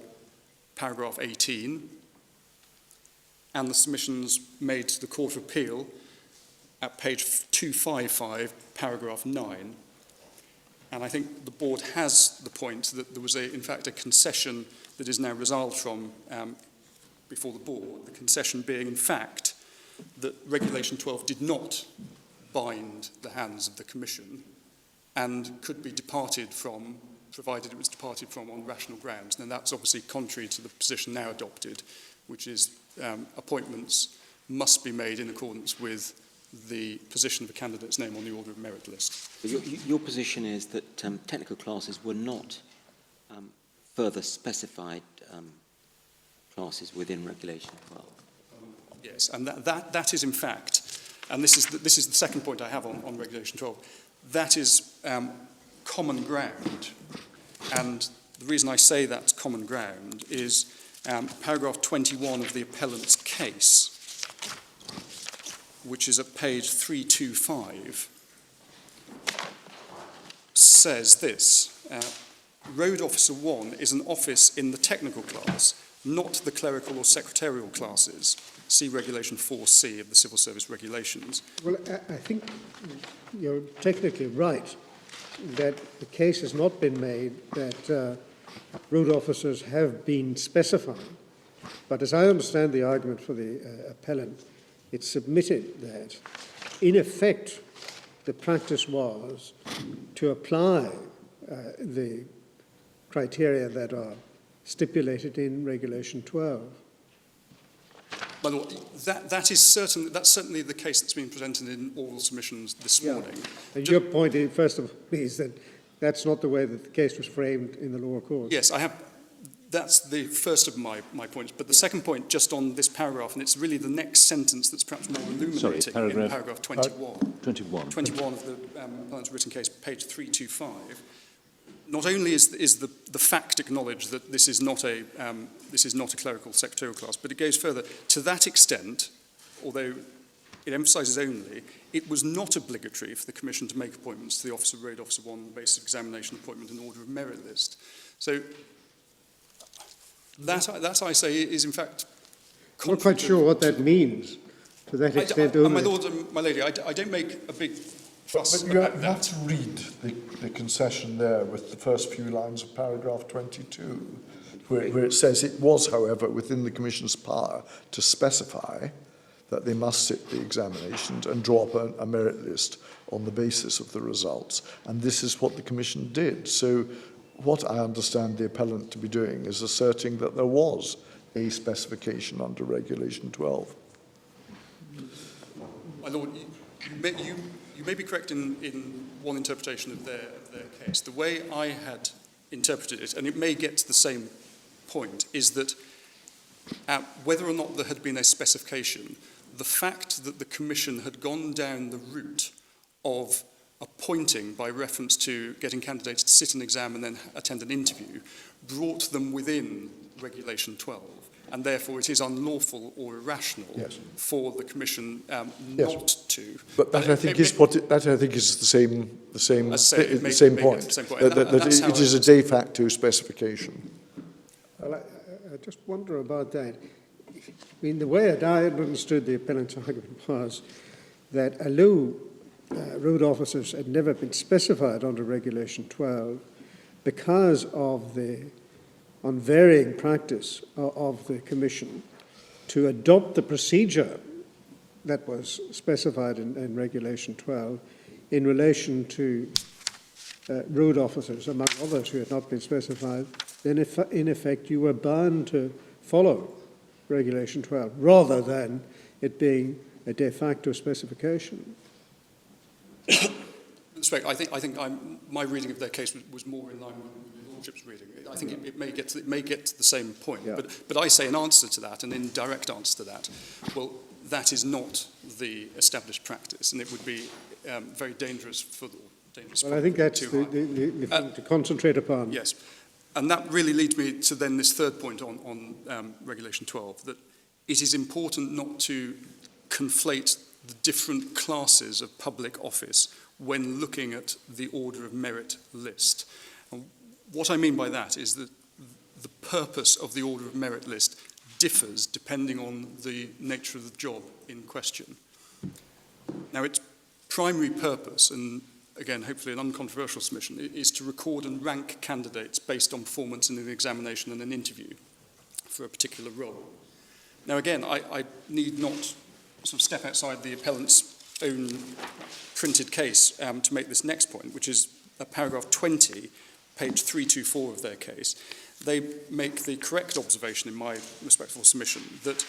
paragraph 18, and the submissions made to the Court of Appeal at page 255, paragraph 9. And I think the board has the point that there was, in fact, a concession that is now resolved from before the board, the concession being, in fact, that Regulation 12 did not bind the hands of the Commission and could be departed from, provided it was departed from on rational grounds. And that's obviously contrary to the position now adopted, which is appointments must be made in accordance with the position of a candidate's name on the order of merit list. Your position is that technical classes were not further specified classes within Regulation 12. Yes, and that is in fact, and this is the second point I have on Regulation 12, that is common ground. And the reason I say that's common ground is paragraph 21 of the appellant's case, which is at page 325, says this: Road Officer 1 is an office in the technical class, not the clerical or secretarial classes. See Regulation 4C of the Civil Service Regulations. Well, I think you're technically right that the case has not been made that road officers have been specified. But as I understand the argument for the appellant, it's submitted that, in effect, the practice was to apply the criteria that are stipulated in Regulation 12. By the way, that's certainly the case that's been presented in oral submissions this morning. And your point, first of all, is that that's not the way that the case was framed in the lower court. Yes, that's the first of my points. But the second point, just on this paragraph, and it's really the next sentence that's perhaps more illuminating in paragraph 21. 21 of the appellant's written case, page 325. Not only is the fact acknowledged that this is not a clerical secretarial class, but it goes further. To that extent, although it emphasises only, it was not obligatory for the Commission to make appointments to the Office of Road Officer 1 on the basis of examination appointment and order of merit list. So that I say is in fact. I'm not quite sure what that means. To that extent only. My lord and my lady, I don't make a big fuss But you about have that. to read the concession there with the first few lines of paragraph 22, where it says it was, however, within the Commission's power to specify that they must sit the examinations and draw up a merit list on the basis of the results. And this is what the Commission did. So what I understand the appellant to be doing is asserting that there was a specification under Regulation 12. My lord, you may be correct in one interpretation of their case. The way I had interpreted it, and it may get to the same point, is that whether or not there had been a specification, the fact that the Commission had gone down the route of appointing by reference to getting candidates to sit an exam and then attend an interview brought them within Regulation 12. And therefore it is unlawful or irrational for the Commission not to. But that I think is the same point. That it is a de facto specification. Well, just wonder about that. I mean, the way that I understood the appellant's argument was that ALU road officers had never been specified under Regulation 12 because of the unvarying practice of the Commission to adopt the procedure that was specified in Regulation 12 in relation to road officers, among others who had not been specified. Then in effect you were bound to follow Regulation 12 rather than it being a de facto specification. I think my reading of their case was more in line with the Lordship's reading. I think it may get to the same point, Yeah. but I say in answer to that, an indirect answer to that, well, that is not the established practice, and it would be very dangerous for the Well, I think that's the thing to concentrate upon. Yes, and that really leads me to then this third point on Regulation 12, that it is important not to conflate the different classes of public office when looking at the order of merit list. And what I mean by that is that the purpose of the order of merit list differs depending on the nature of the job in question. Now, its primary purpose, and again, hopefully an uncontroversial submission, is to record and rank candidates based on performance in an examination and an interview for a particular role. Now, again, I need not sort of step outside the appellant's own printed case to make this next point, which is paragraph 20, page 324 of their case. They make the correct observation in my respectful submission that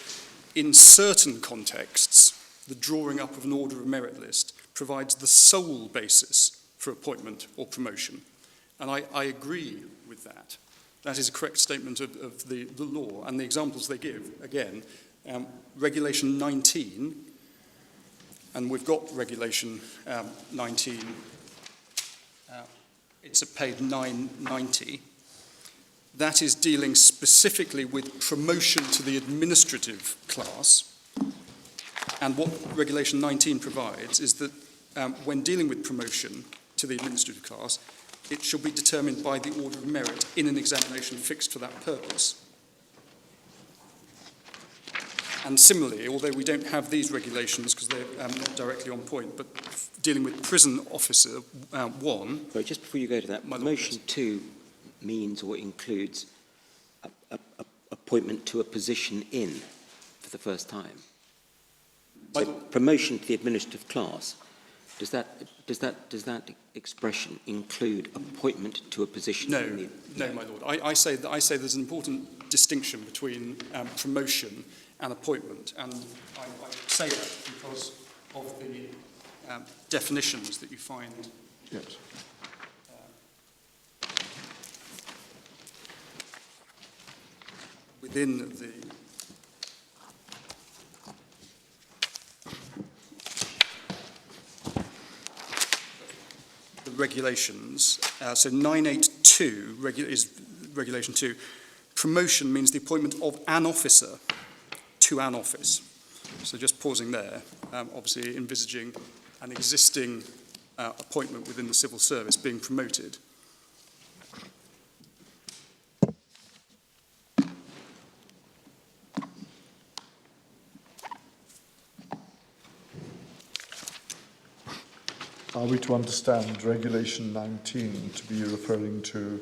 in certain contexts, the drawing up of an order of merit list provides the sole basis for appointment or promotion. And I agree with that. That is a correct statement of the law. And the examples they give, again, Regulation 19, and we've got Regulation 19, it's at page 990. That is dealing specifically with promotion to the administrative class. And what Regulation 19 provides is that when dealing with promotion to the administrative class, it shall be determined by the order of merit in an examination fixed for that purpose. And similarly, although we don't have these regulations because they're not directly on point, but dealing with prison officer 1... Sorry, just before you go to that, motion 2 means or includes appointment to a position in for the first time. So promotion to the administrative class, does that expression include appointment to a position? No, my lord. I say there's an important distinction between promotion and appointment, and I say that because of the definitions that you find. Yes. Within the regulations, so 982 is Regulation 2. Promotion means the appointment of an officer to an office. So just pausing there, obviously envisaging an existing appointment within the civil service being promoted. Are we to understand Regulation 19 to be referring to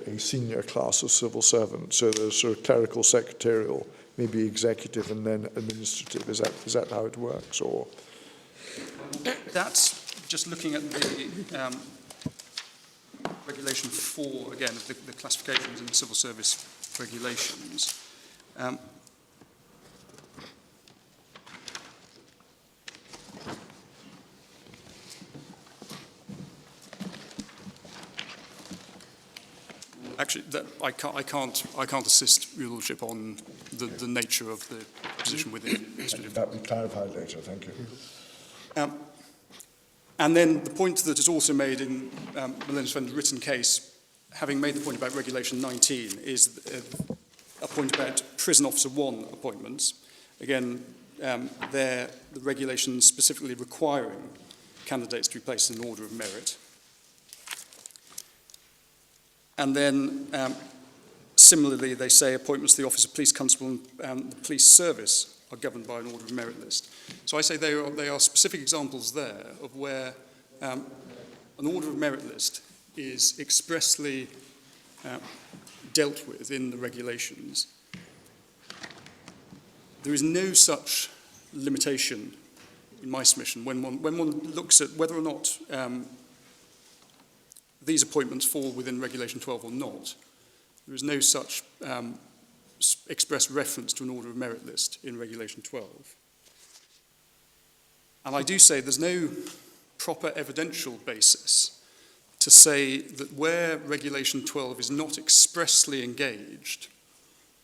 a senior class of civil servant? So there's sort of clerical, secretarial, maybe executive, and then administrative. Is that how it works? Or that's just looking at the Regulation 4 again, of the classifications in the civil service regulations. Actually, I can't assist Your Lordship on the nature of the position within the administrative. that will be clarified later. Thank you. And then the point that is also made in Melinda's friend's written case, having made the point about Regulation 19, is a point about Prison Officer 1 appointments. Again, there the regulations specifically requiring candidates to be placed in order of merit. And then Similarly, they say appointments to the Office of Police Constable and the Police Service are governed by an order of merit list. So I say they are specific examples there of where an order of merit list is expressly dealt with in the regulations. There is no such limitation in my submission when one looks at whether or not these appointments fall within Regulation 12 or not. There is no such express reference to an order of merit list in Regulation 12. And I do say there's no proper evidential basis to say that where Regulation 12 is not expressly engaged,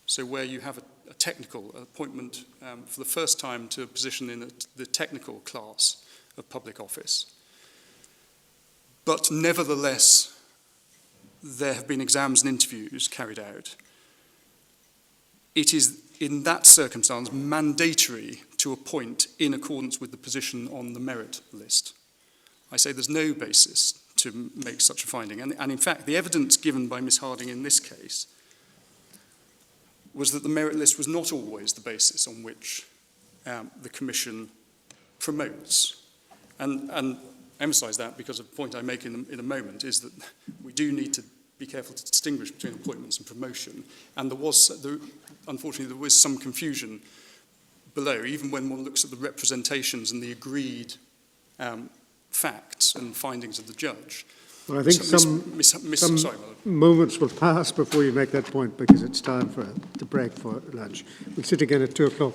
so where you have a technical appointment for the first time to a position in the technical class of public office, but nevertheless there have been exams and interviews carried out, it is in that circumstance mandatory to appoint in accordance with the position on the merit list. I say there's no basis to make such a finding. And in fact, the evidence given by Ms. Harding in this case was that the merit list was not always the basis on which the Commission promotes. And emphasise that because a point I make in a moment is that we do need to be careful to distinguish between appointments and promotion. And unfortunately, there was some confusion below, even when one looks at the representations and the agreed facts and findings of the judge. Well, I think sorry, some moments will pass before you make that point because it's time to break for lunch. We'll sit again at 2 o'clock.